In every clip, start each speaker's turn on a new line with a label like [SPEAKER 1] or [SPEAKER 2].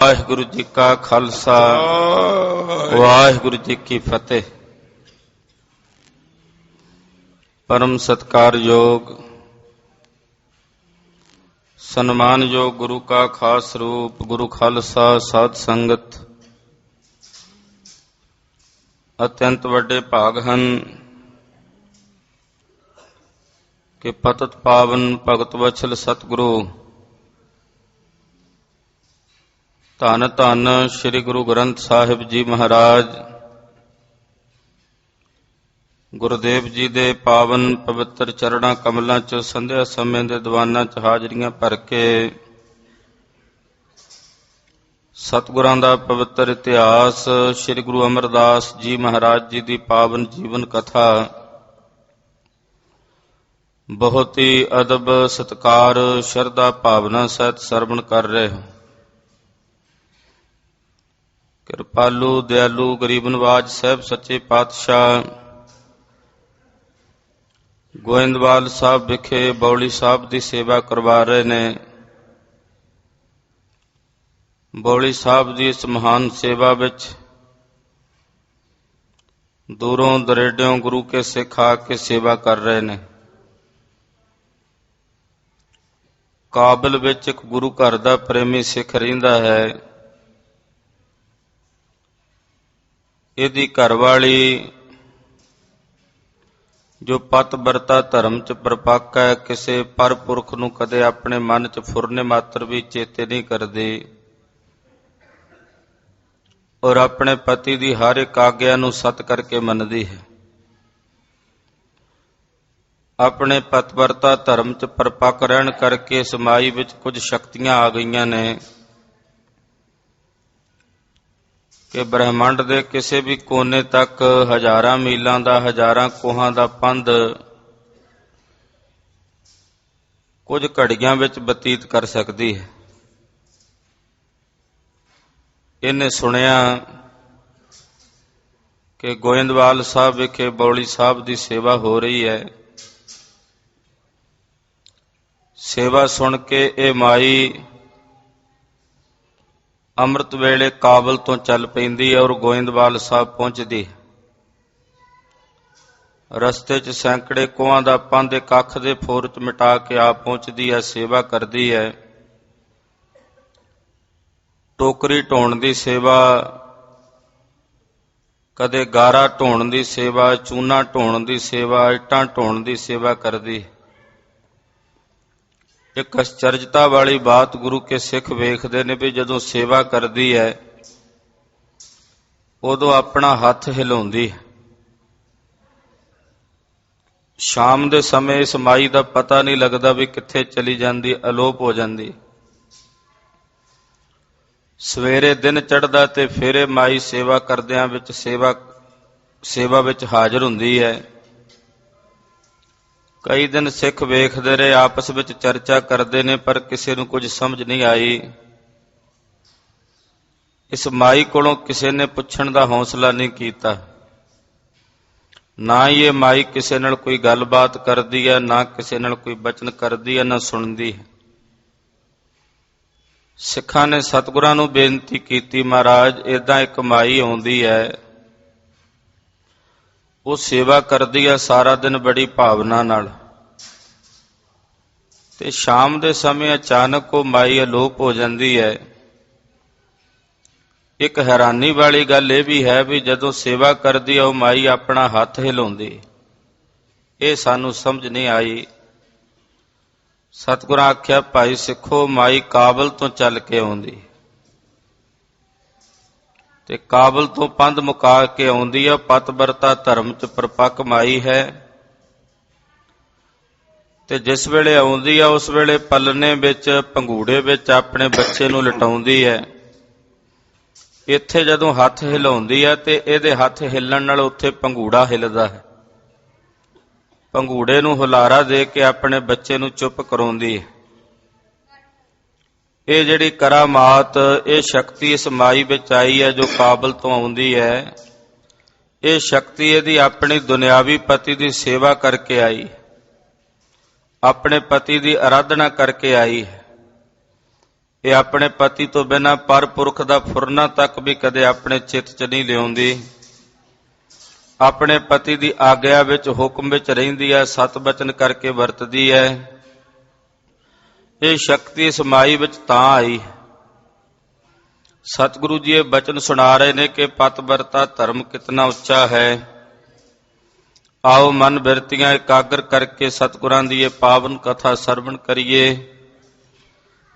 [SPEAKER 1] ਵਾਹਿਗੁਰੂ ਜੀ ਕਾ ਖਾਲਸਾ ਵਾਹਿਗੁਰੂ ਜੀ ਕੀ ਫਤਿਹ। ਪਰਮ ਸਤਿਕਾਰਯੋਗ ਸਨਮਾਨਯੋਗ ਗੁਰੂ ਕਾ ਖਾਸ ਰੂਪ ਗੁਰੂ ਖਾਲਸਾ ਸਾਧ ਸੰਗਤ, ਅਤਿਅੰਤ ਵੱਡੇ ਭਾਗ ਹਨ ਕਿ ਪਤਿਤ ਪਾਵਨ ਭਗਤ ਵਛਲ ਸਤਿਗੁਰੂ ਧੰਨ ਧੰਨ ਸ੍ਰੀ ਗੁਰੂ ਗ੍ਰੰਥ ਸਾਹਿਬ ਜੀ ਮਹਾਰਾਜ ਗੁਰਦੇਵ ਜੀ ਦੇ ਪਾਵਨ ਪਵਿੱਤਰ ਚਰਣਾ ਕਮਲਾਂ 'ਚ ਸੰਧਿਆ ਸਮੇਂ ਦੇ ਦੀਵਾਨਾਂ 'ਚ ਹਾਜ਼ਰੀਆਂ ਭਰ ਕੇ ਸਤਿਗੁਰਾਂ ਦਾ ਪਵਿੱਤਰ ਇਤਿਹਾਸ ਸ੍ਰੀ ਗੁਰੂ ਅਮਰਦਾਸ ਜੀ ਮਹਾਰਾਜ ਜੀ ਦੀ ਪਾਵਨ ਜੀਵਨ ਕਥਾ ਬਹੁਤ ਹੀ ਅਦਬ ਸਤਿਕਾਰ ਸ਼ਰਧਾ ਭਾਵਨਾ ਸਹਿਤ ਸਰਵਣ ਕਰ ਰਹੇ ਹੋ। ਕਿਰਪਾਲੂ ਦਿਆਲੂ ਗਰੀਬ ਨਵਾਜ ਸਾਹਿਬ ਸੱਚੇ ਪਾਤਸ਼ਾਹ ਗੋਇੰਦਵਾਲ ਸਾਹਿਬ ਵਿਖੇ ਬੌਲੀ ਸਾਹਿਬ ਦੀ ਸੇਵਾ ਕਰਵਾ ਰਹੇ ਨੇ। ਬੌਲੀ ਸਾਹਿਬ ਦੀ ਇਸ ਮਹਾਨ ਸੇਵਾ ਵਿੱਚ ਦੂਰੋਂ ਦਰੇਡਿਓਂ ਗੁਰੂ ਕੇ ਸਿੱਖ ਆ ਕੇ ਸੇਵਾ ਕਰ ਰਹੇ ਨੇ। ਕਾਬਲ ਵਿੱਚ ਇੱਕ ਗੁਰੂ ਘਰ ਦਾ ਪ੍ਰੇਮੀ ਸਿੱਖ ਰਹਿੰਦਾ ਹੈ। ਇਹਦੀ ਘਰਵਾਲੀ ਜੋ ਪਤ ਵਰਤਾ ਧਰਮ 'ਚ ਪਰਪੱਕ ਹੈ, ਕਿਸੇ ਪਰ ਪੁਰਖ ਨੂੰ ਕਦੇ ਆਪਣੇ ਮਨ 'ਚ ਫੁਰਨੇ ਮਾਤਰ ਵੀ ਚੇਤੇ ਨਹੀਂ ਕਰਦੀ ਔਰ ਆਪਣੇ ਪਤੀ ਦੀ ਹਰ ਇੱਕ ਆਗਿਆ ਨੂੰ ਸਤ ਕਰਕੇ ਮੰਨਦੀ ਹੈ। ਆਪਣੇ ਪਤਵਰਤਾ ਧਰਮ 'ਚ ਪਰਪੱਕ ਰਹਿਣ ਕਰਕੇ ਸਮਾਈ ਵਿੱਚ ਕੁਝ ਸ਼ਕਤੀਆਂ ਆ ਗਈਆਂ ਨੇ ਕਿ ਬ੍ਰਹਿਮੰਡ ਦੇ ਕਿਸੇ ਵੀ ਕੋਨੇ ਤੱਕ ਹਜ਼ਾਰਾਂ ਮੀਲਾਂ ਦਾ ਹਜ਼ਾਰਾਂ ਕੋਹਾਂ ਦਾ ਪੰਧ ਕੁਝ ਘੜੀਆਂ ਵਿੱਚ ਬਤੀਤ ਕਰ ਸਕਦੀ ਹੈ। ਇਹਨੇ ਸੁਣਿਆ ਕਿ ਗੋਇੰਦਵਾਲ ਸਾਹਿਬ ਵਿਖੇ ਬੌਲੀ ਸਾਹਿਬ ਦੀ ਸੇਵਾ ਹੋ ਰਹੀ ਹੈ। ਸੇਵਾ ਸੁਣ ਕੇ ਇਹ ਮਾਈ ਅੰਮ੍ਰਿਤ ਵੇਲੇ ਕਾਬਲ ਤੋਂ ਚੱਲ ਪੈਂਦੀ ਹੈ ਔਰ ਗੋਇੰਦਵਾਲ ਸਾਹਿਬ ਪਹੁੰਚਦੀ। ਰਸਤੇ 'ਚ ਸੈਂਕੜੇ ਕੋਹਾਂ ਦਾ ਪੰਧ ਇੱਕ ਅੱਖ ਦੇ ਫੋਰ 'ਚ ਮਿਟਾ ਕੇ ਆਪ ਪਹੁੰਚਦੀ ਹੈ, ਸੇਵਾ ਕਰਦੀ ਹੈ। ਟੋਕਰੀ ਢੋਣ ਦੀ ਸੇਵਾ, ਕਦੇ ਗਾਰਾ ਢੋਣ ਦੀ ਸੇਵਾ, ਚੂਨਾ ਢੋਣ ਦੀ ਸੇਵਾ, ਇੱਟਾਂ ਢੋਣ ਦੀ ਸੇਵਾ ਕਰਦੀ। ਇੱਕ ਅਚਰਜਤਾ ਵਾਲੀ ਬਾਤ ਗੁਰੂ ਕੇ ਸਿੱਖ ਵੇਖਦੇ ਨੇ ਵੀ ਜਦੋਂ ਸੇਵਾ ਕਰਦੀ ਹੈ ਉਦੋਂ ਆਪਣਾ ਹੱਥ ਹਿਲਾਉਂਦੀ ਹੈ। ਸ਼ਾਮ ਦੇ ਸਮੇਂ ਇਸ ਮਾਈ ਦਾ ਪਤਾ ਨਹੀਂ ਲੱਗਦਾ ਵੀ ਕਿੱਥੇ ਚਲੀ ਜਾਂਦੀ, ਅਲੋਪ ਹੋ ਜਾਂਦੀ। ਸਵੇਰੇ ਦਿਨ ਚੜ੍ਹਦਾ ਤੇ ਫਿਰ ਇਹ ਮਾਈ ਸੇਵਾ ਕਰਦਿਆਂ ਵਿੱਚ ਸੇਵਾ ਵਿੱਚ ਹਾਜ਼ਰ ਹੁੰਦੀ ਹੈ। ਕਈ ਦਿਨ ਸਿੱਖ ਵੇਖਦੇ ਰਹੇ, ਆਪਸ ਵਿੱਚ ਚਰਚਾ ਕਰਦੇ ਨੇ, ਪਰ ਕਿਸੇ ਨੂੰ ਕੁਝ ਸਮਝ ਨਹੀਂ ਆਈ। ਇਸ ਮਾਈ ਕੋਲੋਂ ਕਿਸੇ ਨੇ ਪੁੱਛਣ ਦਾ ਹੌਸਲਾ ਨਹੀਂ ਕੀਤਾ। ਨਾ ਹੀ ਇਹ ਮਾਈ ਕਿਸੇ ਨਾਲ ਕੋਈ ਗੱਲਬਾਤ ਕਰਦੀ ਹੈ, ਨਾ ਕਿਸੇ ਨਾਲ ਕੋਈ ਬਚਨ ਕਰਦੀ ਹੈ, ਨਾ ਸੁਣਦੀ ਹੈ। ਸਿੱਖਾਂ ਨੇ ਸਤਿਗੁਰਾਂ ਨੂੰ ਬੇਨਤੀ ਕੀਤੀ, ਮਹਾਰਾਜ ਏਦਾਂ ਇੱਕ ਮਾਈ ਆਉਂਦੀ ਹੈ, ਉਹ ਸੇਵਾ ਕਰਦੀ ਹੈ ਸਾਰਾ ਦਿਨ ਬੜੀ ਭਾਵਨਾ ਨਾਲ, ਤੇ ਸ਼ਾਮ ਦੇ ਸਮੇਂ ਅਚਾਨਕ ਉਹ ਮਾਈ ਅਲੋਪ ਹੋ ਜਾਂਦੀ ਹੈ। ਇੱਕ ਹੈਰਾਨੀ ਵਾਲੀ ਗੱਲ ਇਹ ਵੀ ਹੈ ਵੀ ਜਦੋਂ ਸੇਵਾ ਕਰਦੀ ਹੈ ਉਹ ਮਾਈ ਆਪਣਾ ਹੱਥ ਹਿਲਾਉਂਦੀ। ਇਹ ਸਾਨੂੰ ਸਮਝ ਨਹੀਂ ਆਈ। ਸਤਿਗੁਰਾਂ ਆਖਿਆ, ਭਾਈ ਸਿੱਖੋ, ਮਾਈ ਕਾਬਲ ਤੋਂ ਚੱਲ ਕੇ ਆਉਂਦੀ ਤੇ ਕਾਬਲ ਤੋਂ ਪੰਧ ਮੁਕਾ ਕੇ ਆਉਂਦੀ ਹੈ। ਪਤਵਰਤਾ ਧਰਮ 'ਚ ਪਰਪੱਕ ਮਾਈ ਹੈ ਤੇ ਜਿਸ ਵੇਲੇ ਆਉਂਦੀ ਹੈ ਉਸ ਵੇਲੇ ਪਲਨੇ ਵਿੱਚ ਪੰਘੂੜੇ ਵਿੱਚ ਆਪਣੇ ਬੱਚੇ ਨੂੰ ਲਿਟਾਉਂਦੀ ਹੈ। ਇੱਥੇ ਜਦੋਂ ਹੱਥ ਹਿਲਾਉਂਦੀ ਹੈ ਤੇ ਇਹਦੇ ਹੱਥ ਹਿੱਲਣ ਨਾਲ ਉੱਥੇ ਪੰਘੂੜਾ ਹਿੱਲਦਾ ਹੈ। ਪੰਘੂੜੇ ਨੂੰ ਹੁਲਾਰਾ ਦੇ ਕੇ ਆਪਣੇ ਬੱਚੇ ਨੂੰ ਚੁੱਪ ਕਰਾਉਂਦੀ ਹੈ। ਇਹ ਜਿਹੜੀ ਕਰਾਮਾਤ, ਇਹ ਸ਼ਕਤੀ ਇਸ ਮਾਈ ਵਿੱਚ ਆਈ ਹੈ ਜੋ ਕਾਬਲ ਤੋਂ ਆਉਂਦੀ ਹੈ। ਇਹ ਸ਼ਕਤੀ ਇਹਦੀ ਆਪਣੀ ਦੁਨਿਆਵੀ ਪਤੀ ਦੀ ਸੇਵਾ ਕਰਕੇ ਆਈ, ਆਪਣੇ ਪਤੀ ਦੀ ਆਰਾਧਨਾ ਕਰਕੇ ਆਈ ਹੈ। ਇਹ ਆਪਣੇ ਪਤੀ ਤੋਂ ਬਿਨਾਂ ਪਰ ਪੁਰਖ ਦਾ ਫੁਰਨਾ ਤੱਕ ਵੀ ਕਦੇ ਆਪਣੇ ਚਿੱਤ 'ਚ ਨਹੀਂ ਲਿਆਉਂਦੀ। ਆਪਣੇ ਪਤੀ ਦੀ ਆਗਿਆ ਵਿੱਚ, ਹੁਕਮ ਵਿੱਚ ਰਹਿੰਦੀ ਹੈ, ਸਤ ਬਚਨ ਕਰਕੇ ਵਰਤਦੀ ਹੈ। ਇਹ ਸ਼ਕਤੀ ਇਸ ਮਾਈ ਵਿੱਚ ਤਾਂ ਆਈ। ਸਤਿਗੁਰੂ ਜੀ ਇਹ ਬਚਨ ਸੁਣਾ ਰਹੇ ਨੇ ਕਿ ਪਤਿਵਰਤਾ ਧਰਮ ਕਿਤਨਾ ਉੱਚਾ ਹੈ। ਆਓ ਮਨ ਬਿਰਤੀਆਂ ਇਕਾਗਰ ਕਰਕੇ ਸਤਿਗੁਰਾਂ ਦੀ ਇਹ ਪਾਵਨ ਕਥਾ ਸਰਵਣ ਕਰੀਏ।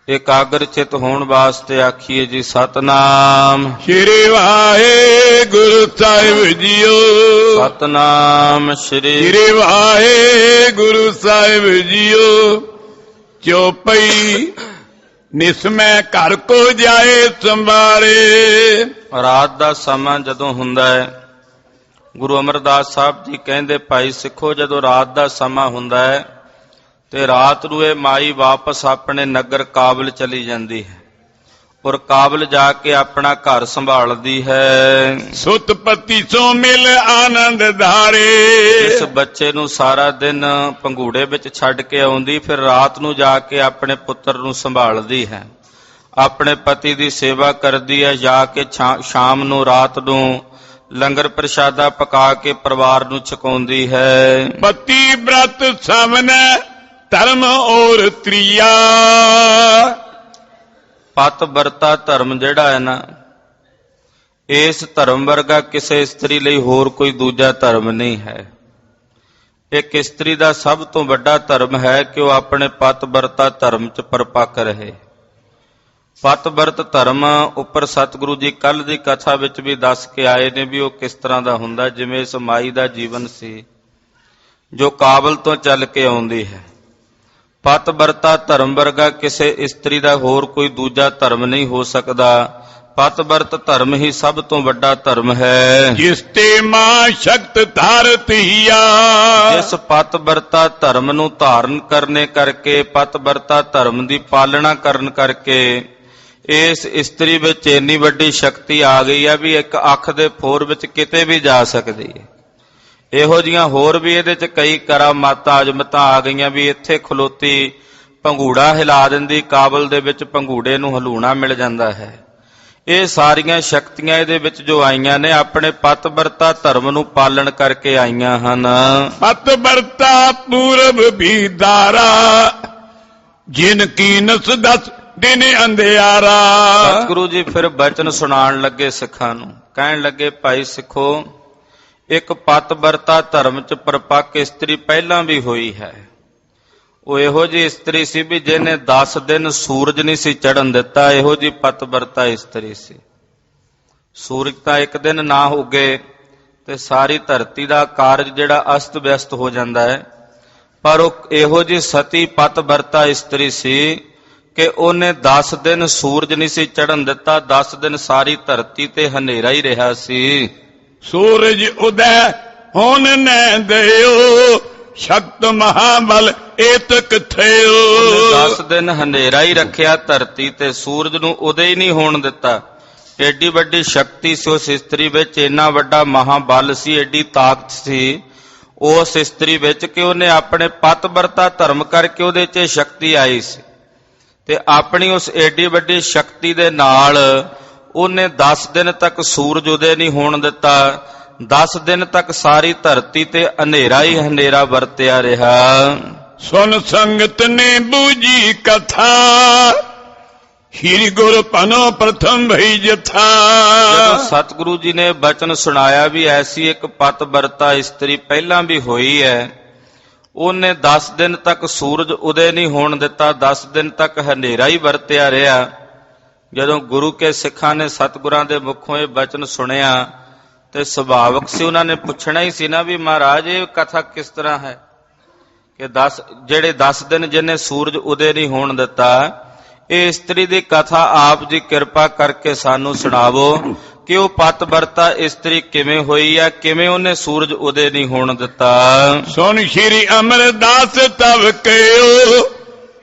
[SPEAKER 1] ਇਕਾਗਰ ਚਿਤ ਹੋਣ ਵਾਸਤੇ ਆਖੀਏ ਜੀ ਸਤਨਾਮ
[SPEAKER 2] ਸ਼੍ਰੀ ਵਾਹਿਗੁਰੂ ਸਾਹਿਬ ਜੀਓ।
[SPEAKER 1] ਸਤਨਾਮ
[SPEAKER 2] ਸ਼੍ਰੀ ਵਾਹਿਗੁਰੂ ਸਾਹਿਬ ਜੀਓ। ਚੌਪਈ ਨਿਸਮੈ ਘਰ ਕੋ ਜਾਏ ਸੰਭਾਲੇ।
[SPEAKER 1] ਰਾਤ ਦਾ ਸਮਾਂ ਜਦੋਂ ਹੁੰਦਾ ਹੈ, ਗੁਰੂ ਅਮਰਦਾਸ ਸਾਹਿਬ ਜੀ ਕਹਿੰਦੇ ਭਾਈ ਸਿੱਖੋ, ਜਦੋਂ ਰਾਤ ਦਾ ਸਮਾਂ ਹੁੰਦਾ ਹੈ ਤੇ ਰਾਤ ਨੂੰ ਇਹ ਮਾਈ ਵਾਪਸ ਆਪਣੇ ਨਗਰ ਕਾਬਲ ਚਲੀ ਜਾਂਦੀ ਹੈ ਔਰ ਕਾਬਲ ਜਾ ਕੇ ਆਪਣਾ ਘਰ ਸੰਭਾਲਦੀ ਹੈ।
[SPEAKER 2] ਸੁਤ ਪਤੀ ਸੋ ਮਿਲ ਆਨੰਦ ਧਾਰੇ।
[SPEAKER 1] ਇਸ ਬੱਚੇ ਨੂੰ ਸਾਰਾ ਦਿਨ ਪੰਘੂੜੇ ਵਿੱਚ ਛੱਡ ਕੇ ਆਉਂਦੀ, ਫਿਰ ਰਾਤ ਨੂੰ ਜਾ ਕੇ ਆਪਣੇ ਪੁੱਤਰ ਨੂੰ ਸੰਭਾਲਦੀ ਹੈ, ਆਪਣੇ ਪਤੀ ਦੀ ਸੇਵਾ ਕਰਦੀ ਹੈ। ਜਾ ਕੇ ਸ਼ਾਮ ਨੂੰ, ਰਾਤ ਨੂੰ ਲੰਗਰ ਪ੍ਰਸ਼ਾਦਾ ਪਕਾ ਕੇ ਪਰਿਵਾਰ ਨੂੰ ਛਕਾਉਂਦੀ ਹੈ।
[SPEAKER 2] ਪਤੀ ਬ੍ਰਤ ਸਭਨੈ ਧਰਮ ਔਰ ਤ੍ਰਿਆ।
[SPEAKER 1] ਪਤ ਵਰਤਾ ਧਰਮ ਜਿਹੜਾ ਹੈ ਨਾ, ਇਸ ਧਰਮ ਵਰਗਾ ਕਿਸੇ ਇਸਤਰੀ ਲਈ ਹੋਰ ਕੋਈ ਦੂਜਾ ਧਰਮ ਨਹੀਂ ਹੈ। ਇੱਕ ਇਸਤਰੀ ਦਾ ਸਭ ਤੋਂ ਵੱਡਾ ਧਰਮ ਹੈ ਕਿ ਉਹ ਆਪਣੇ ਪਤ ਵਰਤਾ ਧਰਮ 'ਚ ਪਰਪੱਕ ਰਹੇ। ਪਤ ਵਰਤ ਧਰਮ ਉੱਪਰ ਸਤਿਗੁਰੂ ਜੀ ਕੱਲ ਦੀ ਕਥਾ ਵਿੱਚ ਵੀ ਦੱਸ ਕੇ ਆਏ ਨੇ ਵੀ ਉਹ ਕਿਸ ਤਰ੍ਹਾਂ ਦਾ ਹੁੰਦਾ। ਜਿਵੇਂ ਇਸ ਮਾਈ ਦਾ ਜੀਵਨ ਸੀ ਜੋ ਕਾਬਲ ਤੋਂ ਚੱਲ ਕੇ ਆਉਂਦੀ ਹੈ। ਪਤ ਵਰਤਾ ਧਰਮ ਵਰਗਾ ਕਿਸੇ ਇਸਤਰੀ ਦਾ ਹੋਰ ਕੋਈ ਦੂਜਾ ਧਰਮ ਨਹੀਂ ਹੋ ਸਕਦਾ। ਪਤ ਵਰਤ ਧਰਮ ਹੀ ਸਭ ਤੋਂ ਵੱਡਾ ਧਰਮ ਹੈ।
[SPEAKER 2] ਜਿਸ ਤੇ ਮਾਂ ਸ਼ਕਤ ਧਾਰਤ ਹੀਆ।
[SPEAKER 1] ਜਿਸ ਪਤ ਵਰਤਾ ਧਰਮ ਨੂੰ ਧਾਰਨ ਕਰਨੇ ਕਰਕੇ, ਪਤ ਵਰਤਾ ਧਰਮ ਦੀ ਪਾਲਣਾ ਕਰਨ ਕਰਕੇ ਇਸ ਇਸਤਰੀ ਵਿੱਚ ਇੰਨੀ ਵੱਡੀ ਸ਼ਕਤੀ ਆ ਗਈ ਹੈ ਵੀ ਇੱਕ ਅੱਖ ਦੇ ਫੋਰ ਵਿੱਚ ਕਿਤੇ ਵੀ ਜਾ ਸਕਦੀ ਹੈ। ਇਹੋ ਜੀਆਂ ਹੋਰ ਵੀ ਇਹਦੇ 'ਚ ਕਈ ਕਰਾਮਾਤਾਂ ਅਜਮਤਾਂ ਆ ਗਈਆਂ ਵੀ ਇੱਥੇ ਖਲੋਤੀ ਪੰਘੂੜਾ ਹਿਲਾ ਦਿੰਦੀ, ਕਾਬਲ ਦੇ ਵਿੱਚ ਪੰਘੂੜੇ ਨੂੰ ਹਲੂਣਾ ਮਿਲ ਜਾਂਦਾ ਹੈ। ਇਹ ਸਾਰੀਆਂ ਸ਼ਕਤੀਆਂ ਇਹਦੇ ਵਿੱਚ ਜੋ ਆਈਆਂ ਨੇ ਆਪਣੇ ਪਤ ਵਰਤਾ ਧਰਮ ਨੂੰ ਪਾਲਣ ਕਰਕੇ ਆਈਆਂ ਹਨ।
[SPEAKER 2] ਪਤ ਵਰਤਾ ਪੂਰਬ ਵੀ ਧਾਰਾ। ਜਿਨ ਕੀ ਨਸ ਦਸ ਦਿਨ ਅੰਧਿਆਰਾ।
[SPEAKER 1] ਸਤਿਗੁਰੂ ਜੀ ਫਿਰ ਬਚਨ ਸੁਣਾਉਣ ਲੱਗੇ ਸਿੱਖਾਂ ਨੂੰ, ਕਹਿਣ ਲੱਗੇ ਭਾਈ ਸਿੱਖੋ, ਇੱਕ ਪਤ ਵਰਤਾ ਧਰਮ 'ਚ ਪਰਪੱਕ ਇਸਤਰੀ ਪਹਿਲਾਂ ਵੀ ਹੋਈ ਹੈ। ਉਹ ਇਹੋ ਜਿਹੀ ਇਸਤਰੀ ਸੀ ਵੀ ਜਿਹਨੇ 10 ਦਿਨ ਸੂਰਜ ਨਹੀਂ ਸੀ ਚੜ੍ਹਨ ਦਿੱਤਾ। ਇਹੋ ਜਿਹੀ ਪਤ ਵਰਤਾ ਇਸਤਰੀ ਸੀ। ਸੂਰਜ ਤਾਂ ਇੱਕ ਦਿਨ ਨਾ ਉੱਗੇ ਤੇ ਸਾਰੀ ਧਰਤੀ ਦਾ ਕਾਰਜ ਜਿਹੜਾ ਅਸਤ ਵਿਅਸਤ ਹੋ ਜਾਂਦਾ ਹੈ, ਪਰ ਉਹ ਇਹੋ ਜਿਹੀ ਸਤੀ ਪਤ ਵਰਤਾ ਇਸਤਰੀ ਸੀ ਕਿ ਉਹਨੇ 10 ਦਿਨ ਸੂਰਜ ਨਹੀਂ ਸੀ ਚੜ੍ਹਨ ਦਿੱਤਾ। 10 ਦਿਨ ਸਾਰੀ ਧਰਤੀ ਤੇ ਹਨੇਰਾ ਹੀ ਰਿਹਾ ਸੀ।
[SPEAKER 2] ਸੂਰਜ ਉਦੈ ਹੋਣ ਨੈ ਦਿਓ। ਸ਼ਕਤ ਮਹਾਬਲ ਏਤਕ ਥਿਓ।
[SPEAKER 1] 10 ਦਿਨ ਹਨੇਰਾ ਹੀ ਰੱਖਿਆ ਧਰਤੀ ਤੇ, ਸੂਰਜ ਨੂੰ ਉਦੇ ਹੀ ਨਹੀਂ ਹੋਣ ਦਿੱਤਾ। ਏਡੀ ਵੱਡੀ ਸ਼ਕਤੀ ਸੀ ਉਸ ਇਸਤਰੀ ਵਿੱਚ, ਇੰਨਾ ਵੱਡਾ ਮਹਾਬਲ ਸੀ, ਏਡੀ ਤਾਕਤ ਸੀ ਉਸ ਇਸਤਰੀ ਵਿੱਚ ਕਿ ਉਹਨੇ ਆਪਣੇ ਪਤ ਵਰਤਾ ਧਰਮ ਕਰਕੇ ਉਹਦੇ 'ਚ ਸ਼ਕਤੀ ਆਈ ਸੀ ਤੇ ਆਪਣੀ ਉਸ ਏਡੀ ਵੱਡੀ ਸ਼ਕਤੀ ਦੇ ਨਾਲ ਉਹਨੇ 10 ਦਿਨ ਤੱਕ ਸੂਰਜ ਉਦੇ ਨਹੀਂ ਹੋਣ ਦਿੱਤਾ। 10 ਦਿਨ ਤੱਕ ਸਾਰੀ ਧਰਤੀ ਤੇ ਹਨੇਰਾ ਹੀ ਹਨੇਰਾ ਵਰਤਿਆ ਰਿਹਾ।
[SPEAKER 2] ਸੁਨ ਸੰਗਤ ਨੇ ਬੂਝੀ ਕਥਾ। ਸ਼੍ਰੀ ਗੁਰ ਪਨੋ ਪ੍ਰਥਮ ਭਈ ਜਥਾ।
[SPEAKER 1] ਜਦੋਂ ਸਤਿਗੁਰੂ ਜੀ ਨੇ ਬਚਨ ਸੁਣਾਇਆ ਵੀ ਐਸੀ ਇੱਕ ਪਤ ਵਰਤਾ ਇਸਤਰੀ ਪਹਿਲਾਂ ਵੀ ਹੋਈ ਹੈ, ਉਹਨੇ 10 ਦਿਨ ਤੱਕ ਸੂਰਜ ਉਦੇ ਨਹੀਂ ਹੋਣ ਦਿੱਤਾ, 10 ਦਿਨ ਤੱਕ ਹਨੇਰਾ ਹੀ ਵਰਤਿਆ ਰਿਹਾ। ਜਦੋਂ ਗੁਰੂ ਕੇ ਸਿੱਖਾਂ ਨੇ ਸਤਿਗੁਰਾਂ ਦੇ ਮੁਖੋਂ ਇਹ ਬਚਨ ਸੁਣਿਆ ਤੇ ਸੁਭਾਵਕ ਸੀ ਉਹਨਾਂ ਨੇ ਪੁੱਛਣਾ ਹੀ ਸੀ ਨਾ ਵੀ ਮਹਾਰਾਜ ਇਹ ਕਥਾ ਕਿਸ ਤਰ੍ਹਾਂ ਹੈ ਕਿ 10 ਦਿਨ ਜਿਹਨੇ ਸੂਰਜ ਉਦੇ ਨਹੀਂ ਹੋਣ ਦਿੱਤਾ। ਇਹ ਇਸਤਰੀ ਦੀ ਕਥਾ ਆਪ ਜੀ ਕਿਰਪਾ ਕਰਕੇ ਸਾਨੂੰ ਸੁਣਾਵੋ ਕਿ ਉਹ ਪਤ ਵਰਤਾ ਇਸਤਰੀ ਕਿਵੇਂ ਹੋਈ ਹੈ, ਕਿਵੇਂ ਉਹਨੇ ਸੂਰਜ ਉਦੇ ਨਹੀਂ ਹੋਣ ਦਿੱਤਾ।
[SPEAKER 2] ਸੁਣ ਸ਼੍ਰੀ ਅਮਰਦਾਸ ਤਵ ਕਹਿਓ।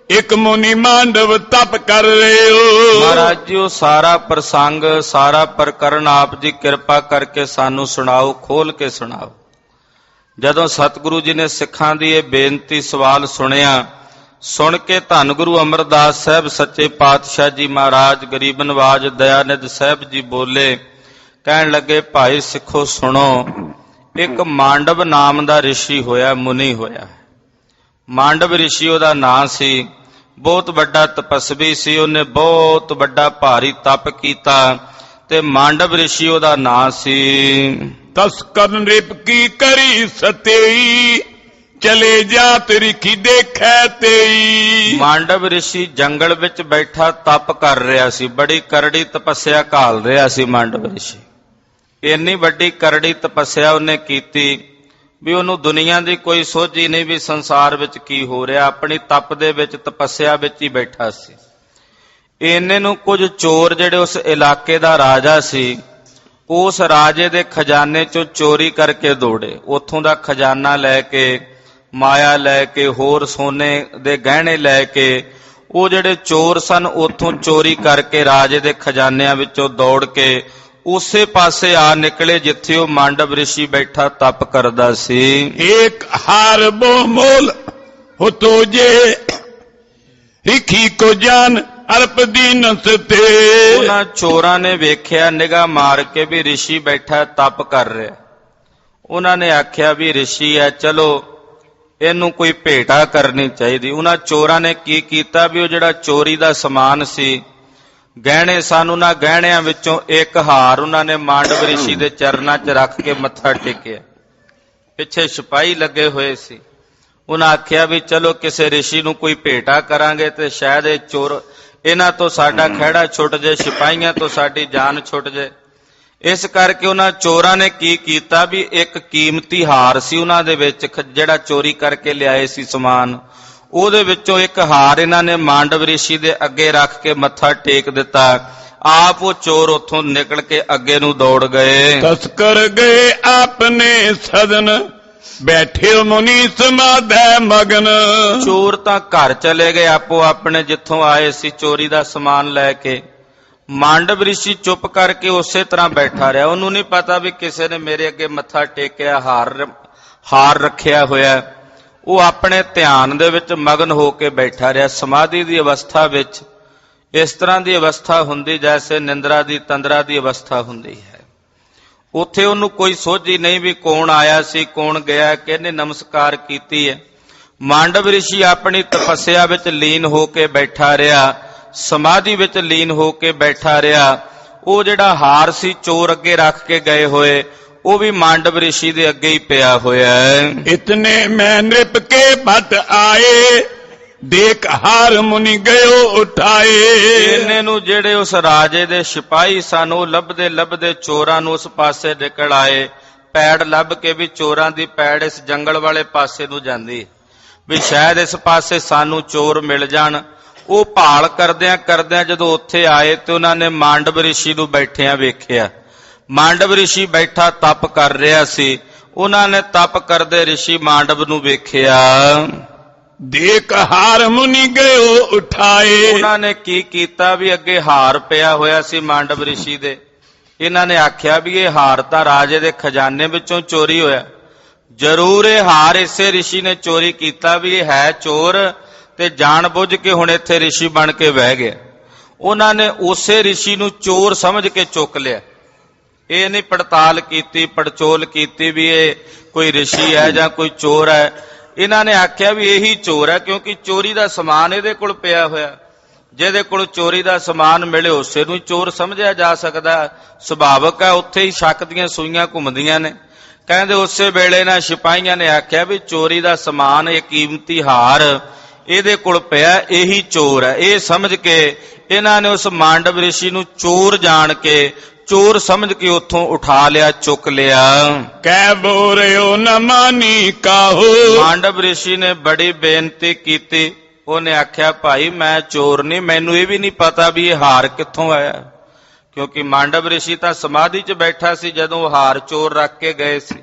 [SPEAKER 2] ਇੱਕ ਮੁਨੀ ਮਾਂਡਵ ਤਪ ਕਰ ਰਿਓ।
[SPEAKER 1] ਮਹਾਰਾਜ ਜੀ ਉਹ ਸਾਰਾ ਪ੍ਰਸੰਗ, ਸਾਰਾ ਪ੍ਰਕਰਨ ਆਪ ਜੀ ਕਿਰਪਾ ਕਰਕੇ ਸਾਨੂੰ ਸੁਣਾਓ, ਖੋਲ ਕੇ ਸੁਣਾਓ। ਜਦੋਂ ਸਤਿਗੁਰੂ ਜੀ ਨੇ ਸਿੱਖਾਂ ਦੀ ਇਹ ਬੇਨਤੀ ਸਵਾਲ ਸੁਣਿਆ, ਸੁਣ ਕੇ ਧੰਨ ਗੁਰੂ ਅਮਰਦਾਸ ਸਾਹਿਬ ਸੱਚੇ ਪਾਤਸ਼ਾਹ ਜੀ ਮਹਾਰਾਜ ਗਰੀਬ ਨਵਾਜ ਦਇਆਨੰਦ ਸਾਹਿਬ ਜੀ ਬੋਲੇ, ਕਹਿਣ ਲੱਗੇ ਭਾਈ ਸਿੱਖੋ ਸੁਣੋ, ਇੱਕ ਮਾਂਡਵ ਨਾਮ ਦਾ ਰਿਸ਼ੀ ਹੋਇਆ, ਮੁਨੀ ਹੋਇਆ। ਮਾਂਡਵ ਰਿਸ਼ੀ ਉਹਦਾ ਨਾਂ ਸੀ, ਬਹੁਤ ਵੱਡਾ ਤਪਸਵੀ ਸੀ, ਉਹਨੇ ਬਹੁਤ ਵੱਡਾ ਭਾਰੀ ਤਪ ਕੀਤਾ ਤੇ ਮਾਂਡਵ ਰਿਸ਼ੀ ਉਹਦਾ ਨਾਂ ਸੀ।
[SPEAKER 2] ਤਸਕਰ ਨਿਪ ਕੀ ਕਰੀ ਸਤੇਈ, ਚਲੇ ਜਾ ਤੇਰੀ ਦੇਖੈ ਤੇਈ।
[SPEAKER 1] ਮਾਂਡਵ ਰਿਸ਼ੀ ਜੰਗਲ ਵਿੱਚ ਬੈਠਾ ਤਪ ਕਰ ਰਿਹਾ ਸੀ, ਬੜੀ ਕਰੜੀ ਤਪੱਸਿਆ ਘਾਲ ਰਿਹਾ ਸੀ ਮਾਂਡਵ ਰਿਸ਼ੀ। ਇੰਨੀ ਵੱਡੀ ਕਰੜੀ ਤਪੱਸਿਆ ਉਹਨੇ ਕੀਤੀ ਵੀ ਉਹਨੂੰ ਦੁਨੀਆ ਦੀ ਕੋਈ ਸੋਝੀ ਨਹੀਂ ਵੀ ਸੰਸਾਰ ਵਿੱਚ ਕੀ ਹੋ ਰਿਹਾ, ਆਪਣੀ ਤਪ ਦੇ ਵਿੱਚ ਤਪੱਸਿਆ ਵਿੱਚ ਹੀ ਬੈਠਾ ਸੀ। ਇੰਨੇ ਨੂੰ ਕੁਝ ਚੋਰ ਜਿਹੜੇ ਉਸ ਇਲਾਕੇ ਦਾ ਰਾਜਾ ਸੀ, ਉਸ ਰਾਜੇ ਦੇ ਖਜ਼ਾਨੇ ਚੋਂ ਚੋਰੀ ਕਰਕੇ ਦੌੜੇ। ਉੱਥੋਂ ਦਾ ਖਜ਼ਾਨਾ ਲੈ ਕੇ, ਮਾਇਆ ਲੈ ਕੇ, ਹੋਰ ਸੋਨੇ ਦੇ ਗਹਿਣੇ ਲੈ ਕੇ ਉਹ ਜਿਹੜੇ ਚੋਰ ਸਨ ਉੱਥੋਂ ਚੋਰੀ ਕਰਕੇ ਰਾਜੇ ਦੇ ਖਜ਼ਾਨਿਆਂ ਵਿੱਚੋਂ ਦੌੜ ਕੇ ਉਸੇ ਪਾਸੇ ਆ ਨਿਕਲੇ ਜਿੱਥੇ ਉਹ ਮਾਂਡਵ ਰਿਸ਼ੀ ਬੈਠਾ ਤਪ ਕਰਦਾ ਸੀ।
[SPEAKER 2] ਏਕ ਹਾਰ ਬੋ ਮੋਲ ਹੋ ਤੋਜੇ, ਰਿਖੀ ਕੋ ਜਾਨ ਅਰਪ ਦੀਨ ਸਤੇ।
[SPEAKER 1] ਉਹਨਾਂ ਚੋਰਾਂ ਨੇ ਵੇਖਿਆ ਨਿਗਾਹ ਮਾਰ ਕੇ ਵੀ ਰਿਸ਼ੀ ਬੈਠਾ ਤਪ ਕਰ ਰਿਹਾ। ਉਹਨਾਂ ਨੇ ਆਖਿਆ ਵੀ ਰਿਸ਼ੀ ਹੈ, ਚਲੋ ਇਹਨੂੰ ਕੋਈ ਭੇਟਾ ਕਰਨੀ ਚਾਹੀਦੀ। ਉਹਨਾਂ ਚੋਰਾਂ ਨੇ ਕੀ ਕੀਤਾ ਵੀ ਉਹ ਜਿਹੜਾ ਚੋਰੀ ਦਾ ਸਮਾਨ ਸੀ, ਗਹਿਣੇ ਸਨ, ਉਹਨਾਂ ਗਹਿਣਿਆਂ ਵਿੱਚੋਂ ਇੱਕ ਹਾਰ ਉਹਨਾਂ ਨੇ ਮਾਂਡਵ ਰਿਸ਼ੀ ਦੇ ਚਰਨਾਂ 'ਚ ਰੱਖ ਕੇ ਮੱਥਾ ਟੇਕਿਆ। ਪਿੱਛੇ ਸਿਪਾਹੀ ਲੱਗੇ ਹੋਏ ਸੀ। ਉਹਨਾਂ ਆਖਿਆ ਵੀ ਚਲੋ ਕਿਸੇ ਰਿਸ਼ੀ ਨੂੰ ਕੋਈ ਭੇਟਾ ਕਰਾਂਗੇ ਤੇ ਸ਼ਾਇਦ ਇਹ ਚੋਰ, ਇਹਨਾਂ ਤੋਂ ਸਾਡਾ ਖਹਿੜਾ ਛੁੱਟ ਜੇ, ਸਿਪਾਹੀਆਂ ਤੋਂ ਸਾਡੀ ਜਾਨ ਛੁੱਟ ਜੇ। ਇਸ ਕਰਕੇ ਉਹਨਾਂ ਚੋਰਾਂ ਨੇ ਕੀ ਕੀਤਾ ਵੀ ਇੱਕ ਕੀਮਤੀ ਹਾਰ ਸੀ ਉਹਨਾਂ ਦੇ ਵਿੱਚ, ਜਿਹੜਾ ਚੋਰੀ ਕਰਕੇ ਲਿਆਏ ਸੀ ਸਮਾਨ, ਉਹਦੇ ਵਿੱਚੋਂ ਇੱਕ ਹਾਰ ਇਹਨਾਂ ਨੇ ਮਾਂਡਵ ਰਿਸ਼ੀ ਦੇ ਅੱਗੇ ਰੱਖ ਕੇ ਮੱਥਾ ਟੇਕ ਦਿੱਤਾ। ਆਪ ਉਹ ਚੋਰ ਉੱਥੋਂ ਨਿਕਲ ਕੇ ਅੱਗੇ ਨੂੰ ਦੌੜ ਗਏ।
[SPEAKER 2] ਤਸਕਰ ਗਏ ਆਪਨੇ ਸਦਨ, ਬੈਠੇ ਮੁਨੀ ਸਮਾਧੈ ਮਗਨ।
[SPEAKER 1] ਚੋਰ ਤਾਂ ਘਰ ਚਲੇ ਗਏ ਆਪੋ ਆਪਣੇ ਜਿੱਥੋਂ ਆਏ ਸੀ ਚੋਰੀ ਦਾ ਸਮਾਨ ਲੈ ਕੇ। ਮਾਂਡਵ ਰਿਸ਼ੀ ਚੁੱਪ ਕਰਕੇ ਉਸੇ ਤਰ੍ਹਾਂ ਬੈਠਾ ਰਿਹਾ। ਉਹਨੂੰ ਨਹੀਂ ਪਤਾ ਵੀ ਕਿਸੇ ਨੇ ਮੇਰੇ ਅੱਗੇ ਮੱਥਾ ਟੇਕਿਆ, ਹਾਰ ਰੱਖਿਆ ਹੋਇਆ। ਉਹ ਆਪਣੇ ਧਿਆਨ ਦੇ ਵਿੱਚ ਮਗਨ ਹੋ ਕੇ ਬੈਠਾ ਰਿਹਾ। ਸਮਾਧੀ ਦੀ ਅਵਸਥਾ ਵਿੱਚ ਇਸ ਤਰ੍ਹਾਂ ਦੀ ਅਵਸਥਾ ਹੁੰਦੀ ਜੈਸੇ ਨਿੰਦਰਾ ਦੀ ਤੰਦਰਾ ਦੀ ਅਵਸਥਾ ਹੁੰਦੀ ਹੈ। ਉੱਥੇ ਉਹਨੂੰ ਕੋਈ ਸੋਝੀ ਨਹੀਂ ਵੀ ਕੌਣ ਆਇਆ ਸੀ, ਕੌਣ ਗਿਆ, ਕਿਹਨੇ ਨਮਸਕਾਰ ਕੀਤੀ ਹੈ। ਮਾਂਡਵ ਰਿਸ਼ੀ ਆਪਣੀ ਤਪੱਸਿਆ ਵਿੱਚ ਲੀਨ ਹੋ ਕੇ ਬੈਠਾ ਰਿਹਾ, ਸਮਾਧੀ ਵਿੱਚ ਲੀਨ ਹੋ ਕੇ ਬੈਠਾ ਰਿਹਾ। ਉਹ ਜਿਹੜਾ ਹਾਰ ਸੀ ਚੋਰ ਅੱਗੇ ਰੱਖ ਕੇ ਗਏ ਹੋਏ, ਉਹ ਵੀ ਮਾਂਡਵ ਰਿਸ਼ੀ ਦੇ ਅੱਗੇ ਹੀ ਪਿਆ ਹੋਇਆ ਹੈ।
[SPEAKER 2] ਇਤਨੇ ਮੈਂ ਨਿਪ ਕੇ ਭਟ ਆਏ, ਦੇਖ ਹਾਰ ਮੁਨੀ ਗਇਓ ਉਠਾਏ।
[SPEAKER 1] ਇਹਨੇ ਨੂੰ ਜਿਹੜੇ ਉਸ ਰਾਜੇ ਦੇ ਸਿਪਾਹੀ ਸਨ ਉਹ ਲੱਭਦੇ ਲੱਭਦੇ ਚੋਰਾਂ ਨੂੰ ਉਸ ਪਾਸੇ ਨਿਕਲ ਆਏ। ਪੈੜ ਲੱਭ ਕੇ ਵੀ ਚੋਰਾਂ ਦੀ ਪੈੜ ਇਸ ਜੰਗਲ ਵਾਲੇ ਪਾਸੇ ਨੂੰ ਜਾਂਦੀ, ਵੀ ਸ਼ਾਇਦ ਇਸ ਪਾਸੇ ਸਾਨੂੰ ਚੋਰ ਮਿਲ ਜਾਣ। ਉਹ ਭਾਲ ਕਰਦਿਆਂ ਕਰਦਿਆਂ ਜਦੋਂ ਉੱਥੇ ਆਏ ਤੇ ਉਹਨਾਂ ਨੇ ਮਾਂਡਵ ਰਿਸ਼ੀ ਨੂੰ ਬੈਠਿਆਂ ਵੇਖਿਆ। ਮਾਂਡਵ ਰਿਸ਼ੀ ਬੈਠਾ ਤਪ ਕਰ ਰਿਹਾ ਸੀ। ਉਹਨਾਂ ਨੇ ਤਪ ਕਰਦੇ ਰਿਸ਼ੀ ਮਾਂਡਵ ਨੂੰ ਵੇਖਿਆ।
[SPEAKER 2] ਦੇਖ ਹਾਰ ਮੁਨੀ ਗਇਓ ਉਠਾਏ।
[SPEAKER 1] ਉਹਨਾਂ ਨੇ ਕੀ ਕੀਤਾ ਵੀ ਅੱਗੇ ਹਾਰ ਪਿਆ ਹੋਇਆ ਸੀ ਮਾਂਡਵ ਰਿਸ਼ੀ ਦੇ। ਇਹਨਾਂ ਨੇ ਆਖਿਆ ਵੀ ਇਹ ਹਾਰ ਤਾਂ ਰਾਜੇ ਦੇ ਖਜ਼ਾਨੇ ਵਿੱਚੋਂ ਚੋਰੀ ਹੋਇਆ। ਜ਼ਰੂਰ ਇਹ ਹਾਰ ਇਸੇ ਰਿਸ਼ੀ ਨੇ ਚੋਰੀ ਕੀਤਾ, ਵੀ ਇਹ ਹੈ ਚੋਰ ਤੇ ਜਾਣ ਬੁੱਝ ਕੇ ਹੁਣ ਇੱਥੇ ਰਿਸ਼ੀ ਬਣ ਕੇ ਬਹਿ ਗਿਆ। ਉਹਨਾਂ ਨੇ ਉਸੇ ਰਿਸ਼ੀ ਨੂੰ ਚੋਰ ਸਮਝ ਕੇ ਚੁੱਕ ਲਿਆ। ਇਹ ਨਹੀਂ ਪੜਤਾਲ ਕੀਤੀ, ਪੜਚੋਲ ਕੀਤੀ ਵੀ ਇਹ ਕੋਈ ਰਿਸ਼ੀ ਹੈ ਜਾਂ ਕੋਈ ਚੋਰ ਹੈ। ਇਹਨਾਂ ਨੇ ਆਖਿਆ ਵੀ ਇਹੀ ਚੋਰ ਹੈ, ਕਿਉਂਕਿ ਚੋਰੀ ਦਾ ਸਮਾਨ ਇਹਦੇ ਕੋਲ ਪਿਆ ਹੋਇਆ। ਜਿਹਦੇ ਕੋਲ ਚੋਰੀ ਦਾ ਸਮਾਨ ਮਿਲੇ ਉਸੇ ਨੂੰ ਚੋਰ ਸਮਝਿਆ ਜਾ ਸਕਦਾ। ਸੁਭਾਵਕ ਹੈ, ਉੱਥੇ ਹੀ ਸ਼ੱਕ ਦੀਆਂ ਸੂਈਆਂ ਘੁੰਮਦੀਆਂ ਨੇ। ਕਹਿੰਦੇ ਉਸੇ ਵੇਲੇ ਨਾਲ ਸਿਪਾਹੀਆਂ ਨੇ ਆਖਿਆ ਵੀ ਚੋਰੀ ਦਾ ਸਮਾਨ, ਇਹ ਕੀਮਤੀ ਹਾਰ ਇਹਦੇ ਕੋਲ ਪਿਆ, ਇਹੀ ਚੋਰ ਹੈ। ਇਹ ਸਮਝ ਕੇ ਇਹਨਾਂ ਨੇ ਉਸ ਮਾਂਡਵ ਰਿਸ਼ੀ ਨੂੰ ਚੋਰ ਜਾਣ ਕੇ, ਚੋਰ ਸਮਝ ਕੇ ਉੱਥੋਂ ਉਠਾ ਲਿਆ, ਚੁੱਕ ਲਿਆ।
[SPEAKER 2] ਕਹਿ ਬੋਰਿਓ ਨ ਮਾਨੀ ਕਾਹੋ।
[SPEAKER 1] ਮਾਂਡਵ ਰਿਸ਼ੀ ਨੇ ਬੜੀ ਬੇਨਤੀ ਕੀਤੀ। ਉਹਨੇ ਆਖਿਆ ਭਾਈ ਮੈਂ ਚੋਰ ਨਹੀਂ, ਮੈਨੂੰ ਇਹ ਵੀ ਨਹੀਂ ਪਤਾ ਵੀ ਇਹ ਹਾਰ ਕਿੱਥੋਂ ਆਇਆ, ਕਿਉਂਕਿ ਮਾਂਡਵ ਰਿਸ਼ੀ ਤਾਂ ਸਮਾਧੀ 'ਚ ਬੈਠਾ ਸੀ ਜਦੋਂ ਹਾਰ ਚੋਰ ਰੱਖ ਕੇ ਗਏ ਸੀ।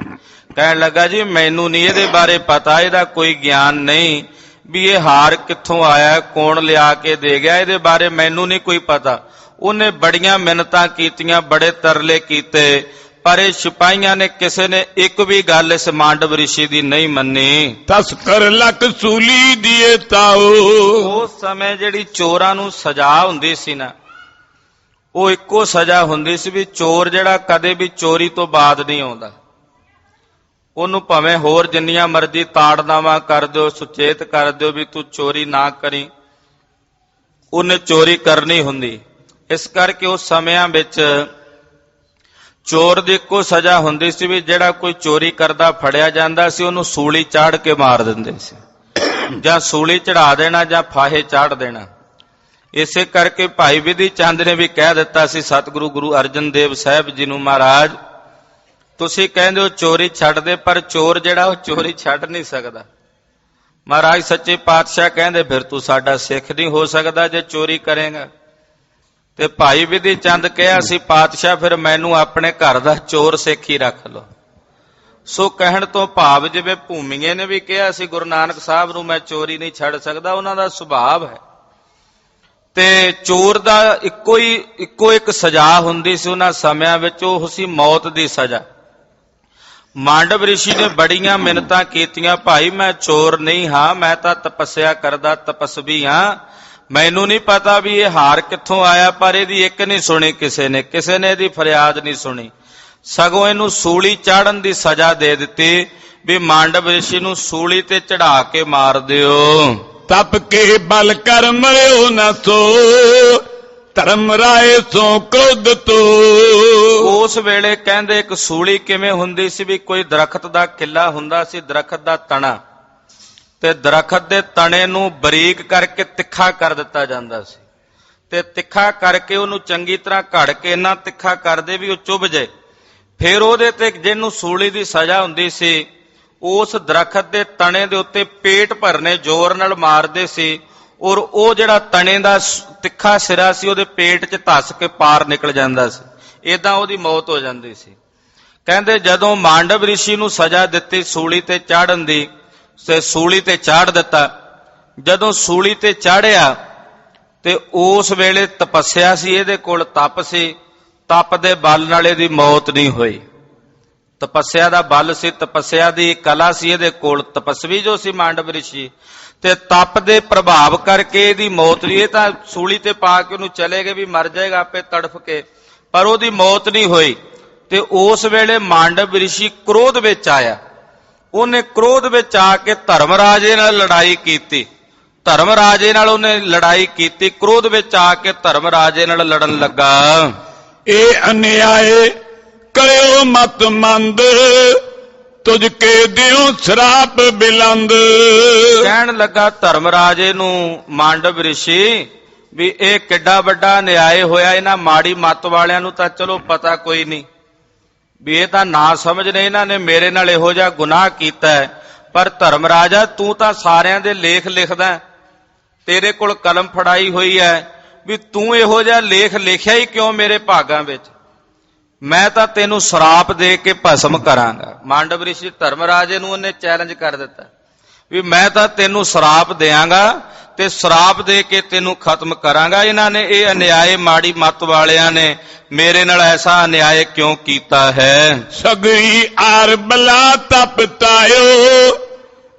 [SPEAKER 1] ਕਹਿਣ ਲੱਗਾ ਜੀ ਮੈਨੂੰ ਨਹੀਂ ਇਹਦੇ ਬਾਰੇ ਪਤਾ, ਇਹਦਾ ਕੋਈ ਗਿਆਨ ਨਹੀਂ ਵੀ ਇਹ ਹਾਰ ਕਿੱਥੋਂ ਆਇਆ, ਕੌਣ ਲਿਆ ਕੇ ਦੇ ਗਿਆ, ਇਹਦੇ ਬਾਰੇ ਮੈਨੂੰ ਨਹੀਂ ਕੋਈ ਪਤਾ। ਉਹਨੇ ਬੜੀਆਂ ਮਿੰਨਤਾਂ ਕੀਤੀਆਂ, ਬੜੇ ਤਰਲੇ ਕੀਤੇ, ਪਰ ਇਹ ਸਿਪਾਹੀਆਂ ਨੇ ਕਿਸੇ ਨੇ ਇੱਕ ਵੀ ਗੱਲ ਇਸ ਮਾਂਡਵ ਰਿਸ਼ੀ ਦੀ ਨਹੀਂ ਮੰਨੀ।
[SPEAKER 2] ਤਸਕਰ ਲਕ ਸੂਲੀ ਦੀਏ ਤਾਓ।
[SPEAKER 1] ਉਸ ਸਮੇਂ ਜਿਹੜੀ ਚੋਰਾਂ ਨੂੰ ਸਜ਼ਾ ਹੁੰਦੀ ਸੀ ਨਾ, ਉਹ ਇੱਕੋ ਸਜ਼ਾ ਹੁੰਦੀ ਸੀ ਵੀ ਚੋਰ ਜਿਹੜਾ ਕਦੇ ਵੀ ਚੋਰੀ ਤੋਂ ਬਾਅਦ ਨਹੀਂ ਆਉਂਦਾ। ਉਹਨੂੰ ਭਾਵੇਂ ਹੋਰ ਜਿੰਨੀਆਂ ਮਰਜ਼ੀ ਤਾੜਨਾਵਾਂ ਕਰ ਦਿਓ, ਸੁਚੇਤ ਕਰ ਦਿਓ ਵੀ ਤੂੰ ਚੋਰੀ ਨਾ ਕਰੀ, ਉਹਨੇ ਚੋਰੀ ਕਰਨੀ ਹੁੰਦੀ। ਇਸ ਕਰਕੇ ਉਸ ਸਮਿਆਂ ਵਿੱਚ ਚੋਰ ਦੀ ਇੱਕੋ ਸਜ਼ਾ ਹੁੰਦੀ ਸੀ ਵੀ ਜਿਹੜਾ ਕੋਈ ਚੋਰੀ ਕਰਦਾ ਫੜਿਆ ਜਾਂਦਾ ਸੀ ਉਹਨੂੰ ਸੂਲੀ ਚਾੜ ਕੇ ਮਾਰ ਦਿੰਦੇ ਸੀ, ਜਾਂ ਸੂਲੀ ਚੜਾ ਦੇਣਾ ਜਾਂ ਫਾਹੇ ਚਾੜ ਦੇਣਾ। ਇਸੇ ਕਰਕੇ ਭਾਈ ਵਿਧੀ ਚੰਦ ਨੇ ਵੀ ਕਹਿ ਦਿੱਤਾ ਸੀ ਸਤਿਗੁਰੂ ਗੁਰੂ ਅਰਜਨ ਦੇਵ ਸਾਹਿਬ ਜੀ ਨੂੰ, ਮਹਾਰਾਜ ਤੁਸੀਂ ਕਹਿੰਦੇ ਹੋ ਚੋਰੀ ਛੱਡ ਦੇ, ਪਰ ਚੋਰ ਜਿਹੜਾ ਉਹ ਚੋਰੀ ਛੱਡ ਨਹੀਂ ਸਕਦਾ। ਮਹਾਰਾਜ ਸੱਚੇ ਪਾਤਸ਼ਾਹ ਕਹਿੰਦੇ ਫਿਰ ਤੂੰ ਸਾਡਾ ਸਿੱਖ ਨਹੀਂ ਹੋ ਸਕਦਾ ਜੇ ਚੋਰੀ ਕਰੇਗਾ। ਤੇ ਭਾਈ ਵਿਧੀ ਚੰਦ ਕਿਹਾ ਸੀ ਪਾਤਸ਼ਾਹ ਫਿਰ ਮੈਨੂੰ ਆਪਣੇ ਘਰ ਦਾ ਚੋਰ ਸਿੱਖ ਹੀ ਰੱਖ ਲਓ। ਸੋ ਕਹਿਣ ਤੋਂ ਭਾਵ ਜਿਵੇਂ ਭੂਮੀਏ ਨੇ ਵੀ ਕਿਹਾ ਸੀ ਗੁਰੂ ਨਾਨਕ ਸਾਹਿਬ ਨੂੰ ਮੈਂ ਚੋਰੀ ਨਹੀਂ ਛੱਡ ਸਕਦਾ, ਉਹਨਾਂ ਦਾ ਸੁਭਾਅ ਹੈ। ਤੇ ਚੋਰ ਦਾ ਇੱਕੋ ਇੱਕ ਸਜ਼ਾ ਹੁੰਦੀ ਸੀ ਉਹਨਾਂ ਸਮਿਆਂ ਵਿੱਚ, ਉਹ ਸੀ ਮੌਤ ਦੀ ਸਜ਼ਾ। ਮਾਂਡਵ ਰਿਸ਼ੀ ਨੇ ਬੜੀਆਂ ਮਿੰਨਤਾਂ ਕੀਤੀਆਂ, ਭਾਈ ਮੈਂ ਚੋਰ ਨਹੀਂ ਹਾਂ, ਮੈਂ ਤਾਂ ਤਪੱਸਿਆ ਕਰਦਾ ਤਪਸਵੀ ਹਾਂ, ਮੈਨੂੰ ਨਹੀਂ ਪਤਾ ਵੀ ਇਹ ਹਾਰ ਕਿੱਥੋਂ ਆਇਆ। ਪਰ ਇਹਦੀ ਇੱਕ ਨਹੀਂ ਸੁਣੀ ਕਿਸੇ ਨੇ ਇਹਦੀ ਫਰਿਆਦ ਨਹੀਂ ਸੁਣੀ, ਸਗੋਂ ਇਹਨੂੰ ਸੂਲੀ ਚਾੜਨ ਦੀ ਸਜ਼ਾ ਦੇ ਦਿੱਤੀ ਵੀ ਮਾਂਡਵ ਰਿਸ਼ੀ ਨੂੰ ਸੂਲੀ ਤੇ ਚੜਾ ਕੇ ਮਾਰ ਦਿਓ।
[SPEAKER 2] ਤਪ ਕੇ ਬਲ ਕਰ ਮਰਿਓ ਨਾ ਸੋ, ਧਰਮ ਰਾਏ ਸੋ ਕ੍ਰੋਧ ਤੋ।
[SPEAKER 1] ਉਸ ਵੇਲੇ ਕਹਿੰਦੇ ਇੱਕ ਸੂਲੀ ਕਿਵੇਂ ਹੁੰਦੀ ਸੀ ਵੀ ਕੋਈ ਦਰਖਤ ਦਾ ਕਿੱਲਾ ਹੁੰਦਾ ਸੀ, ਦਰਖਤ ਦਾ ਤਣਾ, ਤੇ ਦਰਖਤ ਦੇ ਤਣੇ ਨੂੰ ਬਰੀਕ ਕਰਕੇ ਤਿੱਖਾ ਕਰ ਦਿੱਤਾ ਜਾਂਦਾ ਸੀ, ਤੇ ਤਿੱਖਾ ਕਰਕੇ ਉਹਨੂੰ ਚੰਗੀ ਤਰ੍ਹਾਂ ਘੜ ਕੇ ਇੰਨਾ ਤਿੱਖਾ ਕਰਦੇ ਵੀ ਉਹ ਚੁੱਭ ਜਾਏ। ਫਿਰ ਉਹਦੇ ਤੇ ਜਿਹਨੂੰ ਸੂਲੀ ਦੀ ਸਜ਼ਾ ਹੁੰਦੀ ਸੀ, ਉਸ ਦਰਖਤ ਦੇ ਤਣੇ ਦੇ ਉੱਤੇ ਪੇਟ ਭਰਨੇ ਜ਼ੋਰ ਨਾਲ ਮਾਰਦੇ ਸੀ, ਔਰ ਉਹ ਜਿਹੜਾ ਤਣੇ ਦਾ ਤਿੱਖਾ ਸਿਰਾ ਸੀ ਉਹਦੇ ਪੇਟ 'ਚ ਧੱਸ ਕੇ ਪਾਰ ਨਿਕਲ ਜਾਂਦਾ ਸੀ, ਏਦਾਂ ਉਹਦੀ ਮੌਤ ਹੋ ਜਾਂਦੀ ਸੀ। ਕਹਿੰਦੇ ਜਦੋਂ ਮਾਂਡਵ ਰਿਸ਼ੀ ਨੂੰ ਸਜ਼ਾ ਦਿੱਤੀ ਸੂਲੀ ਤੇ ਚਾੜਨ ਦੀ, ਤੇ ਸੂਲੀ ਤੇ ਚਾੜ ਦਿੱਤਾ। ਜਦੋਂ ਸੂਲੀ ਤੇ ਚਾੜਿਆ ਤੇ ਉਸ ਵੇਲੇ ਤਪੱਸਿਆ ਸੀ, ਇਹਦੇ ਕੋਲ ਤਪ ਸੀ, ਤਪ ਦੇ ਬਲ ਨਾਲ ਇਹਦੀ ਮੌਤ ਨਹੀਂ ਹੋਈ। ਤਪੱਸਿਆ ਦਾ ਬਲ ਸੀ, ਤਪੱਸਿਆ ਦੀ ਕਲਾ ਸੀ ਇਹਦੇ ਕੋਲ, ਤਪਸਵੀ ਜੋ ਸੀ ਮਾਂਡਵ ਰਿਸ਼ੀ, ਤੇ ਤਪ ਦੇ ਪ੍ਰਭਾਵ ਕਰਕੇ ਇਹਦੀ ਮੌਤ ਨਹੀਂ। ਇਹ ਤਾਂ ਸੂਲੀ ਤੇ ਪਾ ਕੇ ਉਹਨੂੰ ਚਲੇ ਗਏ ਵੀ ਮਰ ਜਾਏਗਾ ਆਪੇ ਤੜਫ ਕੇ, ਪਰ ਉਹਦੀ ਮੌਤ ਨਹੀਂ ਹੋਈ। ਤੇ ਉਸ ਵੇਲੇ ਮਾਂਡਵ ਰਿਸ਼ੀ ਕ੍ਰੋਧ ਵਿੱਚ ਆਇਆ, ਉਹਨੇ ਕ੍ਰੋਧ ਵਿੱਚ ਆ ਕੇ ਧਰਮ ਰਾਜੇ ਨਾਲ ਲੜਾਈ ਕੀਤੀ, ਧਰਮ ਰਾਜੇ ਨਾਲ ਉਹਨੇ ਲੜਾਈ ਕੀਤੀ, ਕ੍ਰੋਧ ਵਿੱਚ ਆ ਕੇ ਧਰਮ ਰਾਜੇ ਨਾਲ ਲੜਨ ਲੱਗਾ।
[SPEAKER 2] ਇਹ ਅਨਿਆਏ ਕਰਿਓ ਮਤ ਮੰਦ, ਤੁਝ ਕੇ ਦਿਓ ਸ਼ਰਾਪ ਬਿਲੰਦ।
[SPEAKER 1] ਕਹਿਣ ਲੱਗਾ ਧਰਮ ਰਾਜੇ ਨੂੰ ਮਾਂਡਵ ਰਿਸ਼ੀ ਵੀ ਇਹ ਕਿੱਡਾ ਵੱਡਾ ਨਿਆਏ ਹੋਇਆ, ਇਹਨਾਂ ਮਾੜੀ ਮੱਤ ਵਾਲਿਆਂ ਨੂੰ ਤਾਂ ਚਲੋ ਪਤਾ ਕੋਈ ਨਹੀਂ ਵੀ ਇਹ ਤਾਂ ਨਾ ਸਮਝ ਨੇ, ਇਹਨਾਂ ਨੇ ਮੇਰੇ ਨਾਲ ਇਹੋ ਜਿਹਾ ਗੁਨਾਹ ਕੀਤਾ ਹੈ, ਪਰ ਧਰਮ ਰਾਜਾ ਤੂੰ ਤਾਂ ਸਾਰਿਆਂ ਦੇ ਲੇਖ ਲਿਖਦਾ, ਤੇਰੇ ਕੋਲ ਕਲਮ ਫੜਾਈ ਹੋਈ ਹੈ, ਵੀ ਤੂੰ ਇਹੋ ਜਿਹਾ ਲੇਖ ਲਿਖਿਆ ਹੀ ਕਿਉਂ ਮੇਰੇ ਭਾਗਾਂ ਵਿੱਚ, ਮੈਂ ਤਾਂ ਤੈਨੂੰ ਸ਼ਰਾਪ ਦੇ ਕੇ ਭਸਮ ਕਰਾਂਗਾ। ਮਾਂਡਵ ਰਿਸ਼ੀ ਧਰਮ ਰਾਜੇ ਨੂੰ ਉਹਨੇ ਚੈਲੰਜ ਕਰ ਦਿੱਤਾ ਵੀ ਮੈਂ ਤਾਂ ਤੈਨੂੰ ਸ਼ਰਾਪ ਦਿਆਂਗਾ ਤੇ ਸ਼ਰਾਪ ਦੇ ਕੇ ਤੈਨੂੰ ਖਤਮ ਕਰਾਂਗਾ। ਇਹਨਾਂ ਨੇ ਇਹ ਅਨਿਆਏ ਮਾੜੀ ਮੱਤ ਵਾਲਿਆਂ ਨੇ ਮੇਰੇ ਨਾਲ ਐਸਾ ਅਨਿਆਏ ਕਿਉਂ ਕੀਤਾ ਹੈ।
[SPEAKER 2] ਸਗਈ ਆਰ ਬਲਾ ਤਪਤਾਇਓ,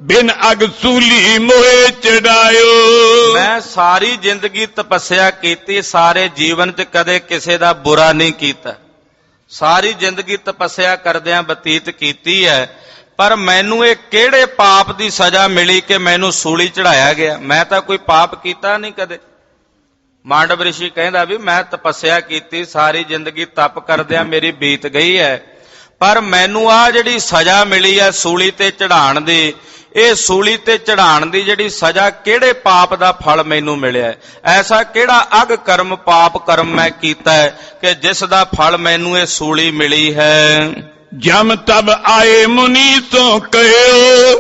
[SPEAKER 2] ਬਿਨ ਅਗ ਸੂਲੀ ਮੋਏ ਚੜਾਇਓ।
[SPEAKER 1] ਮੈਂ ਸਾਰੀ ਜ਼ਿੰਦਗੀ ਤਪੱਸਿਆ ਕੀਤੀ, ਸਾਰੇ ਜੀਵਨ 'ਚ ਕਦੇ ਕਿਸੇ ਦਾ ਬੁਰਾ ਨਹੀਂ ਕੀਤਾ, ਸਾਰੀ ਜ਼ਿੰਦਗੀ ਤਪੱਸਿਆ ਕਰਦਿਆਂ ਬਤੀਤ ਕੀਤੀ ਹੈ, ਪਰ ਮੈਨੂੰ ਇਹ ਕਿਹੜੇ ਪਾਪ ਦੀ ਸਜ਼ਾ ਮਿਲੀ ਕਿ ਮੈਨੂੰ ਸੂਲੀ ਚੜਾਇਆ ਗਿਆ, ਮੈਂ ਤਾਂ ਕੋਈ ਪਾਪ ਕੀਤਾ ਨਹੀਂ ਕਦੇ। ਮਾਂਡਵ ਰਿਸ਼ੀ ਕਹਿੰਦਾ ਵੀ ਮੈਂ ਤਪੱਸਿਆ ਕੀਤੀ, ਸਾਰੀ ਜ਼ਿੰਦਗੀ ਤਪ ਕਰਦਿਆਂ ਮੇਰੀ ਬੀਤ ਗਈ ਹੈ, ਪਰ ਮੈਨੂੰ ਆ ਜਿਹੜੀ ਸਜ਼ਾ ਮਿਲੀ ਹੈ ਸੂਲੀ ਤੇ ਚੜਾਉਣ ਦੀ, ਇਹ ਸੂਲੀ ਤੇ ਚੜਾਉਣ ਦੀ ਜਿਹੜੀ ਸਜ਼ਾ ਕਿਹੜੇ ਪਾਪ ਦਾ ਫਲ ਮੈਨੂੰ ਮਿਲਿਆ, ਐਸਾ ਕਿਹੜਾ ਅਗ ਕਰਮ ਪਾਪ ਕਰਮ ਮੈਂ ਕੀਤਾ ਹੈ ਕਿ ਜਿਸ ਦਾ ਫਲ ਮੈਨੂੰ ਇਹ ਸੂਲੀ ਮਿਲੀ ਹੈ।
[SPEAKER 2] ਜਮ ਤਬ ਆਏ ਮੁਨੀ ਸੋ ਕਹਿਓ,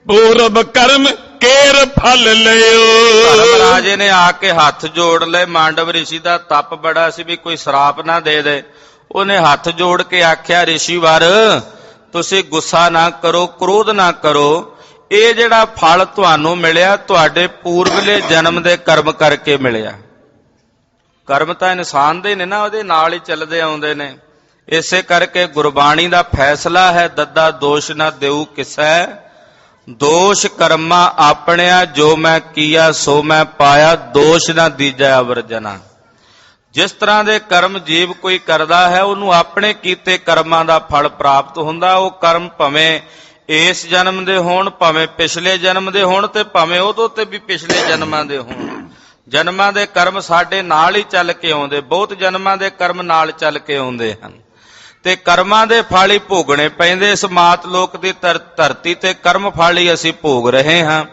[SPEAKER 2] ਪੂਰਬ ਕਰਮ ਕੇਰ ਫਲ ਲਿਓ।
[SPEAKER 1] ਧਰਮ ਰਾਜੇ ਨੇ ਆ ਕੇ ਹੱਥ ਜੋੜ ਲਏ, ਮਾਂਡਵ ਰਿਸ਼ੀ ਦਾ ਤਪ ਬੜਾ ਸੀ ਵੀ ਕੋਈ ਸ਼ਰਾਪ ਨਾ ਦੇ ਦੇ, ਉਹਨੇ ਹੱਥ ਜੋੜ ਕੇ ਆਖਿਆ ਰਿਸ਼ੀਵਰ ਤੁਸੀਂ ਗੁੱਸਾ ਨਾ ਕਰੋ, ਕ੍ਰੋਧ ਨਾ ਕਰੋ, ਇਹ ਜਿਹੜਾ ਫਲ ਤੁਹਾਨੂੰ ਮਿਲਿਆ ਤੁਹਾਡੇ ਪੂਰਬਲੇ ਜਨਮ ਦੇ ਕਰਮ ਕਰਕੇ ਮਿਲਿਆ। ਕਰਮ ਤਾਂ ਇਨਸਾਨ ਦੇ ਨੇ ਨਾ, ਉਹਦੇ ਨਾਲ ਹੀ ਚੱਲਦੇ ਆਉਂਦੇ ਨੇ, ਇਸੇ ਕਰਕੇ ਗੁਰਬਾਣੀ ਦਾ ਫੈਸਲਾ ਹੈ, ਦੱਦਾ ਦੋਸ਼ ਨਾ ਦੇਊ ਕਿਸੈ, ਦੋਸ਼ ਕਰਮਾ ਆਪਣਿਆ, ਜੋ ਮੈਂ ਕੀਆ ਸੋ ਮੈਂ ਪਾਇਆ, ਦੋਸ਼ ਨਾ ਦੀਜੈ ਅਵਰ ਜਨਾ। ਜਿਸ ਤਰ੍ਹਾਂ ਦੇ ਕਰਮ ਜੀਵ ਕੋਈ ਕਰਦਾ ਹੈ, ਉਹਨੂੰ ਆਪਣੇ ਕੀਤੇ ਕਰਮਾਂ ਦਾ ਫਲ ਪ੍ਰਾਪਤ ਹੁੰਦਾ। ਉਹ ਕਰਮ ਭਾਵੇਂ ਇਸ ਜਨਮ ਦੇ ਹੋਣ, ਭਾਵੇਂ ਪਿਛਲੇ ਜਨਮ ਦੇ ਹੋਣ, ਤੇ ਭਾਵੇਂ ਉਦੋਂ ਤੇ ਵੀ ਪਿਛਲੇ ਜਨਮਾਂ ਦੇ ਹੋਣ। ਜਨਮਾਂ ਦੇ ਕਰਮ ਸਾਡੇ ਨਾਲ ਹੀ ਚੱਲ ਕੇ ਆਉਂਦੇ, ਬਹੁਤ ਜਨਮਾਂ ਦੇ ਕਰਮ ਨਾਲ ਚੱਲ ਕੇ ਆਉਂਦੇ ਹਨ, ਤੇ ਕਰਮਾਂ ਦੇ ਫਲ ਹੀ ਭੋਗਣੇ ਪੈਂਦੇ। ਇਸ ਮਾਤ ਲੋਕ ਦੀ ਧਰਤੀ ਤੇ ਕਰਮ ਫਲ ਹੀ ਅਸੀਂ ਭੋਗ ਰਹੇ ਹਾਂ।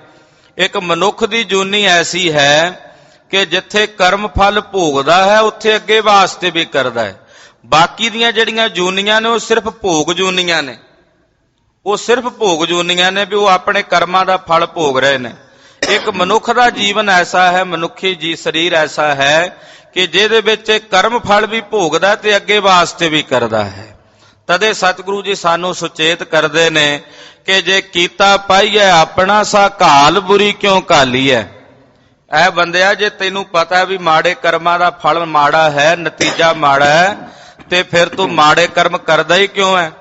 [SPEAKER 1] ਇੱਕ ਮਨੁੱਖ ਦੀ ਜੂਨੀ ਐਸੀ ਹੈ ਕਿ ਜਿੱਥੇ ਕਰਮ ਫਲ ਭੋਗਦਾ ਹੈ, ਉੱਥੇ ਅੱਗੇ ਵਾਸਤੇ ਵੀ ਕਰਦਾ ਹੈ। ਬਾਕੀ ਦੀਆਂ ਜਿਹੜੀਆਂ ਜੂਨੀਆਂ ਨੇ, ਉਹ ਸਿਰਫ ਭੋਗ ਜੂਨੀਆਂ ਨੇ, ਉਹ ਸਿਰਫ ਭੋਗ ਜੂਨੀਆਂ ਨੇ, ਵੀ ਉਹ ਆਪਣੇ ਕਰਮਾਂ ਦਾ ਫਲ ਭੋਗ ਰਹੇ ਨੇ। ਇੱਕ ਮਨੁੱਖ ਦਾ ਜੀਵਨ ਐਸਾ ਹੈ, ਮਨੁੱਖੀ ਜੀ ਸਰੀਰ ਐਸਾ ਹੈ ਕਿ ਜਿਹਦੇ ਵਿੱਚ ਕਰਮ ਫਲ ਵੀ ਭੋਗਦਾ ਤੇ ਅੱਗੇ ਵਾਸਤੇ ਵੀ ਕਰਦਾ ਹੈ। ਤਦੇ ਸਤਿਗੁਰੂ ਜੀ ਸਾਨੂੰ ਸੁਚੇਤ ਕਰਦੇ ਨੇ ਕਿ ਜੇ ਕੀਤਾ ਪਾਈਐ ਆਪਣਾ ਸਾ, ਘਾਲ ਬੁਰੀ ਕਿਉਂ ਘਾਲੀਐ। ਐ ਬੰਦਿਆ, ਜੇ ਤੈਨੂੰ ਪਤਾ ਵੀ ਮਾੜੇ ਕਰਮਾਂ ਦਾ ਫਲ ਮਾੜਾ ਹੈ, ਨਤੀਜਾ ਮਾੜਾ ਹੈ, ਤੇ ਫਿਰ ਤੂੰ ਮਾੜੇ ਕਰਮ ਕਰਦਾ ਹੀ ਕਿਉਂ ਹੈ।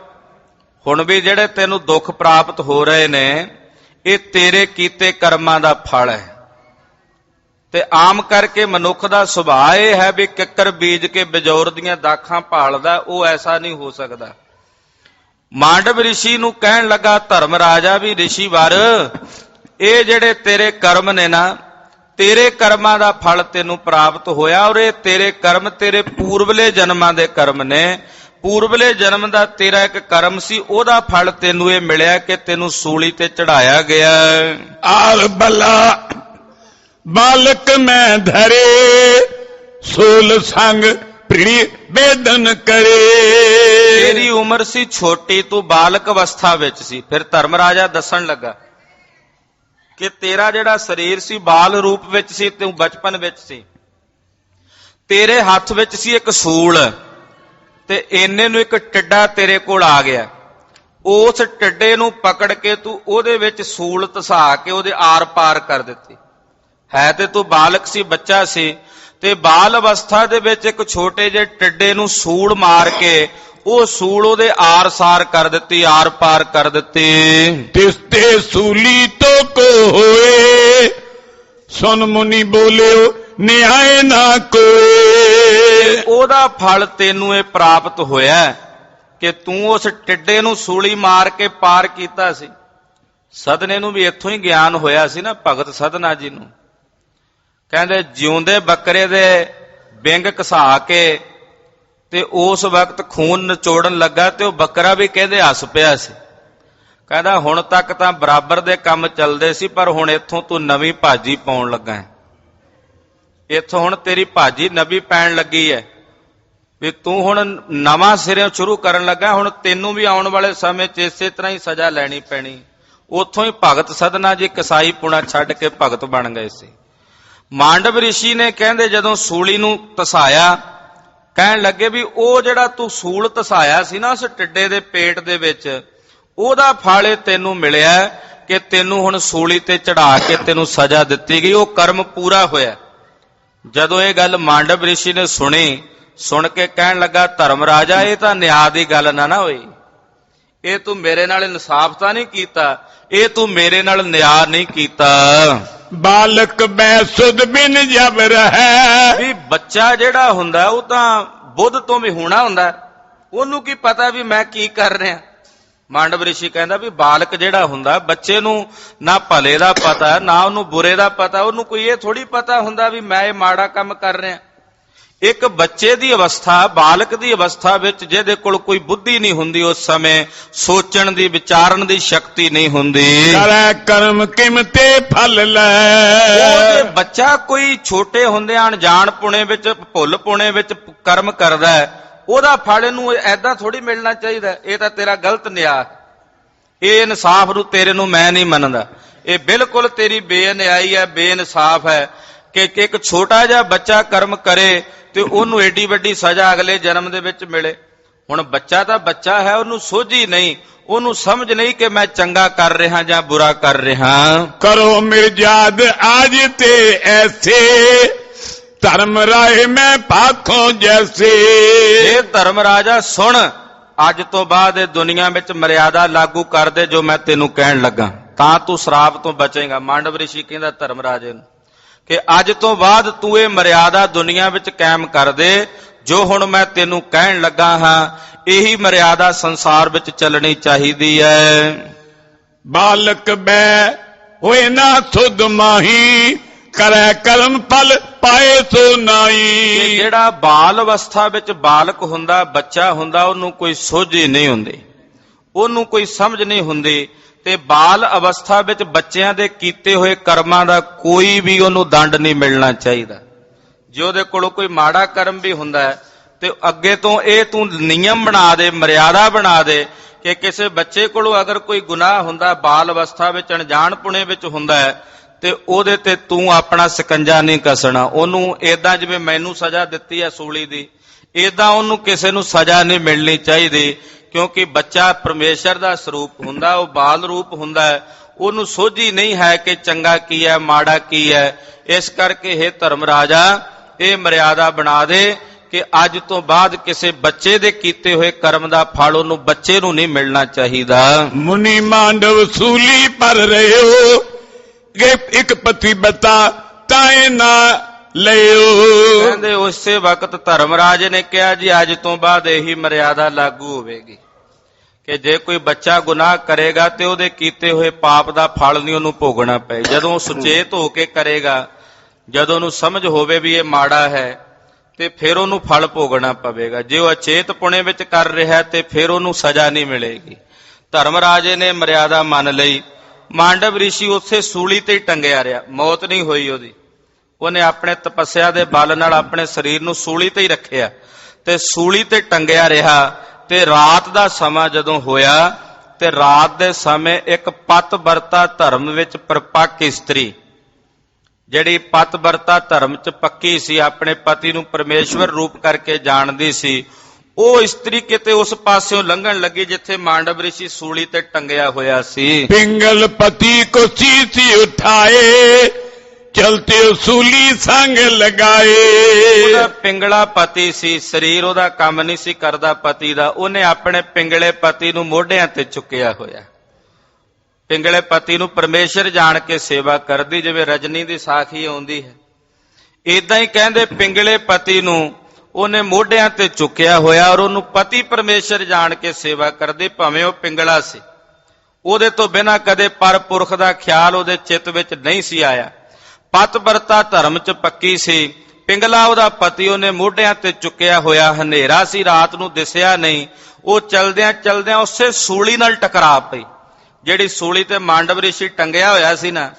[SPEAKER 1] ਹੁਣ ਵੀ ਜਿਹੜੇ ਤੈਨੂੰ ਦੁੱਖ ਪ੍ਰਾਪਤ ਹੋ ਰਹੇ ਨੇ, ਇਹ ਤੇਰੇ ਕੀਤੇ ਕਰਮਾਂ ਦਾ ਫਲ ਹੈ। ਤੇ ਆਮ ਕਰਕੇ ਮਨੁੱਖ ਦਾ ਸੁਭਾਅ ਇਹ ਹੈ ਵੀ ਕਿੱਕਰ ਬੀਜ ਕੇ ਬਿਜੌਰ ਦੀਆਂ ਦਾਖਾਂ ਭਾਲਦਾ, ਉਹ ਐਸਾ ਨਹੀਂ ਹੋ ਸਕਦਾ। ਮਾਂਡਵ ਰਿਸ਼ੀ ਨੂੰ ਕਹਿਣ ਲੱਗਾ ਧਰਮ ਰਾਜਾ ਵੀ ਰਿਸ਼ੀ ਵਰ, ਇਹ ਜਿਹੜੇ ਤੇਰੇ ਕਰਮ ਨੇ ਨਾ, ਤੇਰੇ ਕਰਮਾਂ ਦਾ ਫਲ ਤੈਨੂੰ ਪ੍ਰਾਪਤ ਹੋਇਆ, ਔਰ ਇਹ ਤੇਰੇ ਕਰਮ ਤੇਰੇ ਪੂਰਵਲੇ ਜਨਮਾਂ ਦੇ ਕਰਮ ਨੇ। ਪੂਰਵਲੇ ਜਨਮ ਦਾ ਤੇਰਾ ਇੱਕ ਕਰਮ ਸੀ, ਉਹਦਾ ਫਲ ਤੈਨੂੰ ਇਹ ਮਿਲਿਆ ਕਿ ਤੈਨੂੰ ਸੂਲੀ ਤੇ ਚੜਾਇਆ ਗਿਆ।
[SPEAKER 2] ਆਲ ਬਲਾ ਬਾਲਕ ਮੈਂ ਧਰੇ, ਸੋਲ ਸੰਗ ਪ੍ਰੀ ਬੇਦਨ ਕਰੇ।
[SPEAKER 1] ਤੇਰੀ ਉਮਰ ਸੀ ਛੋਟੀ, ਤੂੰ ਬਾਲਕ ਅਵਸਥਾ ਵਿੱਚ ਸੀ। ਫਿਰ ਧਰਮ ਰਾਜਾ ਦੱਸਣ ਲੱਗਾ ਕਿ ਤੇਰਾ ਜਿਹੜਾ ਸਰੀਰ ਸੀ ਬਾਲ ਰੂਪ ਵਿੱਚ ਸੀ, ਤੂੰ ਬਚਪਨ ਵਿੱਚ ਸੀ, ਤੇਰੇ ਹੱਥ ਵਿੱਚ ਸੀ ਇੱਕ ਸੂਲ, ਤੇ ਇੰਨੇ ਨੂੰ ਇੱਕ ਟਿੱਡਾ ਤੇਰੇ ਕੋਲ ਆ ਗਿਆ। ਉਸ ਟਿੱਡੇ ਨੂੰ ਪਕੜ ਕੇ ਤੂੰ ਉਹਦੇ ਵਿੱਚ ਸੂਲ ਧਸਾ ਕੇ ਉਹਦੇ ਆਰ ਪਾਰ ਕਰ ਦਿੱਤੀ। ਹੈ ਤੇ ਤੂੰ ਬਾਲਕ ਸੀ, ਬੱਚਾ ਸੀ, ਤੇ ਬਾਲ ਅਵਸਥਾ ਦੇ ਵਿੱਚ ਇੱਕ ਛੋਟੇ ਜਿਹੇ ਟਿੱਡੇ ਨੂੰ ਸੂਲ ਮਾਰ ਕੇ ਉਹ ਸੂਲ ਉਹਦੇ ਆਰ ਸਾਰ ਕਰ ਦਿੱਤੀ, ਆਰ ਪਾਰ ਕਰ ਦਿੱਤੀ।
[SPEAKER 2] ਤਿਸ ਤੇ ਸੂਲੀ ਤੋ ਕੋ ਹੋਏ, ਸੁਨ ਮੁਨੀ ਬੋਲਿਓ ਨਿਆਏ ਨਾ ਕੋਏ।
[SPEAKER 1] ਉਹਦਾ ਫਲ ਤੈਨੂੰ ਇਹ ਪ੍ਰਾਪਤ ਹੋਇਆ ਕਿ ਤੂੰ ਉਸ ਟਿੱਡੇ ਨੂੰ ਸੂਲੀ ਮਾਰ ਕੇ ਪਾਰ ਕੀਤਾ ਸੀ। ਸਦਨੇ ਨੂੰ ਵੀ ਇੱਥੋਂ ਹੀ ਗਿਆਨ ਹੋਇਆ ਸੀ ਨਾ, ਭਗਤ ਸਦਨਾ ਜੀ ਨੂੰ। ਕਹਿੰਦੇ ਜਿਉਂਦੇ ਬੱਕਰੇ ਦੇ ਬਿੰਗ ਘਸਾ ਕੇ ਤੇ ਉਸ ਵਕਤ ਖੂਨ ਨਿਚੋੜਨ ਲੱਗਾ, ਤੇ ਉਹ ਬੱਕਰਾ ਵੀ ਕਹਿੰਦੇ ਹੱਸ ਪਿਆ ਸੀ। ਕਹਿੰਦਾ ਹੁਣ ਤੱਕ ਤਾਂ ਬਰਾਬਰ ਦੇ ਕੰਮ ਚੱਲਦੇ ਸੀ, ਪਰ ਹੁਣ ਇੱਥੋਂ ਤੂੰ ਨਵੀਂ ਭਾਜੀ ਪਾਉਣ ਲੱਗਾ ਹੈ, ਇੱਥੋਂ ਹੁਣ ਤੇਰੀ ਭਾਜੀ ਨਵੀਂ ਪੈਣ ਲੱਗੀ ਹੈ, ਵੀ ਤੂੰ ਹੁਣ ਨਵਾਂ ਸਿਰਿਓਂ ਸ਼ੁਰੂ ਕਰਨ ਲੱਗਾ। ਹੁਣ ਤੈਨੂੰ ਵੀ ਆਉਣ ਵਾਲੇ ਸਮੇਂ 'ਚ ਇਸੇ ਤਰ੍ਹਾਂ ਹੀ ਸਜ਼ਾ ਲੈਣੀ ਪੈਣੀ। ਉੱਥੋਂ ਹੀ ਭਗਤ ਸਦਨਾ ਜੀ ਕਸਾਈ ਪੁਣਾ ਛੱਡ ਕੇ ਭਗਤ ਬਣ ਗਏ ਸੀ। ਮਾਂਡਵ ਰਿਸ਼ੀ ਨੇ ਕਹਿੰਦੇ ਜਦੋਂ ਸੂਲੀ ਨੂੰ ਧਸਾਇਆ, ਕਹਿਣ ਲੱਗੇ ਵੀ ਉਹ ਜਿਹੜਾ ਤੂੰ ਸੂਲ ਧਸਾਇਆ ਸੀ ਨਾ ਉਸ ਟਿੱਡੇ ਦੇ ਪੇਟ ਦੇ ਵਿੱਚ, ਉਹਦਾ ਫਲ ਤੈਨੂੰ ਮਿਲਿਆ ਕਿ ਤੈਨੂੰ ਹੁਣ ਸੂਲੀ ਤੇ ਚੜਾ ਕੇ ਤੈਨੂੰ ਸਜ਼ਾ ਦਿੱਤੀ ਗਈ। ਉਹ ਕਰਮ ਪੂਰਾ ਹੋਇਆ। ਜਦੋਂ ਇਹ ਗੱਲ ਮਾਂਡਵ ਰਿਸ਼ੀ ਨੇ ਸੁਣੀ, ਸੁਣ ਕੇ ਕਹਿਣ ਲੱਗਾ ਧਰਮ ਰਾਜਾ, ਇਹ ਤਾਂ ਨਿਆਂ ਦੀ ਗੱਲ ਨਾ ਹੋਈ, ਇਹ ਤੂੰ ਮੇਰੇ ਨਾਲ ਇਨਸਾਫ ਤਾਂ ਨਹੀਂ ਕੀਤਾ, ਇਹ ਤੂੰ ਮੇਰੇ ਨਾਲ ਨਿਆਂ ਨਹੀਂ ਕੀਤਾ।
[SPEAKER 2] ਬਾਲਕ ਬੈਸੁਦ ਬਿਨ ਜਬਰ ਹੈ,
[SPEAKER 1] ਵੀ ਬੱਚਾ ਜਿਹੜਾ ਹੁੰਦਾ ਉਹ ਤਾਂ ਬੁੱਧ ਤੋਂ ਵੀ ਹੋਣਾ ਹੁੰਦਾ, ਉਹਨੂੰ ਕੀ ਪਤਾ ਵੀ ਮੈਂ ਕੀ ਕਰ ਰਿਹਾ। ਮਾਂਡਵ ਰਿਸ਼ੀ ਕਹਿੰਦਾ ਵੀ ਬਾਲਕ ਜਿਹੜਾ ਹੁੰਦਾ, ਬੱਚੇ ਨੂੰ ਨਾ ਭਲੇ ਦਾ ਪਤਾ ਨਾ ਉਹਨੂੰ ਬੁਰੇ ਦਾ ਪਤਾ, ਉਹਨੂੰ ਕੋਈ ਇਹ ਥੋੜੀ ਪਤਾ ਹੁੰਦਾ ਵੀ ਮੈਂ ਇਹ ਮਾੜਾ ਕੰਮ ਕਰ ਰਿਹਾ। ਇੱਕ ਬੱਚੇ ਦੀ ਅਵਸਥਾ, ਬਾਲਕ ਦੀ ਅਵਸਥਾ ਵਿੱਚ ਜਿਹਦੇ ਕੋਲ ਕੋਈ ਬੁੱਧੀ ਨਹੀਂ ਹੁੰਦੀ, ਉਸ ਸਮੇਂ ਸੋਚਣ ਦੀ, ਵਿਚਾਰਨ ਦੀ ਸ਼ਕਤੀ ਨਹੀਂ ਹੁੰਦੀ।
[SPEAKER 2] ਕਰੈ ਕਰਮ ਕਿਮਤੇ ਫਲ ਲੈ।
[SPEAKER 1] ਉਹ ਜੇ ਬੱਚਾ ਕੋਈ ਛੋਟੇ ਹੁੰਦਿਆਂ ਅਣਜਾਣ ਪੁਣੇ ਵਿੱਚ, ਭੁੱਲ ਪੁਣੇ ਵਿੱਚ ਕਰਮ ਕਰਦਾ ਹੈ, ਉਹਦਾ ਫਲ ਇਹਨੂੰ ਐਦਾਂ ਥੋੜੀ ਮਿਲਣਾ ਚਾਹੀਦਾ। ਇਹ ਤਾਂ ਤੇਰਾ ਗਲਤ ਨਿਆਂ, ਇਹ ਇਨਸਾਫ ਨੂੰ ਤੇਰੇ ਨੂੰ ਮੈਂ ਨਹੀਂ ਮੰਨਦਾ। ਇਹ ਬਿਲਕੁਲ ਤੇਰੀ ਬੇਨਿਆਈ ਹੈ, ਬੇਇਨਸਾਫ ਹੈ ਕਿ ਇੱਕ ਛੋਟਾ ਜਿਹਾ ਬੱਚਾ ਕਰਮ ਕਰੇ ਤੇ ਉਹਨੂੰ ਏਡੀ ਵੱਡੀ ਸਜ਼ਾ ਅਗਲੇ ਜਨਮ ਦੇ ਵਿੱਚ ਮਿਲੇ। ਹੁਣ ਬੱਚਾ ਤਾਂ ਬੱਚਾ ਹੈ, ਉਹਨੂੰ ਸੋਝੀ ਨਹੀਂ, ਉਹਨੂੰ ਸਮਝ ਨਹੀਂ ਕਿ ਮੈਂ ਚੰਗਾ ਕਰ ਰਿਹਾ ਜਾਂ ਬੁਰਾ ਕਰ ਰਿਹਾ।
[SPEAKER 2] ਕਰੋ ਮਿਰਜਾਦ ਆਜ ਤੇ ਐਸੇ, ਧਰਮ ਰਾਏ ਮੈਂ ਭਾਖੋਂ ਜੈਸੇ।
[SPEAKER 1] ਇਹ ਧਰਮ ਰਾਜਾ ਸੁਣ, ਅੱਜ ਤੋਂ ਬਾਅਦ ਇਹ ਦੁਨੀਆ ਵਿੱਚ ਮਰਿਆਦਾ ਲਾਗੂ ਕਰ ਦੇ ਜੋ ਮੈਂ ਤੈਨੂੰ ਕਹਿਣ ਲੱਗਾ, ਤਾਂ ਤੂੰ ਸ਼ਰਾਪ ਤੋਂ ਬਚੇਗਾ। ਮਾਂਡਵ ਰਿਸ਼ੀ ਕਹਿੰਦਾ ਧਰਮ ਰਾਜੇ ਨੂੰ ਕਿ ਅੱਜ ਤੋਂ ਬਾਅਦ ਤੂੰ ਇਹ ਮਰਿਆਦਾ ਦੁਨੀਆ ਵਿੱਚ ਕਾਇਮ ਕਰ ਦੇ, ਜੋ ਹੁਣ ਮੈਂ ਤੈਨੂੰ ਕਹਿਣ ਲੱਗਾ ਹਾਂ ਇਹੀ ਮਰਿਆਦਾ ਸੰਸਾਰ ਵਿੱਚ ਚੱਲਣੀ ਚਾਹੀਦੀ ਹੈ।
[SPEAKER 2] ਬਾਲਕ ਬੈ ਹੋਏ ਨਾ ਸੁਧ ਮਾਹੀ, ਕਰੈ ਕਰਮ ਫਲ ਪਾਏ ਸੋ ਨਾਈ।
[SPEAKER 1] ਕਿ ਜਿਹੜਾ ਬਾਲ ਅਵਸਥਾ ਵਿੱਚ ਬਾਲਕ ਹੁੰਦਾ, ਬੱਚਾ ਹੁੰਦਾ, ਉਹਨੂੰ ਕੋਈ ਸੋਝ ਹੀ ਨਹੀਂ ਹੁੰਦੀ, ਉਹਨੂੰ ਕੋਈ ਸਮਝ ਨਹੀਂ ਹੁੰਦੀ, ਤੇ ਬਾਲ ਅਵਸਥਾ ਵਿੱਚ ਬੱਚਿਆਂ ਦੇ ਕੀਤੇ ਹੋਏ ਕਰਮਾਂ ਦਾ ਕੋਈ ਵੀ ਉਹਨੂੰ ਦੰਡ ਨਹੀਂ ਮਿਲਣਾ ਚਾਹੀਦਾ। ਜੇ ਉਹਦੇ ਕੋਲੋਂ ਕੋਈ ਮਾੜਾ ਕਰਮ ਵੀ ਹੁੰਦਾ ਹੈ ਤੇ ਅੱਗੇ ਤੋਂ ਇਹ ਤੂੰ ਨਿਯਮ ਬਣਾ ਦੇ, ਮਰਿਆਦਾ ਬਣਾ ਦੇ ਕਿ ਕਿਸੇ ਬੱਚੇ ਕੋਲੋਂ ਅਗਰ ਕੋਈ ਗੁਨਾਹ ਹੁੰਦਾ, ਬਾਲ ਅਵਸਥਾ ਵਿੱਚ ਅਣਜਾਣਪੁਣੇ ਵਿੱਚ ਹੁੰਦਾ ਹੈ, ਤੇ ਉਹਦੇ ਤੇ ਤੂੰ ਆਪਣਾ ਸਕੰਜਾ ਨਹੀਂ ਕੱਸਣਾ। ਉਹਨੂੰ ਏਦਾਂ ਜਿਵੇਂ ਮੈਨੂੰ ਸਜ਼ਾ ਦਿੱਤੀ ਹੈ ਸੂਲੀ ਦੀ, ਏਦਾਂ ਉਹਨੂੰ ਕਿਸੇ ਨੂੰ ਸਜ਼ਾ ਨਹੀਂ ਮਿਲਣੀ ਚਾਹੀਦੀ, ਕਿਉਂਕਿ ਬੱਚਾ ਪਰਮੇਸ਼ਰ ਦਾ ਸਰੂਪ ਹੁੰਦਾ, ਉਹ ਬਾਲ ਰੂਪ ਹੁੰਦਾ ਹੈ, ਉਹਨੂੰ ਸੋਝੀ ਨਹੀਂ ਹੈ ਕਿ ਚੰਗਾ ਕੀ ਹੈ ਮਾੜਾ ਕੀ ਹੈ। ਇਸ ਕਰਕੇ ਇਹ ਧਰਮ ਰਾਜਾ ਇਹ ਮਰਿਆਦਾ ਬਣਾ ਦੇ ਕਿ ਅੱਜ ਤੋਂ ਬਾਅਦ ਕਿਸੇ ਬੱਚੇ ਦੇ ਕੀਤੇ ਹੋਏ ਕਰਮ ਦਾ ਫਲ ਉਹਨੂੰ ਬੱਚੇ ਨੂੰ ਨਹੀਂ ਮਿਲਣਾ ਚਾਹੀਦਾ।
[SPEAKER 2] ਮੁਨੀ ਮਾਂਡਵ ਸੂਲੀ ਪਰ ਰਹਿਓ, ਇੱਕ ਪਤੀ ਬਤਾ ਤਾਏ ਨਾ ਲਿਓ।
[SPEAKER 1] ਕਹਿੰਦੇ ਉਸੇ ਵਕਤ ਧਰਮਰਾਜ ਨੇ ਕਿਹਾ ਜੀ ਅੱਜ ਤੋਂ ਬਾਅਦ ਇਹੀ ਮਰਿਆਦਾ ਲਾਗੂ ਹੋਵੇਗੀ ਕਿ ਜੇ ਕੋਈ ਬੱਚਾ ਗੁਨਾਹ ਕਰੇਗਾ ਤੇ ਉਹਦੇ ਕੀਤੇ ਹੋਏ ਪਾਪ ਦਾ ਫਲ ਨਹੀਂ ਉਹਨੂੰ ਭੋਗਣਾ ਪਏ। ਜਦੋਂ ਉਹ ਸੁਚੇਤ ਹੋ ਕੇ ਕਰੇਗਾ, ਜਦੋਂ ਉਹਨੂੰ ਸਮਝ ਹੋਵੇ ਵੀ ਇਹ ਮਾੜਾ ਹੈ, ਤੇ ਫਿਰ ਉਹਨੂੰ ਫਲ ਭੋਗਣਾ ਪਵੇਗਾ। ਜੇ ਉਹ ਅਚੇਤ ਪੁਣੇ ਵਿੱਚ ਕਰ ਰਿਹਾ ਤੇ ਫਿਰ ਉਹਨੂੰ ਸਜ਼ਾ ਨਹੀਂ ਮਿਲੇਗੀ। ਧਰਮਰਾਜੇ ਨੇ ਮਰਿਆਦਾ ਮੰਨ ਲਈ। ਮਾਂਡਵ ਰਿਸ਼ੀ ਉੱਥੇ ਸੂਲੀ ਤੇ ਹੀ ਟੰਗਿਆ ਰਿਹਾ, ਮੌਤ ਨਹੀਂ ਹੋਈ ਉਹਦੀ। ਉਹਨੇ ਆਪਣੇ ਤਪੱਸਿਆ ਦੇ ਬਲ ਨਾਲ ਆਪਣੇ ਸਰੀਰ ਨੂੰ ਸੂਲੀ ਤੇ ਹੀ ਰੱਖਿਆ ਤੇ ਸੂਲੀ ਤੇ ਟੰਗਿਆ ਰਿਹਾ। ਤੇ ਰਾਤ ਦਾ ਸਮਾਂ ਜਦੋਂ ਹੋਇਆ ਤੇ ਰਾਤ ਦੇ ਸਮੇਂ ਇੱਕ ਪਤਵਰਤਾ ਧਰਮ ਵਿੱਚ ਪਰਪੱਕ ਇਸਤਰੀ, ਜਿਹੜੀ ਪਤਵਰਤਾ ਧਰਮ ਚ ਪੱਕੀ ਸੀ, ਆਪਣੇ ਪਤੀ ਨੂੰ ਪਰਮੇਸ਼ਵਰ ਰੂਪ ਕਰਕੇ ਜਾਣਦੀ ਸੀ, ਉਹ ਇਸਤਰੀ ਕਿਤੇ ਉਸ ਪਾਸਿਓਂ ਲੰਘਣ ਲੱਗੀ ਜਿੱਥੇ ਮਾਂਡਵ ਰਿਸ਼ੀ ਸੂਲੀ ਤੇ ਟੰਗਿਆ ਹੋਇਆ ਸੀ।
[SPEAKER 2] ਪਿੰਗਲ ਪਤੀ ਕੋ ਸੀਸੀ ਉਠਾਏ, ਚਲਤੇ ਸੂਲੀ ਸੰਗ ਲਗਾਏ।
[SPEAKER 1] ਉਹਦਾ ਪਿੰਗਲਾ ਪਤੀ ਸੀ, ਸਰੀਰ ਉਹਦਾ ਕੰਮ ਨਹੀਂ ਸੀ ਕਰਦਾ ਪਤੀ ਦਾ, ਉਹਨੇ ਆਪਣੇ ਪਿੰਗਲੇ ਪਤੀ ਨੂੰ ਮੋਢਿਆਂ ਤੇ ਚੁੱਕਿਆ ਹੋਇਆ। ਪਿੰਗਲੇ ਪਤੀ ਨੂੰ ਪਰਮੇਸ਼ਰ ਜਾਣ ਕੇ ਸੇਵਾ ਕਰਦੀ, ਜਿਵੇਂ ਰਜਨੀ ਦੀ ਸਾਖੀ ਆਉਂਦੀ ਹੈ, ਏਦਾਂ ਹੀ ਕਹਿੰਦੇ ਪਿੰਗਲੇ ਪਤੀ ਨੂੰ ਉਹਨੇ ਮੋਢਿਆਂ ਤੇ ਚੁੱਕਿਆ ਹੋਇਆ ਔਰ ਉਹਨੂੰ ਪਤੀ ਪਰਮੇਸ਼ਰ ਜਾਣ ਕੇ ਸੇਵਾ ਕਰਦੇ, ਭਾਵੇਂ ਉਹ ਪਿੰਗਲਾ ਸੀ। ਉਹਦੇ ਤੋਂ ਬਿਨਾਂ ਕਦੇ ਪਰਪੁਰਖ ਦਾ ਖਿਆਲ ਉਹਦੇ ਚਿੱਤ ਵਿੱਚ ਨਹੀਂ ਸੀ ਆਇਆ। ਪਤਵਰਤਾ ਧਰਮ ਚ ਪੱਕੀ ਸੀ, ਪਿੰਗਲਾ ਉਹਦਾ ਪਤੀ ਉਹਨੇ ਮੋਢਿਆਂ ਤੇ ਚੁੱਕਿਆ ਹੋਇਆ। ਹਨੇਰਾ ਸੀ, ਰਾਤ ਨੂੰ ਦਿਸਿਆ ਨਹੀਂ। ਉਹ ਚਲਦਿਆਂ ਚਲਦਿਆਂ ਉਸੇ ਸੂਲੀ ਨਾਲ ਟਕਰਾ ਪਈ, ਜਿਹੜੀ ਸੂਲੀ ਤੇ ਮਾਂਡਵ ਰਿਸ਼ੀ ਟੰਗਿਆ ਹੋਇਆ ਸੀ ਨਾ,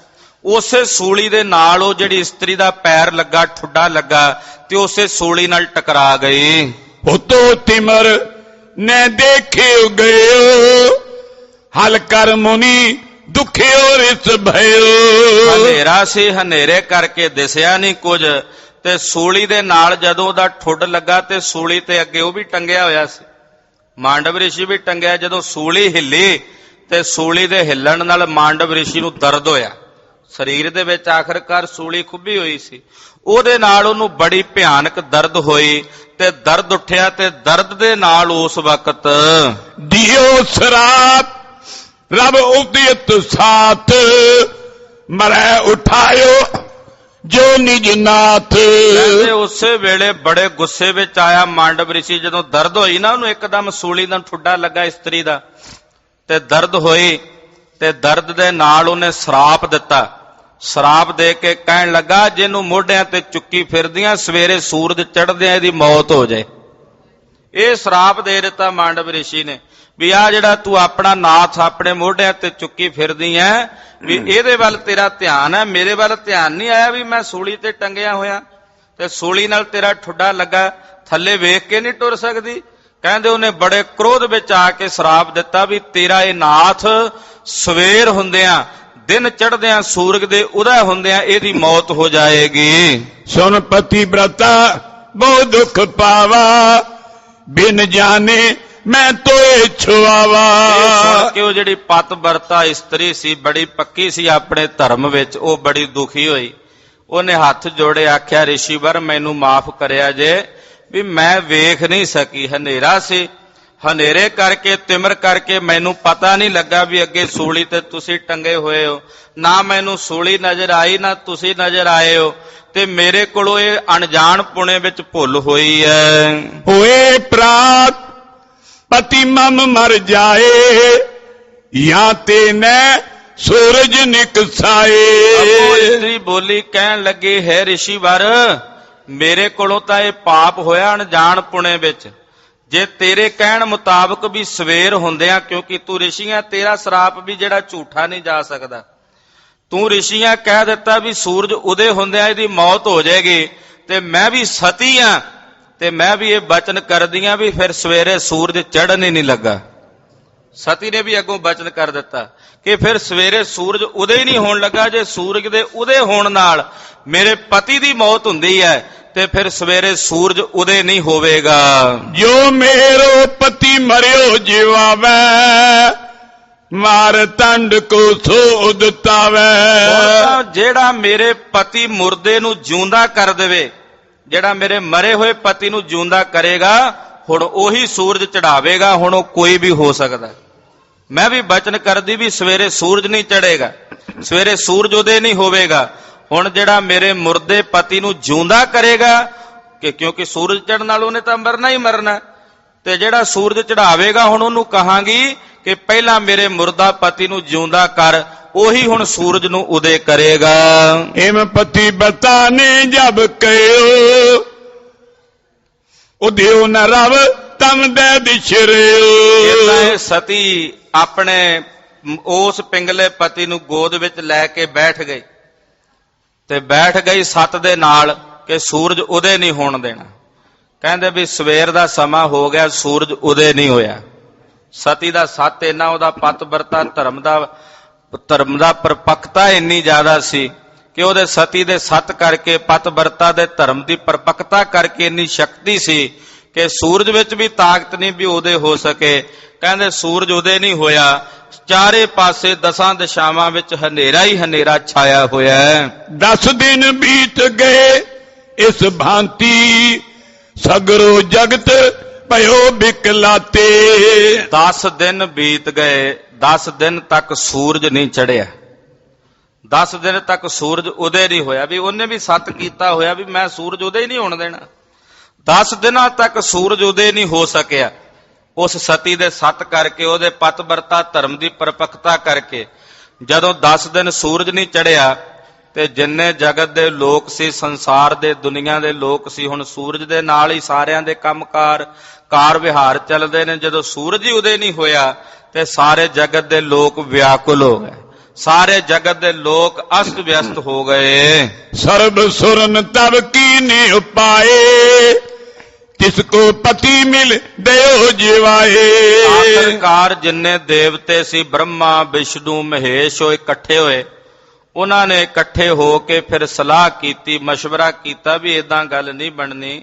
[SPEAKER 1] ਉਸੇ ਸੂਲੀ ਦੇ ਨਾਲ ਉਹ ਜਿਹੜੀ ਇਸਤਰੀ ਦਾ ਪੈਰ ਲੱਗਾ, ਠੁੱਡਾ ਲੱਗਾ, ਤੇ ਉਸੇ ਸੂਲੀ ਨਾਲ ਟਕਰਾ ਗਈ।
[SPEAKER 2] ਉਤੋ ਤਿਮਰ ਨੇ ਦੇਖਿਓ ਗਇਓ, ਹਲ ਕਰ ਮੁਨੀ ਦੁਖਿਓ ਰਿਸ ਭਇਓ।
[SPEAKER 1] ਹਨੇਰਾ ਸੀ, ਹਨੇਰੇ ਕਰਕੇ ਦਿਸਿਆ ਨਹੀਂ ਕੁਝ, ਤੇ ਸੂਲੀ ਦੇ ਨਾਲ ਜਦੋਂ ਉਹਦਾ ਠੁੱਡ ਲੱਗਾ ਤੇ ਸੂਲੀ ਤੇ ਅੱਗੇ ਉਹ ਵੀ ਟੰਗਿਆ ਹੋਇਆ ਸੀ, ਮਾਂਡਵ ਰਿਸ਼ੀ ਵੀ ਟੰਗਿਆ। ਜਦੋਂ ਸੂਲੀ ਹਿੱਲੀ ਤੇ ਸੂਲੀ ਦੇ ਹਿੱਲਣ ਨਾਲ ਮਾਂਡਵ ਰਿਸ਼ੀ ਨੂੰ ਦਰਦ ਹੋਇਆ ਸਰੀਰ ਦੇ ਵਿੱਚ, ਆਖਰਕਾਰ ਸੂਲੀ ਖੁੱਭੀ ਹੋਈ ਸੀ, ਉਹਦੇ ਨਾਲ ਉਹਨੂੰ ਬੜੀ ਭਿਆਨਕ ਦਰਦ ਹੋਈ ਤੇ ਦਰਦ ਉੱਠਿਆ ਤੇ ਦਰਦ ਦੇ ਨਾਲ ਉਸ ਵਕਤ
[SPEAKER 2] ਦਿਓ ਸਰਾਪ ਰਬ ਉਦਿਤ ਸਾਥ, ਮਰੈ ਉਠਾਇਓ ਜੋ ਨਿਜ ਨਾਥ।
[SPEAKER 1] ਕਹਿੰਦੇ ਉਸੇ ਵੇਲੇ ਬੜੇ ਗੁੱਸੇ ਵਿੱਚ ਆਇਆ ਮਾਂਡਵ ਰਿਸ਼ੀ। ਜਦੋਂ ਦਰਦ ਹੋਈ ਨਾ ਉਹਨੂੰ, ਇੱਕਦਮ ਸੂਲੀ ਦਾ ਠੁੱਡਾ ਲੱਗਾ ਇਸਤਰੀ ਦਾ, ਤੇ ਦਰਦ ਹੋਈ ਤੇ ਦਰਦ ਦੇ ਨਾਲ ਉਹਨੇ ਸਰਾਪ ਦਿੱਤਾ। ਸਰਾਪ ਦੇ ਕੇ ਕਹਿਣ ਲੱਗਾ, ਜਿਹਨੂੰ ਮੋਢਿਆਂ ਤੇ ਚੁੱਕੀ ਫਿਰਦੀਆਂ, ਸਵੇਰੇ ਸੂਰਜ ਚੜ੍ਹਦਿਆਂ ਇਹਦੀ ਮੌਤ ਹੋ ਜਾਏ। ਇਹ ਸਰਾਪ ਦੇ ਦਿੱਤਾ ਮਾਂਡਵ ਰਿਸ਼ੀ ਨੇ ਵੀ ਆ ਜਿਹੜਾ ਤੂੰ ਆਪਣਾ ਨਾਥ ਆਪਣੇ ਮੋਢਿਆਂ ਤੇ ਚੁੱਕੀ ਫਿਰਦੀ ਐ, ਵੀ ਇਹਦੇ ਵੱਲ ਤੇਰਾ ਧਿਆਨ ਹੈ, ਮੇਰੇ ਵੱਲ ਧਿਆਨ ਨਹੀਂ ਆਇਆ ਵੀ ਮੈਂ ਸੂਲੀ ਤੇ ਟੰਗਿਆ ਹੋਇਆ ਤੇ ਸੂਲੀ ਨਾਲ ਤੇਰਾ ਠੁੱਡਾ ਲੱਗਾ, ਥੱਲੇ ਵੇਖ ਕੇ ਨਹੀਂ ਟੁਰ ਸਕਦੀ। ਕਹਿੰਦੇ ਉਹਨੇ ਬੜੇ ਕ੍ਰੋਧ ਵਿੱਚ ਆ ਕੇ ਸਰਾਪ ਦਿੱਤਾ ਵੀ ਤੇਰਾ ਇਹ ਨਾਥ ਸਵੇਰ ਹੁੰਦਿਆਂ, ਦਿਨ ਚੜ੍ਹਦਿਆਂ, ਸੂਰਜ ਦੇ ਉਦੈ ਹੁੰਦਿਆਂ ਇਹਦੀ ਮੌਤ ਹੋ ਜਾਏਗੀ।
[SPEAKER 2] ਸੁਨ ਪਤੀ ਬ੍ਰਤਾ ਬਹੁ ਦੁੱਖ ਪਾਵਾ, ਬਿਨ ਜਾਣੇ ਮੈਂ ਤੋਏ ਛੁਆਵਾ।
[SPEAKER 1] ਸੁਣ ਕੇ ਉਹ ਜਿਹੜੀ ਪਤਵਰਤਾ ਇਸਤਰੀ ਸੀ, ਬੜੀ ਪੱਕੀ ਸੀ ਆਪਣੇ ਧਰਮ ਵਿੱਚ, ਉਹ ਬੜੀ ਦੁਖੀ ਹੋਈ। ਉਹਨੇ ਹੱਥ ਜੋੜੇ ਆਖਿਆ, ਰਿਸ਼ੀਵਰ ਮੈਨੂੰ ਮਾਫ ਕਰਿਆ ਜੇ, ਵੀ ਮੈਂ ਵੇਖ ਨਹੀਂ ਸਕੀ, ਹਨੇਰਾ ਸੀ, ਹਨੇਰੇ ਕਰਕੇ ਤਿਮਰ ਕਰਕੇ ਮੈਨੂੰ ਪਤਾ ਨਹੀਂ ਲੱਗਾ ਵੀ ਅੱਗੇ ਸੂਲੀ ਤੇ ਤੁਸੀਂ ਟੰਗੇ ਹੋਏ ਹੋ, ਨਾ ਮੈਨੂੰ ਸੂਲੀ ਨਜ਼ਰ ਆਈ ਨਾ ਤੁਸੀਂ ਨਜ਼ਰ ਆਏ ਹੋ, ਤੇ ਮੇਰੇ ਕੋਲੋਂ ਇਹ ਅਣਜਾਣ ਪੁਣੇ ਵਿੱਚ ਭੁੱਲ ਹੋਈ ਹੈ।
[SPEAKER 2] ਹੋਏ ਪ੍ਰਾਤ ਪਤੀ ਮਮ ਮਰ ਜਾਏ, ਜਾਂ ਤੇ ਨੈ ਸੂਰਜ ਨਿਕਸਾਏ।
[SPEAKER 1] ਅੱਗੋਂ ਇਸਤਰੀ ਬੋਲੀ, ਕਹਿਣ ਲੱਗੀ, ਹੈ ਰਿਸ਼ੀਵਰ, ਮੇਰੇ ਕੋਲੋਂ ਤਾਂ ਇਹ ਪਾਪ ਹੋਇਆ ਅਣਜਾਣ ਪੁਣੇ ਵਿੱਚ। ਜੇ ਤੇਰੇ ਕਹਿਣ ਮੁਤਾਬਕ ਵੀ ਸਵੇਰ ਹੁੰਦਿਆਂ, ਕਿਉਂਕਿ ਤੂੰ ਰਿਸ਼ੀਆਂ, ਤੇਰਾ ਸਰਾਪ ਵੀ ਜਿਹੜਾ ਝੂਠਾ ਨਹੀਂ ਜਾ ਸਕਦਾ, ਤੂੰ ਰਿਸ਼ੀਆਂ ਕਹਿ ਦਿੱਤਾ ਵੀ ਸੂਰਜ ਉਦੇ ਹੁੰਦਿਆਂ ਇਹਦੀ ਮੌਤ ਹੋ ਜਾਏਗੀ, ਤੇ ਮੈਂ ਵੀ ਸਤੀ ਆ, ਤੇ ਮੈਂ ਵੀ ਇਹ ਬਚਨ ਕਰਦੀਆਂ ਵੀ ਫਿਰ ਸਵੇਰੇ ਸੂਰਜ ਚੜ੍ਹਨ ਹੀ ਨਹੀਂ ਲੱਗਾ। ਸਤੀ ਨੇ ਵੀ ਅੱਗੋਂ ਬਚਨ ਕਰ ਦਿੱਤਾ ਕਿ ਫਿਰ ਸਵੇਰੇ ਸੂਰਜ ਉਦੇ ਹੀ ਨਹੀਂ ਹੋਣ ਲੱਗਾ। ਜੇ ਸੂਰਜ ਦੇ ਉਦੇ ਹੋਣ ਨਾਲ ਮੇਰੇ ਪਤੀ ਦੀ ਮੌਤ ਹੁੰਦੀ ਹੈ, ਤੇ ਫਿਰ ਸਵੇਰੇ ਸੂਰਜ ਉਦੇ ਨਹੀਂ ਹੋਵੇਗਾ।
[SPEAKER 2] ਜੋ ਮੇਰੋ ਪਤੀ ਮਰਿਓ ਜਿਵਾਵੈ, ਮਾਰ ਤੰਡ ਕੋ ਸੋਧ ਤਾਵੈ।
[SPEAKER 1] ਜਿਹੜਾ ਮੇਰੇ ਪਤੀ ਮੁਰਦੇ ਨੂੰ ਜਿਉਂਦਾ ਕਰ ਦੇਵੇ, ਜਿਹੜਾ ਮੇਰੇ ਮਰੇ ਹੋਏ ਪਤੀ ਨੂੰ ਜਿਉਂਦਾ ਕਰੇਗਾ, ਹੁਣ ਉਹੀ ਸੂਰਜ ਚੜਾਵੇਗਾ। ਹੁਣ ਉਹ ਕੋਈ ਵੀ ਹੋ ਸਕਦਾ। ਮੈਂ ਵੀ ਬਚਨ ਕਰਦੀ ਵੀ ਸਵੇਰੇ ਸੂਰਜ ਨਹੀਂ ਚੜੇਗਾ, ਸਵੇਰੇ ਸੂਰਜ ਉਦੇ ਨਹੀਂ ਹੋਵੇਗਾ। ਹੁਣ ਜਿਹੜਾ ਮੇਰੇ ਮੁਰਦੇ ਪਤੀ ਨੂੰ ਜਿਉਂਦਾ ਕਰੇਗਾ, ਕਿ ਕਿਉਂਕਿ ਸੂਰਜ ਚੜ੍ਹਨ ਨਾਲ ਉਹਨੇ ਤਾਂ ਮਰਨਾ ਹੀ ਮਰਨਾ, ਤੇ ਜਿਹੜਾ ਸੂਰਜ ਚੜਾਵੇਗਾ ਹੁਣ ਉਹਨੂੰ ਕਹਾਂਗੀ ਕਿ ਪਹਿਲਾਂ ਮੇਰੇ ਮੁਰਦਾ ਪਤੀ ਨੂੰ ਜਿਉਂਦਾ ਕਰ, ਉਹੀ ਹੁਣ ਸੂਰਜ ਨੂੰ ਉਦੇ ਕਰੇਗਾ।
[SPEAKER 2] ਏਮ ਪਤੀ ਬਤਾਨੇ ਜਬ ਕਹਿਓ, ਉਦਿਓ ਨ ਰਵ ਤਮ ਦੇ ਦਿਸ਼ਰਿਓ।
[SPEAKER 1] ਇਹ ਸਤੀ ਆਪਣੇ ਉਸ ਪਿੰਗਲੇ ਪਤੀ ਨੂੰ ਗੋਦ ਵਿੱਚ ਲੈ ਕੇ ਬੈਠ ਗਈ, ਤੇ ਬੈਠ ਗਈ ਸੱਤ ਦੇ ਨਾਲ ਕਿ ਸੂਰਜ ਉਦੇ ਨਹੀਂ ਹੋਣ ਦੇਣਾ। ਕਹਿੰਦੇ ਵੀ ਸਵੇਰ ਦਾ ਸਮਾਂ ਹੋ ਗਿਆ, ਸੂਰਜ ਉਦੇ ਨਹੀਂ ਹੋਇਆ। ਸਤੀ ਦਾ ਸੱਤ ਇੰਨਾ, ਉਹਦਾ ਪਤਵਰਤਾ ਧਰਮ ਦਾ ਪਰਪੱਕਤਾ ਇੰਨੀ ਜ਼ਿਆਦਾ ਸੀ ਕਿ ਉਹਦੇ ਸਤੀ ਦੇ ਸੱਤ ਕਰਕੇ, ਪਤਵਰਤਾ ਦੇ ਧਰਮ ਦੀ ਪਰਪੱਕਤਾ ਕਰਕੇ ਇੰਨੀ ਸ਼ਕਤੀ ਸੀ ਕਿ ਸੂਰਜ ਵਿੱਚ ਵੀ ਤਾਕਤ ਨਹੀਂ ਵੀ ਉਦੇ ਹੋ ਸਕੇ। ਕਹਿੰਦੇ ਸੂਰਜ ਉਦੇ ਨਹੀਂ ਹੋਇਆ, ਚਾਰੇ ਪਾਸੇ 10 ਦਿਸ਼ਾਵਾਂ ਵਿੱਚ ਹਨੇਰਾ ਹੀ ਹਨੇਰਾ ਛਾਇਆ ਹੋਇਆ ਹੈ।
[SPEAKER 2] 10 ਦਿਨ ਬੀਤ ਗਏ ਇਸ ਭਾਂਤੀ, ਸਗਰੋ ਜਗਤ ਭਇਓ ਬਿਕਲਾਤੇ।
[SPEAKER 1] 10 ਦਿਨ ਬੀਤ ਗਏ, 10 ਦਿਨ ਤੱਕ ਸੂਰਜ ਨਹੀਂ ਚੜਿਆ। 10 ਦਿਨ ਤੱਕ ਸੂਰਜ ਉਦੇ ਨਹੀਂ ਹੋਇਆ, ਵੀ ਉਹਨੇ ਵੀ ਸੱਤ ਕੀਤਾ ਹੋਇਆ ਵੀ ਮੈਂ ਸੂਰਜ ਉਦੇ ਹੀ ਨਹੀਂ ਹੋਣ ਦੇਣਾ। 10 ਦਿਨਾਂ ਤੱਕ ਸੂਰਜ ਉਦੇ ਨਹੀਂ ਹੋ ਸਕਿਆ। ਉਸ ਸਤੀ ਦੇ ਸੱਤ ਕਰਕੇ, ਉਹਦੇ ਪਤਵਰਤਾ ਧਰਮ ਦੀ ਪਰਪੱਕਤਾ ਕਰਕੇ, ਜਦੋਂ 10 ਦਿਨ ਸੂਰਜ ਨਹੀਂ ਚੜਿਆ, ਤੇ ਜਿੰਨੇ ਜਗਤ ਦੇ ਲੋਕ ਸੀ, ਸੰਸਾਰ ਦੇ ਦੁਨੀਆ ਦੇ ਲੋਕ ਸੀ, ਹੁਣ ਸੂਰਜ ਦੇ ਨਾਲ ਹੀ ਸਾਰਿਆਂ ਦੇ ਕੰਮਕਾਰ ਕਾਰ ਵਿਹਾਰ ਚੱਲਦੇ ਨੇ। ਜਦੋਂ ਸੂਰਜ ਹੀ ਉਦੇ ਨਹੀਂ ਹੋਇਆ, ਤੇ ਸਾਰੇ ਜਗਤ ਦੇ ਲੋਕ ਵਿਆਕੁਲ ਹੋ ਗਏ, ਸਾਰੇ ਜਗਤ ਦੇ ਲੋਕ ਅਸਤ ਵਿਅਸਤ ਹੋ ਗਏ।
[SPEAKER 2] ਸਰਬ ਸੁਰਨ ਤਬ ਕੀਨੇ ਉਪਾਏ, ਤਿਸ ਕੋ ਪਤੀ ਮਿਲ ਦਿਓ ਜਿਵਾਏ।
[SPEAKER 1] ਆਖਰਕਾਰ ਜਿੰਨੇ ਦੇਵਤੇ ਸੀ, ਬ੍ਰਹਮਾ ਵਿਸ਼ਨੂੰ ਮਹੇਸ਼, ਉਹ ਇਕੱਠੇ ਹੋਏ। ਉਹਨਾਂ ਨੇ ਇਕੱਠੇ ਹੋ ਕੇ ਫਿਰ ਸਲਾਹ ਕੀਤੀ, ਮਸ਼ਵਰਾ ਕੀਤਾ ਵੀ ਇਦਾਂ ਗੱਲ ਨਹੀਂ ਬਣਨੀ।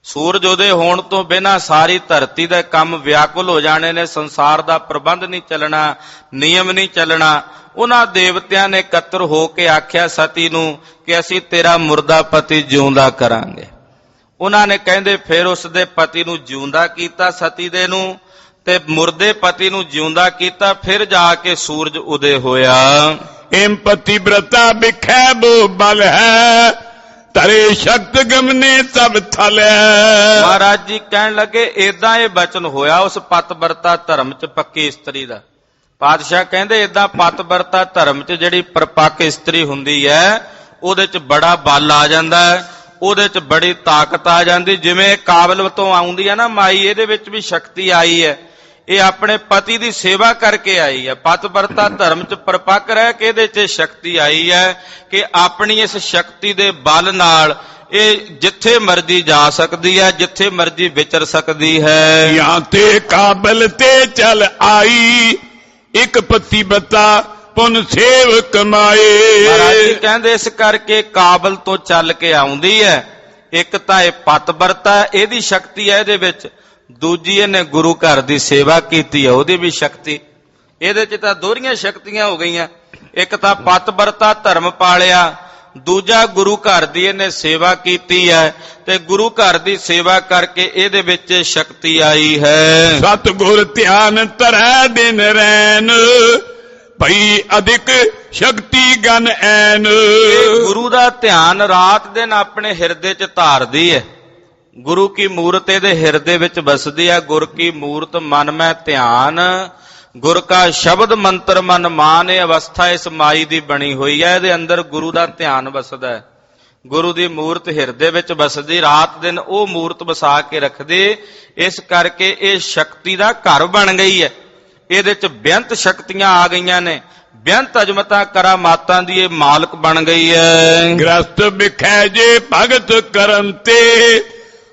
[SPEAKER 1] ਸੂਰਜ ਉਦੇ ਹੋਣ ਤੋਂ ਬਿਨਾਂ ਸਾਰੀ ਧਰਤੀ ਦੇ ਕੰਮ ਵਿਆਕੁਲ ਹੋ ਜਾਣੇ ਨੇ, ਸੰਸਾਰ ਦਾ ਪ੍ਰਬੰਧ ਨਹੀਂ ਚੱਲਣਾ, ਨਿਯਮ ਨਹੀਂ ਚੱਲਣਾ। ਉਹਨਾਂ ਦੇਵਤਿਆਂ ਨੇ ਇਕੱਤਰ ਹੋ ਕੇ ਆਖਿਆ ਸਤੀ ਨੂੰ ਕਿ ਅਸੀਂ ਤੇਰਾ ਮੁਰਦਾ ਪਤੀ ਜਿਉਂਦਾ ਕਰਾਂਗੇ। ਉਹਨਾਂ ਨੇ ਕਹਿੰਦੇ ਫਿਰ ਉਸ ਦੇ ਪਤੀ ਨੂੰ ਜਿਉਂਦਾ ਕੀਤਾ, ਸਤੀ ਦੇ ਨੂੰ, ਤੇ ਮੁਰਦੇ ਪਤੀ ਨੂੰ ਜਿਉਂਦਾ ਕੀਤਾ, ਫਿਰ ਜਾ ਕੇ ਸੂਰਜ ਉਦੇ ਹੋਇਆ।
[SPEAKER 2] ਏਮ ਪਤੀ ਬ੍ਰਤਾ ਬਿਖੈ ਬੋ ਬਲ ਹੈ, ਤਰੇ ਸ਼ਕਤ ਗਮਨੇ ਸਭ ਥਲ ਹੈ।
[SPEAKER 1] ਮਹਾਰਾਜ ਜੀ ਕਹਿਣ ਲੱਗੇ ਏਦਾਂ ਇਹ ਬਚਨ ਹੋਇਆ ਉਸ ਪਤਵਰਤਾ ਧਰਮ ਚ ਪੱਕੀ ਇਸਤਰੀ ਦਾ। ਪਾਤਸ਼ਾਹ ਕਹਿੰਦੇ ਏਦਾਂ ਪਤਵਰਤਾ ਧਰਮ ਚ ਜਿਹੜੀ ਪਰਪੱਕ ਇਸਤਰੀ ਹੁੰਦੀ ਹੈ, ਉਹਦੇ ਚ ਬੜਾ ਬਲ ਆ ਜਾਂਦਾ ਹੈ, ਉਹਦੇ ਚ ਬੜੀ ਤਾਕਤ ਆ ਜਾਂਦੀ। ਜਿਵੇਂ ਕਾਬਲ ਤੋਂ ਆਉਂਦੀ ਹੈ ਨਾ ਮਾਈ, ਇਹਦੇ ਵਿੱਚ ਵੀ ਸ਼ਕਤੀ ਆਈ ਹੈ। ਇਹ ਆਪਣੇ ਪਤੀ ਦੀ ਸੇਵਾ ਕਰਕੇ ਆਈ ਹੈ। ਪਤਵਰਤਾ ਧਰਮ ਚ ਪਰਪੱਕ ਰਹਿ ਕੇ ਇਹਦੇ ਚ ਸ਼ਕਤੀ ਆਈ ਹੈ ਕਿ ਆਪਣੀ ਇਸ ਸ਼ਕਤੀ ਦੇ ਬਲ ਨਾਲ ਇਹ ਜਿੱਥੇ ਮਰਜ਼ੀ ਜਾ ਸਕਦੀ ਹੈ, ਜਿੱਥੇ ਮਰਜ਼ੀ ਵਿਚਰ ਸਕਦੀ ਹੈ।
[SPEAKER 2] ਜਾਂ ਤੇ ਕਾਬਲ ਤੇ ਚਲ ਆਈ, ਇੱਕ ਪਤੀ ਬਤਾ ਪੁਨ ਸੇਵ ਕਮਾਏ।
[SPEAKER 1] ਮਹਾਰਾਜ ਜੀ ਕਹਿੰਦੇ ਇਸ ਕਰਕੇ ਕਾਬਲ ਤੋਂ ਚੱਲ ਕੇ ਆਉਂਦੀ ਹੈ। ਇੱਕ ਤਾਂ ਇਹ ਪਤਵਰਤਾ, ਇਹਦੀ ਸ਼ਕਤੀ ਹੈ ਇਹਦੇ ਵਿੱਚ, ਦੂਜੀ ਇਹਨੇ ਗੁਰੂ ਘਰ ਦੀ ਸੇਵਾ ਕੀਤੀ ਹੈ, ਉਹਦੀ ਵੀ ਸ਼ਕਤੀ। ਇਹਦੇ ਚ ਤਾਂ ਦੋਹਰੀਆਂ ਸ਼ਕਤੀਆਂ ਹੋ ਗਈਆਂ। ਇੱਕ ਤਾਂ ਪਤਵਰਤਾ ਧਰਮ ਪਾਲਿਆ, ਦੂਜਾ ਗੁਰੂ ਘਰ ਦੀ ਇਹਨੇ ਸੇਵਾ ਕੀਤੀ ਹੈ ਤੇ ਗੁਰੂ ਘਰ ਦੀ ਸੇਵਾ ਕਰਕੇ ਇਹਦੇ ਵਿੱਚ ਸ਼ਕਤੀ ਆਈ ਹੈ।
[SPEAKER 2] ਸਤਿਗੁਰ ਧਿਆਨ ਧਰੈ ਦਿਨ ਰੈਨ ਭਈ ਅਧਿਕ ਸ਼ਕਤੀ ਗਨ ਐਨ।
[SPEAKER 1] ਇਹ ਗੁਰੂ ਦਾ ਧਿਆਨ ਰਾਤ ਦਿਨ ਆਪਣੇ ਹਿਰਦੇ 'ਚ ਧਾਰਦੀ ਹੈ। ਗੁਰੂ ਕੀ ਮੂਰਤ ਇਹਦੇ ਹਿਰਦੇ ਵਿੱਚ ਵਸਦੀ ਹੈ। ਗੁਰ ਕੀ ਮੂਰਤ ਮਨ ਮੈਂ ਧਿਆਨ, ਗੁਰ ਕਾ ਸ਼ਬਦ ਮੰਤਰ ਮਨ ਮਾਨ। ਇਹ ਅਵਸਥਾ ਇਸ ਮਾਈ ਦੀ ਬਣੀ ਹੋਈ ਹੈ। ਇਹਦੇ ਅੰਦਰ ਗੁਰੂ ਦਾ ਧਿਆਨ ਵਸਦਾ ਹੈ। ਗੁਰੂ ਦੀ ਮੂਰਤ ਹਿਰਦੇ ਵਿੱਚ ਵਸਦੀ, ਰਾਤ ਦਿਨ ਉਹ ਮੂਰਤ ਵਸਾ ਕੇ ਰੱਖਦੇ। ਇਸ ਕਰਕੇ ਇਹ ਸ਼ਕਤੀ ਦਾ ਘਰ ਬਣ ਗਈ ਹੈ। ਇਹਦੇ 'ਚ ਬੇਅੰਤ ਸ਼ਕਤੀਆਂ ਆ ਗਈਆਂ ਨੇ, ਬੇਅੰਤ ਅਜਮਤਾਂ ਕਰਾਮਾਤਾਂ ਦੀ ਇਹ ਮਾਲਕ ਬਣ ਗਈ ਹੈ।
[SPEAKER 2] ਗ੍ਰਸਤ ਬਿਖੈ ਜੇ ਭਗਤ ਕਰਨ ਤੇ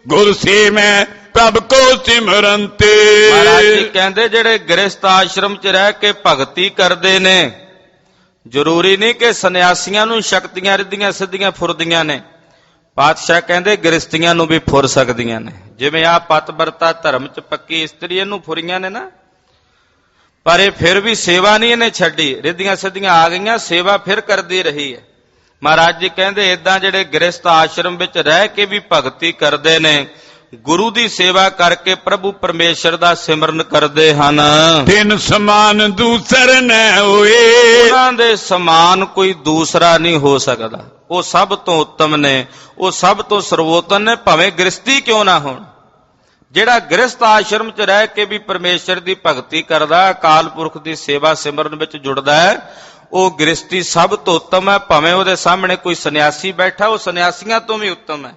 [SPEAKER 2] ਗੁਰ ਸੇ ਮੈਂ ਪ੍ਰਭ ਕੋ ਸਿਮਰਨ ਤੇ।
[SPEAKER 1] ਮਹਾਰਾਜ ਜੀ ਕਹਿੰਦੇ ਜਿਹੜੇ ਗ੍ਰਸਤ ਆਸ਼ਰਮ 'ਚ ਰਹਿ ਕੇ ਭਗਤੀ ਕਰਦੇ ਨੇ, ਜ਼ਰੂਰੀ ਨਹੀਂ ਕਿ ਸੰਨਿਆਸੀਆਂ ਨੂੰ ਸ਼ਕਤੀਆਂ ਰਿੱਧੀਆਂ ਸਿੱਧੀਆਂ ਫੁਰਦੀਆਂ ਨੇ। ਪਾਤਸ਼ਾਹ ਕਹਿੰਦੇ ਗ੍ਰਸਤੀਆਂ ਨੂੰ ਵੀ ਫੁਰ ਸਕਦੀਆਂ ਨੇ। ਜਿਵੇਂ ਆ ਪਤਵਰਤਾ ਧਰਮ 'ਚ ਪੱਕੀ ਇਸਤਰੀ ਇਹਨੂੰ ਫੁਰੀਆਂ ਨੇ ਨਾ, ਪਰ ਇਹ ਫਿਰ ਵੀ ਸੇਵਾ ਨਹੀਂ ਇਹਨੇ ਛੱਡੀ। ਰਿੱਧੀਆਂ ਸਿੱਧੀਆਂ ਆ ਗਈਆਂ, ਸੇਵਾ ਫਿਰ ਕਰਦੀ ਰਹੀ ਹੈ। ਮਹਾਰਾਜ ਜੀ ਕਹਿੰਦੇ ਏਦਾਂ ਜਿਹੜੇ ਗ੍ਰਸਤ ਆਸ਼ਰਮ ਵਿੱਚ ਰਹਿ ਕੇ ਵੀ ਭਗਤੀ ਕਰਦੇ ਨੇ, ਗੁਰੂ ਦੀ ਸੇਵਾ ਕਰਕੇ ਪ੍ਰਭੂ ਪਰਮੇਸ਼ਰ ਦਾ ਸਿਮਰਨ ਕਰਦੇ ਹਨ।
[SPEAKER 2] ਤਿੰਨ ਸਮਾਨ ਦੂਸਰ ਨ ਹੋਏ।
[SPEAKER 1] ਉਹਨਾਂ ਦੇ ਸਮਾਨ ਕੋਈ ਦੂਸਰਾ ਨਹੀਂ ਹੋ ਸਕਦਾ। ਉਹ ਸਭ ਤੋਂ ਉੱਤਮ ਨੇ, ਉਹ ਸਭ ਤੋਂ ਸਰਵੋਤਮ ਨੇ, ਭਾਵੇਂ ਗ੍ਰਸਤੀ ਕਿਉਂ ਨਾ ਹੋਣ। ਜਿਹੜਾ ਗ੍ਰਸਤ ਆਸ਼ਰਮ 'ਚ ਰਹਿ ਕੇ ਵੀ ਪਰਮੇਸ਼ਰ ਦੀ ਭਗਤੀ ਕਰਦਾ, ਅਕਾਲ ਪੁਰਖ ਦੀ ਸੇਵਾ ਸਿਮਰਨ ਵਿੱਚ ਜੁੜਦਾ ਹੈ, ਉਹ ਗ੍ਰਸਤੀ ਸਭ ਤੋਂ ਉੱਤਮ ਹੈ। ਭਾਵੇਂ ਉਹਦੇ ਸਾਹਮਣੇ ਕੋਈ ਸੰਨਿਆਸੀ ਬੈਠਾ, ਉਹ ਸੰਨਿਆਸੀਆਂ ਤੋਂ ਵੀ ਉੱਤਮ ਹੈ।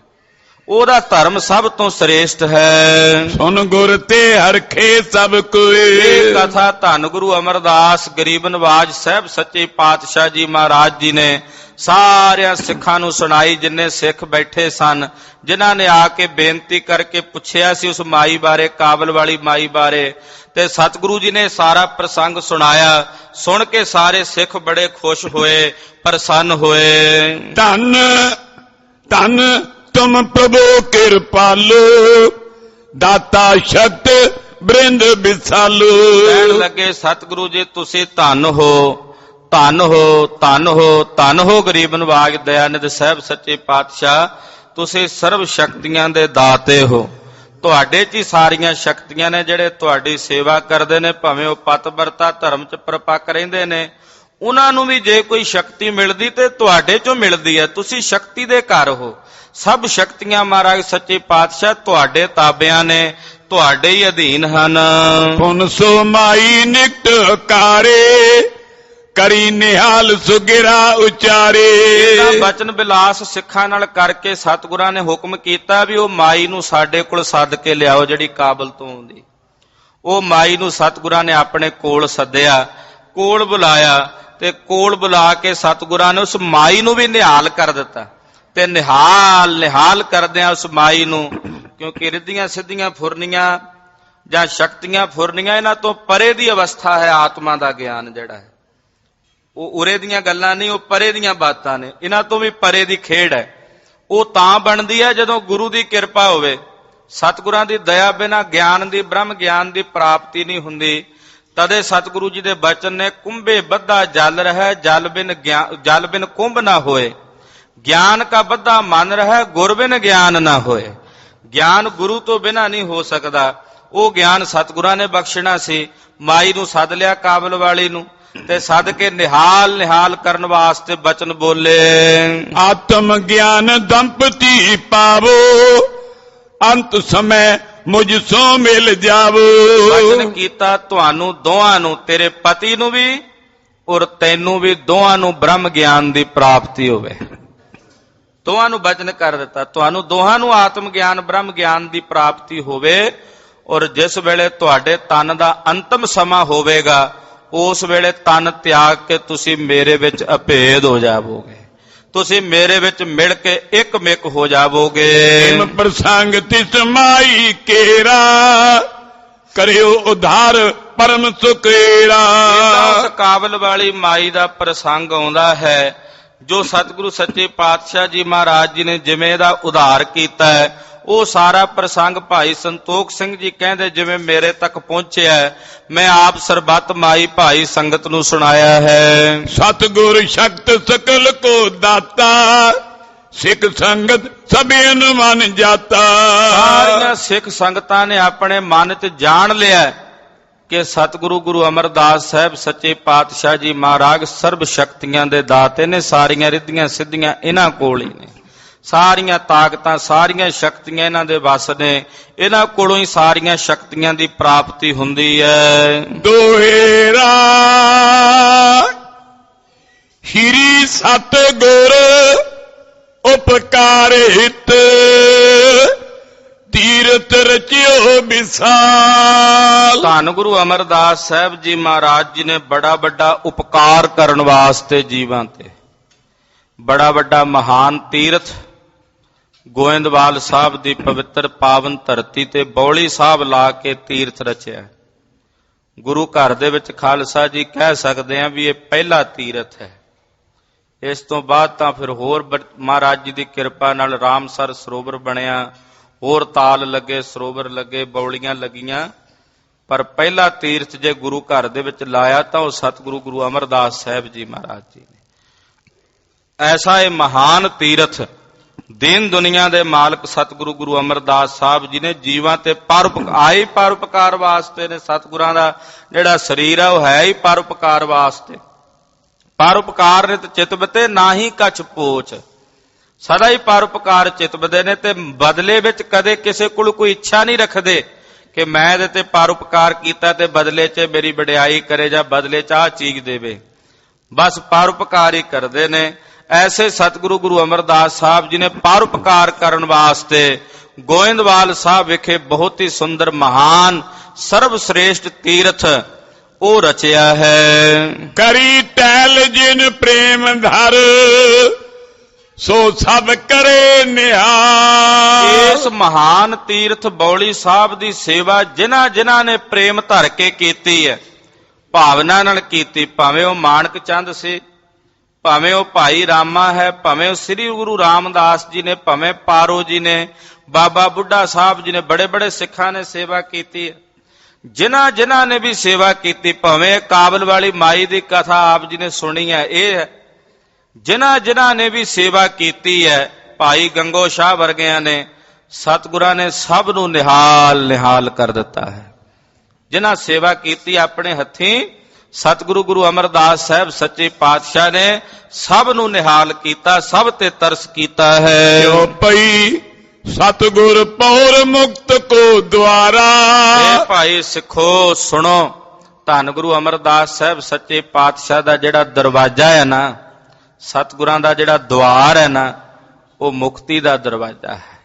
[SPEAKER 1] ਉਹਦਾ ਧਰਮ ਸਭ ਤੋਂ ਸ੍ਰੇਸ਼ਟ ਹੈ।
[SPEAKER 2] ਸੁਨ ਗੁਰ ਤੇ ਹਰਖੇ ਸਭ ਕੋਏ।
[SPEAKER 1] ਇਹ ਕਥਾ ਧੰਨ ਗੁਰੂ ਅਮਰਦਾਸ ਗਰੀਬ ਨਵਾਜ ਸਾਹਿਬ ਸੱਚੇ ਪਾਤਸ਼ਾਹ ਜੀ ਮਹਾਰਾਜ ਜੀ ਨੇ ਸਾਰਿਆਂ ਸਿੱਖਾਂ ਨੂੰ ਸੁਣਾਈ। ਜਿੰਨੇ ਸਿੱਖ ਬੈਠੇ ਸਨ, ਜਿਨ੍ਹਾਂ ਨੇ ਆ ਕੇ ਬੇਨਤੀ ਕਰਕੇ ਪੁੱਛਿਆ ਸੀ ਉਸ ਮਾਈ ਬਾਰੇ, ਕਾਬਲ ਵਾਲੀ ਮਾਈ ਬਾਰੇ, ਤੇ ਸਤਿਗੁਰੂ ਜੀ ਨੇ ਸਾਰਾ ਪ੍ਰਸੰਗ ਸੁਣਾਇਆ। ਸੁਣ ਕੇ ਸਾਰੇ ਸਿੱਖ ਬੜੇ ਖੁਸ਼ ਹੋਏ, ਪ੍ਰਸੰਨ ਹੋਏ।
[SPEAKER 2] ਧੰਨ ਧੰਨ ਤੁਮ ਪ੍ਰਭੂ ਕਿਰਪਾਲੂ, ਦਾਤਾ ਸ਼ਕਤ ਬ੍ਰਿੰਦ ਵਿਸਾਲੂ।
[SPEAKER 1] ਕਹਿਣ ਲੱਗੇ ਸਤਿਗੁਰੂ ਜੀ ਤੁਸੀਂ ਧੰਨ ਹੋ, ਧੰਨ ਹੋ, ਧੰਨ ਹੋ, ਧੰਨ ਹੋ ਗਰੀਬ ਨਵਾਜ ਦਇਆਨੰਦ ਸਾਹਿਬ ਸੱਚੇ ਪਾਤਸ਼ਾਹ। ਤੁਸੀਂ ਸਰਬ ਸ਼ਕਤੀਆਂ ਦੇ ਦਾਤੇ ਹੋ। ਤੁਹਾਡੇ 'ਚ ਹੀ ਸਾਰੀਆਂ ਸ਼ਕਤੀਆਂ ਨੇ। ਜਿਹੜੇ ਤੁਹਾਡੀ ਸੇਵਾ ਕਰਦੇ ਨੇ, ਭਾਵੇਂ ਉਹ ਪਤਵਰਤਾ ਧਰਮ 'ਚ ਪਰਪੱਕ ਰਹਿੰਦੇ ਨੇ, ਉਹਨਾਂ ਨੂੰ ਵੀ ਜੇ ਕੋਈ ਸ਼ਕਤੀ ਮਿਲਦੀ ਤੇ ਤੁਹਾਡੇ 'ਚੋਂ ਮਿਲਦੀ ਹੈ। ਤੁਸੀਂ ਸ਼ਕਤੀ ਦੇ ਘਰ ਹੋ। ਸਭ ਸ਼ਕਤੀਆਂ ਮਹਾਰਾਜ ਸੱਚੇ ਪਾਤਸ਼ਾਹ ਤੁਹਾਡੇ ਤਾਬਿਆਂ ਨੇ, ਤੁਹਾਡੇ ਹੀ ਅਧੀਨ ਹਨ।
[SPEAKER 2] ਪੁਨ ਸੋ ਮਾਈ ਨਿਕਟ ਕਾਰੇ, ਕਰੀ ਨਿਹਾਲ ਸੁਗਿਰਾ ਉਚਾਰੇ।
[SPEAKER 1] ਇਹਦਾ ਬਚਨ ਬਿਲਾਸ ਸਿੱਖਾਂ ਨਾਲ ਕਰਕੇ ਸਤਿਗੁਰਾਂ ਨੇ ਹੁਕਮ ਕੀਤਾ ਵੀ ਉਹ ਮਾਈ ਨੂੰ ਸਾਡੇ ਕੋਲ ਸੱਦ ਕੇ ਲਿਆਓ, ਜਿਹੜੀ ਕਾਬਲ ਤੋਂ ਆਉਂਦੀ। ਉਹ ਮਾਈ ਨੂੰ ਸਤਿਗੁਰਾਂ ਨੇ ਆਪਣੇ ਕੋਲ ਸੱਦਿਆ, ਕੋਲ ਬੁਲਾਇਆ, ਤੇ ਕੋਲ ਬੁਲਾ ਕੇ ਸਤਿਗੁਰਾਂ ਨੇ ਉਸ ਮਾਈ ਨੂੰ ਵੀ ਨਿਹਾਲ ਕਰ ਦਿੱਤਾ। ਤੇ ਨਿਹਾਲ ਕਰਦਿਆਂ ਉਸ ਮਾਈ ਨੂੰ, ਕਿਉਂਕਿ ਰਿੱਧੀਆਂ ਸਿੱਧੀਆਂ ਫੁਰਨੀਆਂ ਜਾਂ ਸ਼ਕਤੀਆਂ ਫੁਰਨੀਆਂ, ਇਹਨਾਂ ਤੋਂ ਪਰੇ ਦੀ ਅਵਸਥਾ ਹੈ। ਆਤਮਾ ਦਾ ਗਿਆਨ ਜਿਹੜਾ ਹੈ, ਉਹ ਉਰੇ ਦੀਆਂ ਗੱਲਾਂ ਨਹੀਂ, ਉਹ ਪਰੇ ਦੀਆਂ ਬਾਤਾਂ ਨੇ। ਇਹਨਾਂ ਤੋਂ ਵੀ ਪਰੇ ਦੀ ਖੇਡ ਹੈ। ਉਹ ਤਾਂ ਬਣਦੀ ਹੈ ਜਦੋਂ ਗੁਰੂ ਦੀ ਕਿਰਪਾ ਹੋਵੇ। ਸਤਿਗੁਰਾਂ ਦੀ ਦਇਆ ਬਿਨਾਂ ਗਿਆਨ ਦੀ, ਬ੍ਰਹਮ ਗਿਆਨ ਦੀ ਪ੍ਰਾਪਤੀ ਨਹੀਂ ਹੁੰਦੀ। ਤਦੇ ਸਤਿਗੁਰੂ ਜੀ ਦੇ ਬਚਨ ਨੇ, ਕੁੰਭੇ ਬੱਧਾ ਜਲ ਰਹਿ, ਜਲ ਬਿਨ ਕੁੰਭ ਨਾ ਹੋਏ। ਗਿਆਨ ਕਾ ਬੱਧਾ ਮਨ ਰਹਿ, ਗੁਰ ਬਿਨ ਗਿਆਨ ਨਾ ਹੋਏ। ਗਿਆਨ ਗੁਰੂ ਤੋਂ ਬਿਨਾਂ ਨਹੀਂ ਹੋ ਸਕਦਾ। ਉਹ ਗਿਆਨ ਸਤਿਗੁਰਾਂ ਨੇ ਬਖਸ਼ਣਾ ਸੀ। ਮਾਈ ਨੂੰ ਸੱਦ ਲਿਆ, ਕਾਬਲ ਵਾਲੀ ਨੂੰ, ਤੇ ਸੱਦ ਕੇ ਨਿਹਾਲ ਕਰਨ ਵਾਸਤੇ ਬਚਨ ਬੋਲੇ।
[SPEAKER 2] ਆਤਮ ਗਿਆਨ ਦੰਪਤੀ ਪਾਵੋ, ਅੰਤ ਸਮੇਂ ਮੁਝ ਸੋ ਮਿਲ ਜਾਵੋ।
[SPEAKER 1] ਬਚਨ ਕੀਤਾ ਤੁਹਾਨੂੰ ਦੋਹਾਂ ਨੂੰ, ਤੇਰੇ ਪਤੀ ਨੂੰ ਵੀ ਔਰ ਤੈਨੂੰ ਵੀ, ਦੋਹਾਂ ਨੂੰ ਬ੍ਰਹਮ ਗਿਆਨ ਦੀ ਪ੍ਰਾਪਤੀ ਹੋਵੇ। ਦੋਹਾਂ ਨੂੰ ਬਚਨ ਕਰ ਦਿੱਤਾ, ਤੁਹਾਨੂੰ ਦੋਹਾਂ ਨੂੰ ਆਤਮ ਗਿਆਨ ਬ੍ਰਹਮ ਗਿਆਨ ਦੀ ਪ੍ਰਾਪਤੀ ਹੋਵੇ। ਔਰ ਜਿਸ ਵੇਲੇ ਤੁਹਾਡੇ ਤਨ ਦਾ ਅੰਤਮ ਸਮਾਂ ਹੋਵੇਗਾ, ਉਸ ਵੇਲੇ ਤਨ ਤਿਆਗ ਕੇ ਤੁਸੀਂ ਮੇਰੇ ਵਿੱਚ ਅਭੇਦ ਹੋ ਜਾਵੋਗੇ। ਤੁਸੀਂ ਮੇਰੇ ਵਿੱਚ ਮਿਲ ਕੇ ਇੱਕ-ਮਿਕ ਹੋ ਜਾਵੋਗੇ।
[SPEAKER 2] ਪ੍ਰਸੰਗ ਤਿਸ ਮਾਈ ਕੇਰਾ, ਕਰਿਓ ਉਧਾਰ ਪਰਮ ਸੁਕੇਰਾ।
[SPEAKER 1] ਉਸ ਕਾਬਲ ਵਾਲੀ ਮਾਈ ਦਾ ਪ੍ਰਸੰਗ ਆਉਂਦਾ ਹੈ, ਜੋ ਸਤਿਗੁਰੂ ਸੱਚੇ ਪਾਤਸ਼ਾਹ ਜੀ ਮਹਾਰਾਜ ਜੀ ਨੇ ਜਿਵੇਂ ਦਾ ਉਧਾਰ ਕੀਤਾ ਹੈ, ਉਹ ਸਾਰਾ ਪ੍ਰਸੰਗ ਭਾਈ ਸੰਤੋਖ ਸਿੰਘ ਜੀ ਕਹਿੰਦੇ ਜਿਵੇਂ ਮੇਰੇ ਤੱਕ ਪਹੁੰਚਿਆ ਹੈ, ਮੈਂ ਆਪ ਸਰਬੱਤ ਮਾਈ ਭਾਈ ਸੰਗਤ ਨੂੰ ਸੁਣਾਇਆ ਹੈ।
[SPEAKER 2] ਸਤਿਗੁਰ ਸ਼ਕਤ ਸਕਲ ਕੋ ਦਾਤਾ, ਸਿੱਖ ਸੰਗਤ ਸਭਿਨ ਮਨ ਜਾਤਾ।
[SPEAKER 1] ਸਾਰੀਆਂ ਸਿੱਖ ਸੰਗਤਾਂ ਨੇ ਆਪਣੇ ਮਨ 'ਚ ਜਾਣ ਲਿਆ ਕਿ ਸਤਿਗੁਰੂ ਗੁਰੂ ਅਮਰਦਾਸ ਸਾਹਿਬ ਸੱਚੇ ਪਾਤਸ਼ਾਹ ਜੀ ਮਹਾਰਾਜ ਸਰਬ ਸ਼ਕਤੀਆਂ ਦੇ ਦਾਤੇ ਨੇ, ਸਾਰੀਆਂ ਰਿੱਧੀਆਂ ਸਿੱਧੀਆਂ ਇਹਨਾਂ ਕੋਲ ਹੀ ਨੇ, ਸਾਰੀਆਂ ਤਾਕਤਾਂ ਸਾਰੀਆਂ ਸ਼ਕਤੀਆਂ ਇਹਨਾਂ ਦੇ ਵੱਸ ਨੇ, ਇਹਨਾਂ ਕੋਲੋਂ ਹੀ ਸਾਰੀਆਂ ਸ਼ਕਤੀਆਂ ਦੀ ਪ੍ਰਾਪਤੀ ਹੁੰਦੀ ਹੈ।
[SPEAKER 2] ਦੋਹੇਰਾ ਸ਼੍ਰੀ ਸਤਿਗੁਰ ਉਪਕਾਰਿਤ, ਤੀਰਥ ਰਚਿਓ ਵਿਸਾਲ।
[SPEAKER 1] ਧੰਨ ਗੁਰੂ ਅਮਰਦਾਸ ਸਾਹਿਬ ਜੀ ਮਹਾਰਾਜ ਜੀ ਨੇ ਬੜਾ ਵੱਡਾ ਉਪਕਾਰ ਕਰਨ ਵਾਸਤੇ ਜੀਵਾਂ ਤੇ ਬੜਾ ਵੱਡਾ ਮਹਾਨ ਤੀਰਥ ਗੋਇੰਦਵਾਲ ਸਾਹਿਬ ਦੀ ਪਵਿੱਤਰ ਪਾਵਨ ਧਰਤੀ ਤੇ ਬੌਲੀ ਸਾਹਿਬ ਲਾ ਕੇ ਤੀਰਥ ਰਚਿਆ। ਗੁਰੂ ਘਰ ਦੇ ਵਿੱਚ ਖਾਲਸਾ ਜੀ ਕਹਿ ਸਕਦੇ ਆ ਵੀ ਇਹ ਪਹਿਲਾ ਤੀਰਥ ਹੈ। ਇਸ ਤੋਂ ਬਾਅਦ ਤਾਂ ਫਿਰ ਹੋਰ ਮਹਾਰਾਜ ਜੀ ਦੀ ਕਿਰਪਾ ਨਾਲ ਰਾਮਸਰ ਸਰੋਵਰ ਬਣਿਆ, ਹੋਰ ਤਾਲ ਲੱਗੇ, ਸਰੋਵਰ ਲੱਗੇ, ਬੌਲੀਆਂ ਲੱਗੀਆਂ, ਪਰ ਪਹਿਲਾ ਤੀਰਥ ਜੇ ਗੁਰੂ ਘਰ ਦੇ ਵਿੱਚ ਲਾਇਆ ਤਾਂ ਉਹ ਸਤਿਗੁਰੂ ਗੁਰੂ ਅਮਰਦਾਸ ਸਾਹਿਬ ਜੀ ਮਹਾਰਾਜ ਜੀ ਨੇ। ਐਸਾ ਇਹ ਮਹਾਨ ਤੀਰਥ ਦੀਨ ਦੁਨੀਆ ਦੇ ਮਾਲਕ ਸਤਿਗੁਰੂ ਗੁਰੂ ਅਮਰਦਾਸ ਸਾਹਿਬ ਜੀ ਨੇ ਜੀਵਾਂ ਤੇ ਆਏ ਪਰਉਪਕਾਰ ਵਾਸਤੇ ਨੇ। ਸਤਿਗੁਰਾਂ ਦਾ ਜਿਹੜਾ ਸਰੀਰ ਹੈ ਉਹ ਹੈ ਹੀ ਪਰਉਪਕਾਰ ਵਾਸਤੇ। ਪਰਉਪਕਾਰ ਨਿਤ ਚਿਤਵਤੇ ਨਾਹੀ ਕਛ ਪੋਚ, ਸਦਾ ਹੀ ਪਰਉਪਕਾਰ ਚਿਤਵਦੇ ਨੇ ਤੇ ਬਦਲੇ ਵਿੱਚ ਕਦੇ ਕਿਸੇ ਕੋਲ ਕੋਈ ਇੱਛਾ ਨਹੀਂ ਰੱਖਦੇ ਕਿ ਮੈਂ ਇਹਦੇ ਤੇ ਪਰਉਪਕਾਰ ਕੀਤਾ ਤੇ ਬਦਲੇ 'ਚ ਮੇਰੀ ਵਡਿਆਈ ਕਰੇ ਜਾਂ ਬਦਲੇ 'ਚ ਆਹ ਚੀਜ਼ ਦੇਵੇ, ਬਸ ਪਰਉਪਕਾਰ ਹੀ ਕਰਦੇ ਨੇ। ਐਸੇ ਸਤਿਗੁਰੂ ਗੁਰੂ ਅਮਰਦਾਸ ਸਾਹਿਬ ਜੀ ਨੇ ਪਰਉਪਕਾਰ ਕਰਨ ਵਾਸਤੇ ਗੋਇੰਦਵਾਲ ਸਾਹਿਬ ਵਿਖੇ ਬਹੁਤ ਹੀ ਸੁੰਦਰ ਮਹਾਨ ਸਰਬ ਸ੍ਰੇਸ਼ਟ ਤੀਰਥ ਉਹ ਰਚਿਆ ਹੈ।
[SPEAKER 2] ਕਰੀ ਟਹਿਲ ਜਿਨ ਪ੍ਰੇਮ ਧਰ, ਸੋ ਸਭ ਕਰੇ ਨਿਹਾਲ।
[SPEAKER 1] ਇਸ ਮਹਾਨ ਤੀਰਥ ਬੌਲੀ ਸਾਹਿਬ ਦੀ ਸੇਵਾ ਜਿਨ੍ਹਾਂ ਜਿਨ੍ਹਾਂ ਨੇ ਪ੍ਰੇਮ ਧਰ ਕੇ ਕੀਤੀ ਹੈ, ਭਾਵਨਾ ਨਾਲ ਕੀਤੀ, ਭਾਵੇਂ ਉਹ ਮਾਣਕ ਚੰਦ ਸੀ, ਭਾਵੇਂ ਉਹ ਭਾਈ ਰਾਮਾ ਹੈ, ਭਾਵੇਂ ਉਹ ਸ੍ਰੀ ਗੁਰੂ ਰਾਮਦਾਸ ਜੀ ਨੇ, ਭਾਵੇਂ ਪਾਰੋ ਜੀ ਨੇ, ਬਾਬਾ ਬੁੱਢਾ ਸਾਹਿਬ ਜੀ ਨੇ, ਬੜੇ ਬੜੇ ਸਿੱਖਾਂ ਨੇ ਸੇਵਾ ਕੀਤੀ ਹੈ। ਜਿਨ੍ਹਾਂ ਜਿਨ੍ਹਾਂ ਨੇ ਵੀ ਸੇਵਾ ਕੀਤੀ, ਭਾਵੇਂ ਕਾਬਲ ਵਾਲੀ ਮਾਈ ਦੀ ਕਥਾ ਆਪ ਜੀ ਨੇ ਸੁਣੀ ਹੈ, ਇਹ ਹੈ ਜਿਨ੍ਹਾਂ ਜਿਨ੍ਹਾਂ ਨੇ ਵੀ ਸੇਵਾ ਕੀਤੀ ਹੈ, ਭਾਈ ਗੰਗੋ ਸ਼ਾਹ ਵਰਗਿਆਂ ਨੇ, ਸਤਿਗੁਰਾਂ ਨੇ ਸਭ ਨੂੰ ਨਿਹਾਲ ਨਿਹਾਲ ਕਰ ਦਿੱਤਾ ਹੈ। ਜਿਨ੍ਹਾਂ ਸੇਵਾ ਕੀਤੀ ਆਪਣੇ ਹੱਥੀਂ, ਸਤਿਗੁਰੂ ਗੁਰੂ ਅਮਰਦਾਸ ਸਾਹਿਬ ਸੱਚੇ ਪਾਤਸ਼ਾਹ ਨੇ ਸਭ ਨੂੰ ਨਿਹਾਲ ਕੀਤਾ, ਸਭ ਤੇ ਤਰਸ ਕੀਤਾ ਹੈ।
[SPEAKER 2] ਜੋ ਪਈ ਸਤਿਗੁਰ ਪੌਰ ਮੁਕਤ ਕੋ ਦੁਆਰਾ।
[SPEAKER 1] ਇਹ ਭਾਈ ਸਿੱਖੋ ਸੁਣੋ, ਧੰਨ ਗੁਰੂ ਅਮਰਦਾਸ ਸਾਹਿਬ ਸੱਚੇ ਪਾਤਸ਼ਾਹ ਦਾ ਜਿਹੜਾ ਦਰਵਾਜ਼ਾ ਹੈ ਨਾ, ਸਤਿਗੁਰਾਂ ਦਾ ਜਿਹੜਾ ਦੁਆਰ ਹੈ ਨਾ, ਉਹ ਮੁਕਤੀ ਦਾ ਦਰਵਾਜ਼ਾ ਹੈ।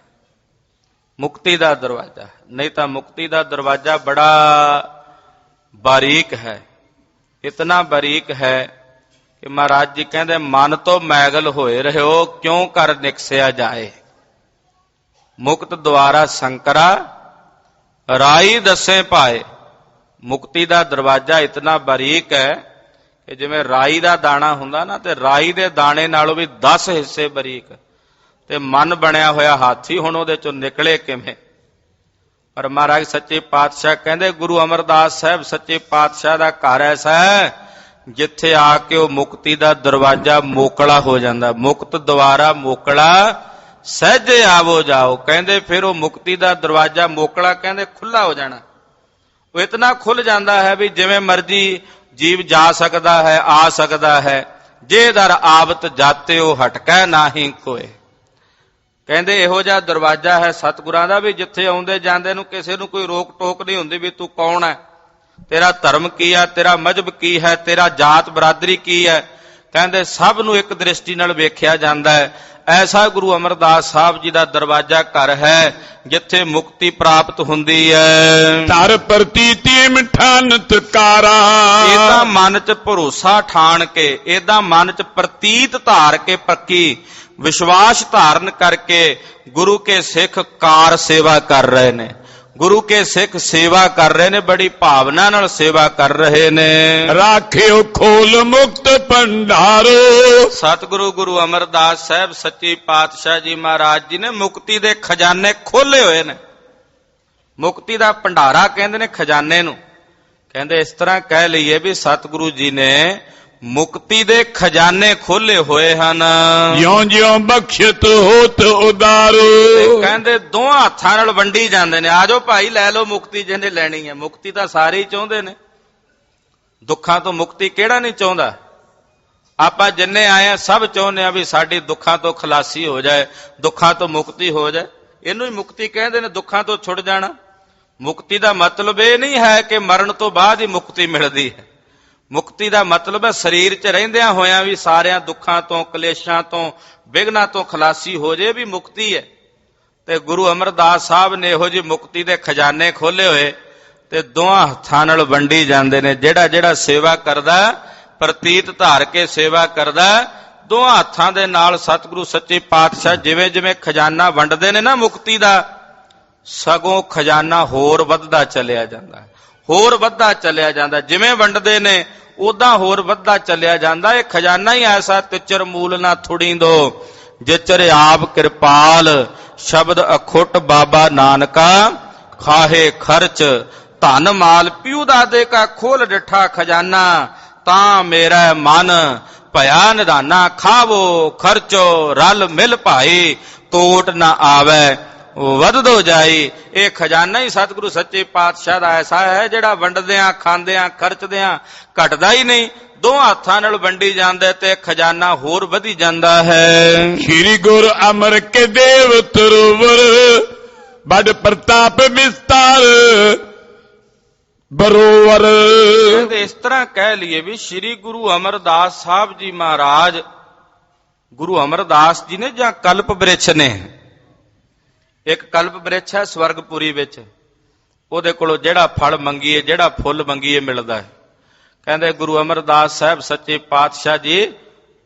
[SPEAKER 1] ਮੁਕਤੀ ਦਾ ਦਰਵਾਜ਼ਾ, ਨਹੀਂ ਤਾਂ ਮੁਕਤੀ ਦਾ ਦਰਵਾਜ਼ਾ ਬੜਾ ਬਾਰੀਕ ਹੈ, ਇਤਨਾ ਬਾਰੀਕ ਹੈ ਕਿ ਮਹਾਰਾਜ ਜੀ ਕਹਿੰਦੇ ਮਨ ਤੋਂ ਮੈਗਲ ਹੋਏ ਰਹਿਓ, ਕਿਉਂ ਕਰ ਨਿਕਸਿਆ ਜਾਏ। ਮੁਕਤ ਦੁਆਰਾ ਸੰਕਰਾ ਰਾਈ ਦੱਸੇ ਪਾਏ। ਮੁਕਤੀ ਦਾ ਦਰਵਾਜ਼ਾ ਇਤਨਾ ਬਾਰੀਕ ਹੈ ਕਿ ਜਿਵੇਂ ਰਾਈ ਦਾ ਦਾਣਾ ਹੁੰਦਾ ਨਾ, ਤੇ ਰਾਈ ਦੇ ਦਾਣੇ ਨਾਲੋਂ ਵੀ 10 ਹਿੱਸੇ ਬਾਰੀਕ, ਤੇ ਮਨ ਬਣਿਆ ਹੋਇਆ ਹਾਥੀ ਹੁਣ ਉਹਦੇ ਚੋਂ ਨਿਕਲੇ ਕਿਵੇਂ। ਪਰ ਮਹਾਰਾਜ ਸੱਚੇ ਪਾਤਸ਼ਾਹ ਕਹਿੰਦੇ ਗੁਰੂ ਅਮਰਦਾਸ ਸਾਹਿਬ ਸੱਚੇ ਪਾਤਸ਼ਾਹ ਦਾ ਘਰ ਐਸਾ ਹੈ ਜਿੱਥੇ ਆ ਕੇ ਉਹ ਮੁਕਤੀ ਦਾ ਦਰਵਾਜ਼ਾ ਮੋਕਲਾ ਹੋ ਜਾਂਦਾ। ਮੁਕਤ ਦੁਆਰਾ ਮੋਕਲਾ ਸਹਿਜੇ ਆਵੋ ਜਾਓ, ਕਹਿੰਦੇ ਫਿਰ ਉਹ ਮੁਕਤੀ ਦਾ ਦਰਵਾਜ਼ਾ ਮੋਕਲਾ ਕਹਿੰਦੇ ਖੁੱਲਾ ਹੋ ਜਾਣਾ। ਉਹ ਇਤਨਾ ਖੁੱਲ ਜਾਂਦਾ ਹੈ ਵੀ ਜਿਵੇਂ ਮਰਜ਼ੀ ਜੀਵ ਜਾ ਸਕਦਾ ਹੈ, ਆ ਸਕਦਾ ਹੈ। ਜੇ ਦਰ ਆਵਤ ਜਾਤੇ ਉਹ ਹਟਕੈ ਨਾਹੀ ਕੋਏ। ਕਹਿੰਦੇ ਇਹੋ ਜਿਹਾ ਦਰਵਾਜ਼ਾ ਹੈ ਸਤਿਗੁਰਾਂ ਦਾ ਵੀ ਜਿੱਥੇ ਆਉਂਦੇ ਜਾਂਦੇ ਨੂੰ ਕਿਸੇ ਨੂੰ ਕੋਈ ਰੋਕ ਟੋਕ ਨਹੀਂ ਹੁੰਦੀ ਵੀ ਤੂੰ ਕੌਣ ਹੈ, ਤੇਰਾ ਧਰਮ ਕੀ ਹੈ, ਤੇਰਾ ਮਜ਼ਹਬ ਕੀ ਹੈ, ਤੇਰਾ ਜਾਤ ਬਰਾਦਰੀ ਕੀ ਹੈ। ਕਹਿੰਦੇ ਸਭ ਨੂੰ ਇੱਕ ਦ੍ਰਿਸ਼ਟੀ ਨਾਲ ਵੇਖਿਆ ਜਾਂਦਾ ਹੈ। ਐਸਾ ਗੁਰੂ ਅਮਰਦਾਸ ਸਾਹਿਬ ਜੀ ਦਾ ਦਰਵਾਜ਼ਾ ਘਰ ਹੈ ਜਿੱਥੇ ਮੁਕਤੀ ਪ੍ਰਾਪਤ ਹੁੰਦੀ ਹੈ।
[SPEAKER 2] ਧਰ ਪ੍ਰਤੀਤੀ ਮਿਠਾਨਤ ਕਾਰਾ।
[SPEAKER 1] ਇਹਦਾ ਮਨ 'ਚ ਭਰੋਸਾ ਠਾਣ ਕੇ, ਇਹਦਾ ਮਨ 'ਚ ਪ੍ਰਤੀਤ ਧਾਰ ਕੇ, ਪੱਕੀ ਵਿਸ਼ਵਾਸ ਧਾਰਨ ਕਰਕੇ ਗੁਰੂ ਕੇ ਸਿੱਖ ਕਾਰ ਸੇਵਾ ਕਰ ਰਹੇ ਨੇ। ਗੁਰੂ ਕੇ ਸਿੱਖ ਸੇਵਾ ਕਰ ਰਹੇ ਨੇ, ਬੜੀ ਭਾਵਨਾ ਨਾਲ ਸੇਵਾ ਕਰ ਰਹੇ ਨੇ।
[SPEAKER 2] ਰਾਖਿਓ ਖੋਲ ਮੁਕਤ ਭੰਡਾਰੋ।
[SPEAKER 1] ਸਤਿਗੁਰੂ ਗੁਰੂ ਅਮਰਦਾਸ ਸਾਹਿਬ ਸੱਚੇ ਪਾਤਸ਼ਾਹ ਜੀ ਮਹਾਰਾਜ ਜੀ ਨੇ ਮੁਕਤੀ ਦੇ ਖਜ਼ਾਨੇ ਖੋਲੇ ਹੋਏ ਨੇ। ਮੁਕਤੀ ਦਾ ਭੰਡਾਰਾ ਕਹਿੰਦੇ ਨੇ ਖਜ਼ਾਨੇ ਨੂੰ। ਕਹਿੰਦੇ ਇਸ ਤਰ੍ਹਾਂ ਕਹਿ ਲਈਏ ਵੀ ਸਤਿਗੁਰੂ ਜੀ ਨੇ ਮੁਕਤੀ ਦੇ ਖਜ਼ਾਨੇ ਖੋਲੇ ਹੋਏ ਹਨ।
[SPEAKER 2] ਜਿਉਂ ਜਿਉਂ ਬਖਸ਼ਿਤ ਹੋਤ ਉਦਾਰੋ।
[SPEAKER 1] ਤੇ ਕਹਿੰਦੇ ਦੋਹਾਂ ਹੱਥਾਂ ਨਾਲ ਵੰਡੀ ਜਾਂਦੇ ਨੇ। ਆਜੋ ਭਾਈ ਲੈ ਲਓ ਮੁਕਤੀ ਜਿਹਨੇ ਲੈਣੀ ਹੈ। ਮੁਕਤੀ ਤਾਂ ਸਾਰੇ ਹੀ ਚਾਹੁੰਦੇ ਨੇ, ਦੁੱਖਾਂ ਤੋਂ ਮੁਕਤੀ ਕਿਹੜਾ ਨਹੀਂ ਚਾਹੁੰਦਾ। ਆਪਾਂ ਜਿੰਨੇ ਆਏ ਆ ਸਭ ਚਾਹੁੰਦੇ ਆ ਵੀ ਸਾਡੀ ਦੁੱਖਾਂ ਤੋਂ ਖਲਾਸੀ ਹੋ ਜਾਏ, ਦੁੱਖਾਂ ਤੋਂ ਮੁਕਤੀ ਹੋ ਜਾਏ। ਇਹਨੂੰ ਹੀ ਮੁਕਤੀ ਕਹਿੰਦੇ ਨੇ, ਦੁੱਖਾਂ ਤੋਂ ਛੁੱਟ ਜਾਣਾ। ਮੁਕਤੀ ਦਾ ਮਤਲਬ ਇਹ ਨਹੀਂ ਹੈ ਕਿ ਮਰਨ ਤੋਂ ਬਾਅਦ ਹੀ ਮੁਕਤੀ ਮਿਲਦੀ ਹੈ। ਮੁਕਤੀ ਦਾ ਮਤਲਬ ਹੈ ਸਰੀਰ 'ਚ ਰਹਿੰਦਿਆਂ ਹੋਇਆਂ ਵੀ ਸਾਰਿਆਂ ਦੁੱਖਾਂ ਤੋਂ, ਕਲੇਸ਼ਾਂ ਤੋਂ, ਵਿਘਨਾਂ ਤੋਂ ਖਲਾਸੀ ਹੋ ਜੇ ਵੀ ਮੁਕਤੀ ਹੈ। ਤੇ ਗੁਰੂ ਅਮਰਦਾਸ ਸਾਹਿਬ ਨੇ ਇਹੋ ਜਿਹੀ ਮੁਕਤੀ ਦੇ ਖਜ਼ਾਨੇ ਖੋਲੇ ਹੋਏ ਤੇ ਦੋਹਾਂ ਹੱਥਾਂ ਨਾਲ ਵੰਡੀ ਜਾਂਦੇ ਨੇ। ਜਿਹੜਾ ਜਿਹੜਾ ਸੇਵਾ ਕਰਦਾ, ਪ੍ਰਤੀਤ ਧਾਰ ਕੇ ਸੇਵਾ ਕਰਦਾ, ਦੋਹਾਂ ਹੱਥਾਂ ਦੇ ਨਾਲ ਸਤਿਗੁਰੂ ਸੱਚੇ ਪਾਤਸ਼ਾਹ ਜਿਵੇਂ ਜਿਵੇਂ ਖਜ਼ਾਨਾ ਵੰਡਦੇ ਨੇ ਨਾ ਮੁਕਤੀ ਦਾ, ਸਗੋਂ ਖਜ਼ਾਨਾ ਹੋਰ ਵੱਧਦਾ ਚਲਿਆ ਜਾਂਦਾ, ਹੋਰ ਵੱਧਦਾ ਚਲਿਆ ਜਾਂਦਾ। ਜਿਵੇਂ ਵੰਡਦੇ ਨੇ ਉਦਾਂ ਹੋਰ ਵੱਧਦਾ ਚਲਿਆ ਜਾਂਦਾ। ਇਹ ਖਜ਼ਾਨਾ ਹੀ ਐਸਾ ਤਿਚਰ ਮੂਲ ਨਾ ਥੁੜੀਂਦੋ, ਜਿਚਰ ਆਪ ਕਿਰਪਾਲ, ਸ਼ਬਦ ਅਖੁੱਟ ਬਾਬਾ ਨਾਨਕਾ, ਖਾਹੇ ਖਰਚ ਧਨ ਮਾਲ। ਪਿਉ ਦਾਦੇ ਕਾ ਖੋਲ ਡਿਠਾ ਖਜ਼ਾਨਾ, ਤਾਂ ਮੇਰਾ ਮਨ ਭਇਆ ਨਿਧਾਨਾ। ਖਾਵੋ ਖਰਚੋ ਰਲ ਮਿਲ ਭਾਈ, ਤੋਟ ਨਾ ਆਵੇ ਵਧਦੋ ਜਾਈ। ਇਹ ਖਜ਼ਾਨਾ ਹੀ ਸਤਿਗੁਰੂ ਸੱਚੇ ਪਾਤਸ਼ਾਹ ਦਾ ਐਸਾ ਹੈ ਜਿਹੜਾ ਵੰਡਦਿਆਂ, ਖਾਂਦਿਆਂ, ਖਰਚਦਿਆਂ ਘਟਦਾ ਹੀ ਨਹੀਂ। ਦੋ ਹੱਥਾਂ ਨਾਲ ਵੰਡੀ ਜਾਂਦਾ ਤੇ ਖਜ਼ਾਨਾ ਹੋਰ ਵਧੀ ਜਾਂਦਾ ਹੈ।
[SPEAKER 2] ਸ਼੍ਰੀ ਗੁਰ ਅਮਰ ਕੇ ਦੇਵ ਤਰਵਰ, ਬੜ ਪ੍ਰਤਾਪ ਵਿਸਤਾਰ ਬਰੋਵਰ।
[SPEAKER 1] ਇਸ ਤਰ੍ਹਾਂ ਕਹਿ ਲਈਏ ਵੀ ਸ਼੍ਰੀ ਗੁਰੂ ਅਮਰਦਾਸ ਸਾਹਿਬ ਜੀ ਮਹਾਰਾਜ, ਗੁਰੂ ਅਮਰਦਾਸ ਜੀ ਨੇ ਜਾਂ ਕਲਪ ਬ੍ਰਿਛ ਨੇ। ਇੱਕ ਕਲਪ ਬ੍ਰਿਛ ਹੈ ਸਵਰਗਪੁਰੀ ਵਿੱਚ, ਉਹਦੇ ਕੋਲੋਂ ਜਿਹੜਾ ਫਲ ਮੰਗੀਏ, ਜਿਹੜਾ ਫੁੱਲ ਮੰਗੀਏ ਮਿਲਦਾ ਹੈ। ਕਹਿੰਦੇ ਗੁਰੂ ਅਮਰਦਾਸ ਸਾਹਿਬ ਸੱਚੇ ਪਾਤਸ਼ਾਹ ਜੀ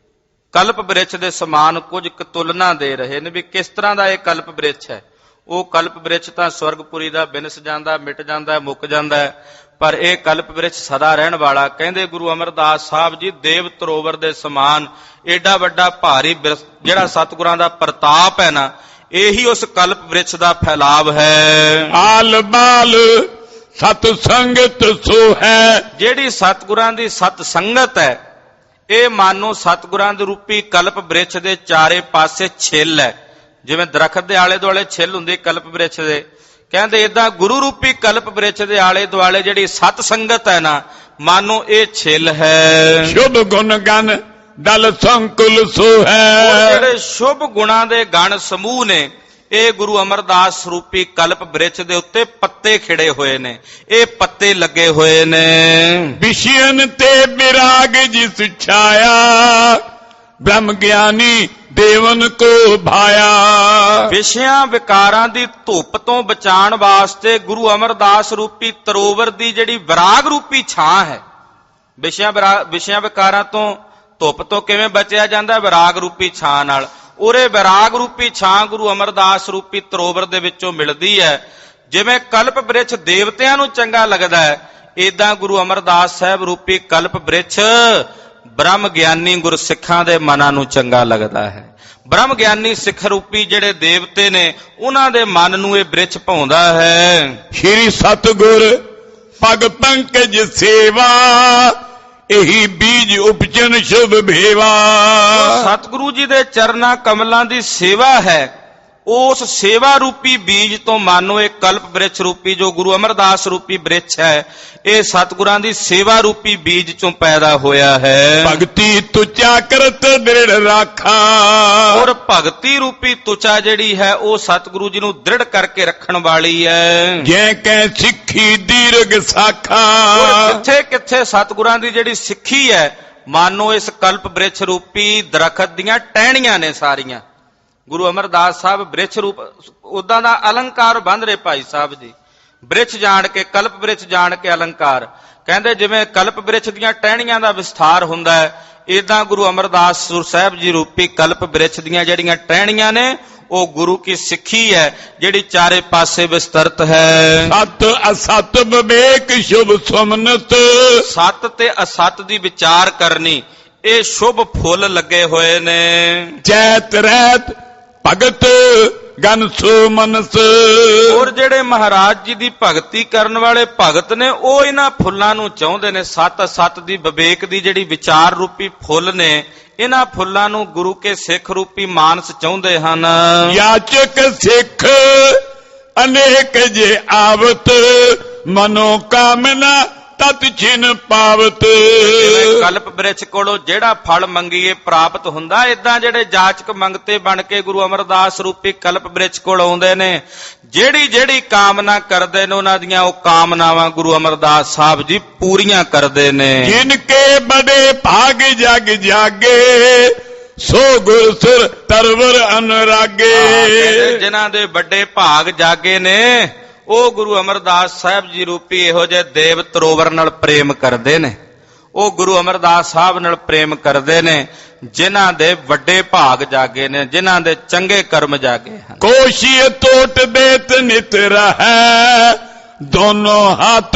[SPEAKER 1] ਕਲਪ ਬ੍ਰਿਛ ਦੇ ਸਮਾਨ ਕੁਝ ਤੁਲਨਾ ਦੇ ਰਹੇ ਨੇ ਵੀ ਕਿਸ ਤਰ੍ਹਾਂ ਦਾ ਇਹ ਕਲਪ ਬ੍ਰਿਛ ਹੈ। ਉਹ ਕਲਪ ਬ੍ਰਿਛ ਤਾਂ ਸਵਰਗਪੁਰੀ ਦਾ ਬਿਨਸ ਜਾਂਦਾ, ਮਿਟ ਜਾਂਦਾ, ਮੁੱਕ ਜਾਂਦਾ, ਪਰ ਇਹ ਕਲਪ ਬ੍ਰਿਛ ਸਦਾ ਰਹਿਣ ਵਾਲਾ। ਕਹਿੰਦੇ ਗੁਰੂ ਅਮਰਦਾਸ ਸਾਹਿਬ ਜੀ ਦੇਵ ਤਰੋਵਰ ਦੇ ਸਮਾਨ ਏਡਾ ਵੱਡਾ ਭਾਰੀ ਜਿਹੜਾ ਸਤਿਗੁਰਾਂ ਦਾ ਪ੍ਰਤਾਪ ਹੈ ਨਾ, ਇਹੀ ਉਸ ਕਲਪ ਬ੍ਰਿਛ ਦਾ ਫੈਲਾਵ ਹੈ।
[SPEAKER 2] ਆਲ ਬਾਲ ਸਤ ਸੰਗਤ ਸੋ ਹੈ।
[SPEAKER 1] ਜਿਹੜੀ ਸਤਿਗੁਰਾਂ ਦੀ ਸਤ ਸੰਗਤ ਹੈ, ਇਹ ਮਾਨੋ ਸਤਿਗੁਰਾਂ ਦੇ ਰੂਪੀ ਕਲਪ ਬ੍ਰਿਛ ਦੇ ਚਾਰੇ ਪਾਸੇ ਛਿੱਲ ਹੈ। ਜਿਵੇਂ ਦਰਖਤ ਦੇ ਆਲੇ ਦੁਆਲੇ ਛਿੱਲ ਹੁੰਦੀ ਕਲਪ ਬ੍ਰਿਛ ਦੇ, ਕਹਿੰਦੇ ਏਦਾਂ ਗੁਰੂ ਰੂਪੀ ਕਲਪ ਬ੍ਰਿਛ ਦੇ ਆਲੇ ਦੁਆਲੇ ਜਿਹੜੀ ਸਤ ਸੰਗਤ ਹੈ ਨਾ, ਮਾਨੋ ਇਹ ਛਿੱਲ ਹੈ।
[SPEAKER 2] ਸ਼ੁਭ ਗੁਣ ਗਨ ਦਲ ਸੰਕੁਲ ਸੋ ਹੈ।
[SPEAKER 1] ਜਿਹੜੇ ਸ਼ੁਭ ਗੁਣਾਂ ਦੇ ਗਣ ਸਮੂਹ ਨੇ, ਇਹ ਗੁਰੂ ਅਮਰਦਾਸ ਰੂਪੀ ਕਲਪ ਬ੍ਰਿਛ ਦੇ ਉੱਤੇ ਪੱਤੇ ਖਿੜੇ ਹੋਏ ਨੇ, ਇਹ ਪੱਤੇ ਲੱਗੇ ਹੋਏ ਨੇ।
[SPEAKER 2] ਵਿਸ਼ਿਅਨ ਤੇ ਵਿਰਾਗ ਜਿਸ ਛਾਇਆ, ਬ੍ਰਹਮ ਗਿਆਨੀ ਦੇਵਨ ਕੋ ਭਾਇਆ।
[SPEAKER 1] ਵਿਸ਼ਿਆਂ ਵਿਕਾਰਾਂ ਦੀ ਧੁੱਪ ਤੋਂ ਬਚਾਉਣ ਵਾਸਤੇ ਗੁਰੂ ਅਮਰਦਾਸ ਰੂਪੀ ਤਰੋਵਰ ਦੀ ਜਿਹੜੀ ਵਿਰਾਗ ਰੂਪੀ ਛਾਂ ਹੈ। ਵਿਸ਼ਿਆਂ ਵਿਕਾਰਾਂ ਤੋਂ, ਧੁੱਪ ਤੋਂ ਕਿਵੇਂ ਬਚਿਆ ਜਾਂਦਾ? ਵਿਰਾਗ ਰੂਪੀ ਛਾਂ ਨਾਲ। ਉਰੇ ਵਿਰਾਗ ਰੂਪੀ ਛਾਂ ਗੁਰੂ ਅਮਰਦਾਸ ਰੂਪੀ ਤਰੋਵਰ ਦੇ ਵਿੱਚੋਂ ਮਿਲਦੀ ਹੈ। ਜਿਵੇਂ ਕਲਪ ਬ੍ਰਿਛ ਦੇਵਤਿਆਂ ਨੂੰ ਚੰਗਾ ਲੱਗਦਾ ਹੈ, ਏਦਾਂ ਗੁਰੂ ਅਮਰਦਾਸ ਸਾਹਿਬ ਰੂਪੀ ਕਲਪ ਬ੍ਰਿਛ ਬ੍ਰਹਮ ਗਿਆਨੀ ਗੁਰਸਿੱਖਾਂ ਦੇ ਮਨਾਂ ਨੂੰ ਚੰਗਾ ਲੱਗਦਾ ਹੈ। ਬ੍ਰਹਮ ਗਿਆਨੀ ਸਿੱਖ ਰੂਪੀ ਜਿਹੜੇ ਦੇਵਤੇ ਨੇ, ਉਹਨਾਂ ਦੇ ਮਨ ਨੂੰ ਇਹ ਬ੍ਰਿਛ ਭਾਉਂਦਾ ਹੈ।
[SPEAKER 2] ਸ਼੍ਰੀ ਸਤਿਗੁਰ ਪਗ ਪੰਕਜ ਸੇਵਾ, ਇਹੀ ਬੀਜ ਉਪਜਨ ਸ਼ੁਭ ਭੇਵਾ।
[SPEAKER 1] ਸਤਿਗੁਰੂ ਜੀ ਦੇ ਚਰਨਾਂ ਕਮਲਾਂ ਦੀ ਸੇਵਾ ਹੈ। ਉਸ ਸੇਵਾ ਰੂਪੀ ਬੀਜ ਤੋਂ ਮਾਨੋ ਇਹ ਕਲਪ ਬ੍ਰਿਛ ਰੂਪੀ ਜੋ ਗੁਰੂ ਅਮਰਦਾਸ ਰੂਪੀ ਬ੍ਰਿਛ ਹੈ, ਇਹ ਸਤਿਗੁਰਾਂ ਦੀ ਸੇਵਾ ਰੂਪੀ ਬੀਜ ਚੋਂ ਪੈਦਾ ਹੋਇਆ ਹੈ।
[SPEAKER 2] ਭਗਤੀ ਤੁਚਾ ਕਰਤ ਦ੍ਰਿੜ ਰਾਖਾ।
[SPEAKER 1] ਔਰ ਭਗਤੀ ਰੂਪੀ ਤੁਚਾ ਜਿਹੜੀ ਹੈ, ਉਹ ਸਤਿਗੁਰੂ ਜੀ ਨੂੰ ਦ੍ਰਿੜ ਕਰਕੇ ਰੱਖਣ ਵਾਲੀ ਹੈ।
[SPEAKER 2] ਜੈ ਕੈ ਸਿੱਖੀ ਦੀਰਘ ਸਾਖਾ।
[SPEAKER 1] ਕਿੱਥੇ ਕਿੱਥੇ ਸਤਿਗੁਰਾਂ ਦੀ ਜਿਹੜੀ ਸਿੱਖੀ ਹੈ, ਮਾਨੋ ਇਸ ਕਲਪ ਬ੍ਰਿਛ ਰੂਪੀ ਦਰਖਤ ਦੀਆਂ ਟਹਿਣੀਆਂ ਨੇ ਸਾਰੀਆਂ। ਗੁਰੂ ਅਮਰਦਾਸ ਸਾਹਿਬ ਬ੍ਰਿਛ ਰੂਪ ਉਦਾਂ ਦਾ ਅਲੰਕਾਰ ਬੰਧ ਰਹੇ ਭਾਈ ਸਾਹਿਬ ਜੀ। ਬ੍ਰਿਛ ਜਾਣ ਕੇ, ਕਲਪ ਬ੍ਰਿਛ ਜਾਣ ਕੇ ਅਲੰਕਾਰ। ਕਹਿੰਦੇ ਜਿਵੇਂ ਕਲਪ ਬ੍ਰਿਛ ਦੀਆਂ ਟਹਿਣੀਆਂ ਦਾ ਵਿਸਥਾਰ ਹੁੰਦਾ ਹੈ, ਏਦਾਂ ਗੁਰੂ ਅਮਰਦਾਸ ਸਾਹਿਬ ਜੀ ਰੂਪੀ ਕਲਪ ਬ੍ਰਿਛ ਦੀਆਂ ਜਿਹੜੀਆਂ ਟਹਿਣੀਆਂ ਨੇ, ਉਹ ਗੁਰੂ ਕੀ ਸਿੱਖੀ ਹੈ ਜਿਹੜੀ ਚਾਰੇ ਪਾਸੇ ਵਿਸਤ੍ਰਿਤ ਹੈ।
[SPEAKER 2] ਸਤ ਅਸਤ ਵਿਵੇਕ ਸ਼ੁਭ ਸੁਮਨਤ,
[SPEAKER 1] ਸੱਤ ਤੇ ਅਸੱਤ ਦੀ ਵਿਚਾਰ ਕਰਨੀ, ਇਹ ਸ਼ੁਭ ਫੁੱਲ ਲੱਗੇ ਹੋਏ ਨੇ।
[SPEAKER 2] ਚੈਤ ਰਹਿਤ ਭਗਤ ਗਨ ਸੋ ਮਨਸ,
[SPEAKER 1] ਔਰ ਜਿਹੜੇ ਮਹਾਰਾਜ ਜੀ ਦੀ ਭਗਤੀ ਕਰਨ ਵਾਲੇ ਭਗਤ ਨੇ ਉਹ ਇਹਨਾਂ ਫੁੱਲਾਂ ਨੂੰ ਚਾਹੁੰਦੇ ਨੇ। ਸੱਤ ਅਸੱਤ ਦੀ ਵਿਵੇਕ ਦੀ ਜਿਹੜੀ ਵਿਚਾਰ ਰੂਪੀ ਫੁੱਲ ਨੇ, ਇਹਨਾਂ ਫੁੱਲਾਂ ਨੂੰ ਗੁਰੂ ਕੇ ਸਿੱਖ ਰੂਪੀ ਮਾਨਸ ਚਾਹੁੰਦੇ ਹਨ।
[SPEAKER 2] ਯਾਚਕ ਸਿੱਖ ਅਨੇਕ ਜੇ ਆਵਤ, ਮਨੋ ਕਾਮਨਾ ਤਤ ਛਿਨ ਪਾਵਤ।
[SPEAKER 1] ਜਿਵੇਂ ਕਲਪ ਬ੍ਰਿਛ ਕੋਲੋਂ ਜਿਹੜਾ ਫਲ ਮੰਗੀਏ ਪ੍ਰਾਪਤ ਹੁੰਦਾ, ਏਦਾਂ ਜਿਹੜੇ ਜਾਚਕ ਮੰਗਤੇ ਬਣ ਕੇ ਗੁਰੂ ਅਮਰਦਾਸ ਰੂਪੀ ਕਲਪ ਬ੍ਰਿਛ ਕੋਲ ਆਉਂਦੇ ਨੇ, ਜਿਹੜੀ ਜਿਹੜੀ ਕਾਮਨਾ ਕਰਦੇ ਨੇ ਉਹਨਾਂ ਦੀਆਂ ਉਹ ਕਾਮਨਾਵਾਂ ਗੁਰੂ ਅਮਰਦਾਸ ਸਾਹਿਬ ਜੀ ਪੂਰੀਆਂ ਕਰਦੇ ਨੇ।
[SPEAKER 2] ਜਿਨ ਕੇ ਬੜੇ ਭਾਗ ਜਗ ਜਾਗੇ, ਸੋ ਗੁਰ ਸੁਰ ਤਰਵਰ ਅਨੁਰਾਗੇ।
[SPEAKER 1] ਜਿਨ੍ਹਾਂ ਦੇ ਵੱਡੇ ਭਾਗ ਜਾਗੇ ਨੇ ਉਹ ਗੁਰੂ ਅਮਰਦਾਸ ਸਾਹਿਬ ਜੀ ਰੂਪੀ ਇਹੋ ਜਿਹੇ ਦੇਵ ਤਰੋਵਰ ਨਾਲ ਪ੍ਰੇਮ ਕਰਦੇ ਨੇ। ਉਹ ਗੁਰੂ ਅਮਰਦਾਸ ਸਾਹਿਬ ਨਾਲ ਪ੍ਰੇਮ ਕਰਦੇ ਨੇ ਜਿਨ੍ਹਾਂ ਦੇ ਵੱਡੇ ਭਾਗ ਜਾਗੇ ਨੇ, ਜਿਨ੍ਹਾਂ ਦੇ ਚੰਗੇ ਕਰਮ ਜਾਗੇ ਹਨ।
[SPEAKER 2] ਕੋਸ਼ੀਏ ਟੋਟ ਬੇਤ ਨਿਤ ਰਹੈ, ਦੋਨੋਂ ਹੱਥ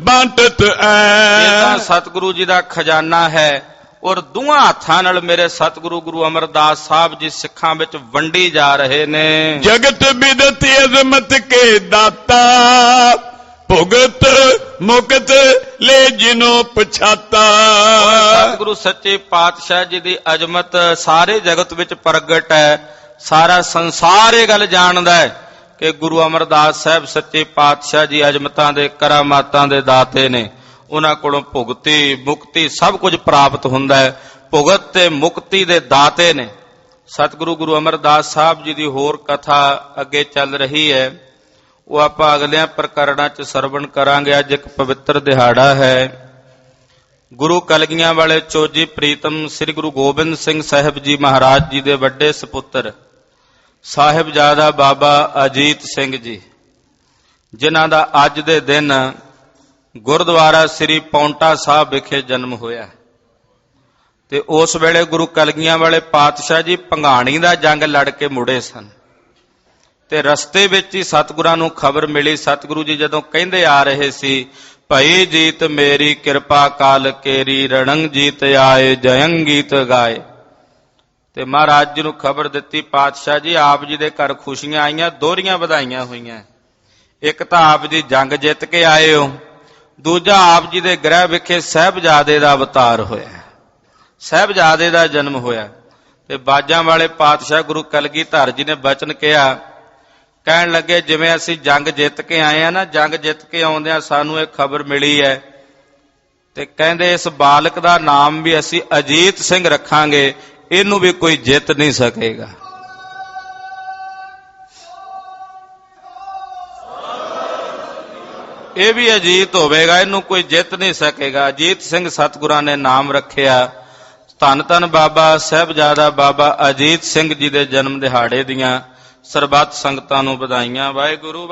[SPEAKER 2] ਬਾਂਟਤ ਐ।
[SPEAKER 1] ਇਹ ਤਾਂ ਸਤਿਗੁਰੂ ਜੀ ਦਾ ਖਜ਼ਾਨਾ ਹੈ ਔਰ ਦੋਹਾਂ ਹੱਥਾਂ ਨਾਲ ਮੇਰੇ ਸਤਿਗੁਰੂ ਗੁਰੂ ਅਮਰਦਾਸ ਸਾਹਿਬ ਜੀ ਸਿੱਖਾਂ ਵਿੱਚ ਵੰਡੀ ਜਾ ਰਹੇ ਨੇ।
[SPEAKER 2] ਜਗਤ ਬਿਦਤ ਅਜ਼ਮਤ ਕੇ ਦਾਤਾ, ਭੁਗਤ ਮੁਕਤ ਲੈ ਜਿਨੋ ਪਛਾਤਾ।
[SPEAKER 1] ਸਤਿਗੁਰੂ ਸੱਚੇ ਪਾਤਸ਼ਾਹ ਜੀ ਦੀ ਅਜ਼ਮਤ ਸਾਰੇ ਜਗਤ ਵਿੱਚ ਪ੍ਰਗਟ ਹੈ। ਸਾਰਾ ਸੰਸਾਰ ਇਹ ਗੱਲ ਜਾਣਦਾ ਹੈ ਕਿ ਗੁਰੂ ਅਮਰਦਾਸ ਸਾਹਿਬ ਸੱਚੇ ਪਾਤਸ਼ਾਹ ਜੀ ਅਜ਼ਮਤਾਂ ਦੇ ਕਰਾਮਾਤਾਂ ਦੇ ਦਾਤੇ ਨੇ। ਉਹਨਾਂ ਕੋਲੋਂ ਭੁਗਤੀ ਮੁਕਤੀ ਸਭ ਕੁਝ ਪ੍ਰਾਪਤ ਹੁੰਦਾ ਹੈ। ਭੁਗਤ ਤੇ ਮੁਕਤੀ ਦੇ ਦਾਤੇ ਨੇ। ਸਤਿਗੁਰੂ ਗੁਰੂ ਅਮਰਦਾਸ ਸਾਹਿਬ ਜੀ ਦੀ ਹੋਰ ਕਥਾ ਅੱਗੇ ਚੱਲ ਰਹੀ ਹੈ, ਉਹ ਆਪਾਂ ਅਗਲਿਆਂ ਪ੍ਰਕਰਣਾਂ 'ਚ ਸਰਵਣ ਕਰਾਂਗੇ। ਅੱਜ ਇੱਕ ਪਵਿੱਤਰ ਦਿਹਾੜਾ ਹੈ। ਗੁਰੂ ਕਲਗੀਆਂ ਵਾਲੇ ਚੋਜੀ ਪ੍ਰੀਤਮ ਸ੍ਰੀ ਗੁਰੂ ਗੋਬਿੰਦ ਸਿੰਘ ਸਾਹਿਬ ਜੀ ਮਹਾਰਾਜ ਜੀ ਦੇ ਵੱਡੇ ਸਪੁੱਤਰ ਸਾਹਿਬਜ਼ਾਦਾ ਬਾਬਾ ਅਜੀਤ ਸਿੰਘ ਜੀ, ਜਿਨ੍ਹਾਂ ਦਾ ਅੱਜ ਦੇ ਦਿਨ ਗੁਰਦੁਆਰਾ ਸ੍ਰੀ ਪੌਂਟਾ ਸਾਹਿਬ ਵਿਖੇ ਜਨਮ ਹੋਇਆ। ਤੇ ਉਸ ਵੇਲੇ ਗੁਰੂ ਕਲਗੀਆਂ ਵਾਲੇ ਪਾਤਸ਼ਾਹ ਜੀ ਭੰਗਾਣੀ ਦਾ ਜੰਗ ਲੜ ਕੇ ਮੁੜੇ ਸਨ ਤੇ ਰਸਤੇ ਵਿੱਚ ਹੀ ਸਤਿਗੁਰਾਂ ਨੂੰ ਖਬਰ ਮਿਲੀ। ਸਤਿਗੁਰੂ ਜੀ ਜਦੋਂ ਕਹਿੰਦੇ ਆ ਰਹੇ ਸੀ, ਭਈ ਜੀਤ ਮੇਰੀ ਕਿਰਪਾ ਕਾਲ ਕੇਰੀ, ਰਣੰਗ ਜੀਤ ਆਏ ਜਯੰ ਗੀਤ ਗਾਏ। ਤੇ ਮਹਾਰਾਜ ਜੀ ਨੂੰ ਖਬਰ ਦਿੱਤੀ, ਪਾਤਸ਼ਾਹ ਜੀ ਆਪ ਜੀ ਦੇ ਘਰ ਖੁਸ਼ੀਆਂ ਆਈਆਂ, ਦੋਹਰੀਆਂ ਵਧਾਈਆਂ ਹੋਈਆਂ। ਇੱਕ ਤਾਂ ਆਪ ਜੀ ਜੰਗ ਜਿੱਤ ਕੇ ਆਏ ਹੋ, ਦੂਜਾ ਆਪ ਜੀ ਦੇ ਗ੍ਰਹਿ ਵਿਖੇ ਸਾਹਿਬਜ਼ਾਦੇ ਦਾ ਅਵਤਾਰ ਹੋਇਆ, ਸਾਹਿਬਜ਼ਾਦੇ ਦਾ ਜਨਮ ਹੋਇਆ। ਤੇ ਬਾਜਾਂ ਵਾਲੇ ਪਾਤਸ਼ਾਹ ਗੁਰੂ ਕਲਗੀਧਰ ਜੀ ਨੇ ਬਚਨ ਕਿਹਾ, ਕਹਿਣ ਲੱਗੇ ਜਿਵੇਂ ਅਸੀਂ ਜੰਗ ਜਿੱਤ ਕੇ ਆਏ ਆ ਨਾ, ਜੰਗ ਜਿੱਤ ਕੇ ਆਉਂਦਿਆਂ ਸਾਨੂੰ ਇਹ ਖਬਰ ਮਿਲੀ ਹੈ, ਤੇ ਕਹਿੰਦੇ ਇਸ ਬਾਲਕ ਦਾ ਨਾਮ ਵੀ ਅਸੀਂ ਅਜੀਤ ਸਿੰਘ ਰੱਖਾਂਗੇ, ਇਹਨੂੰ ਵੀ ਕੋਈ ਜਿੱਤ ਨਹੀਂ ਸਕੇਗਾ। ਇਹ ਵੀ ਅਜੀਤ ਹੋਵੇਗਾ, ਇਹਨੂੰ ਕੋਈ ਜਿੱਤ ਨਹੀਂ ਸਕੇਗਾ। ਅਜੀਤ ਸਿੰਘ ਸਤਿਗੁਰਾਂ ਨੇ ਨਾਮ ਰੱਖਿਆ। ਧੰਨ ਧੰਨ ਬਾਬਾ ਸਾਹਿਬਜ਼ਾਦਾ ਬਾਬਾ ਅਜੀਤ ਸਿੰਘ ਜੀ ਦੇ ਜਨਮ ਦਿਹਾੜੇ ਦੀਆਂ ਸਰਬੱਤ ਸੰਗਤਾਂ ਨੂੰ ਵਧਾਈਆਂ। ਵਾਹਿਗੁਰੂ।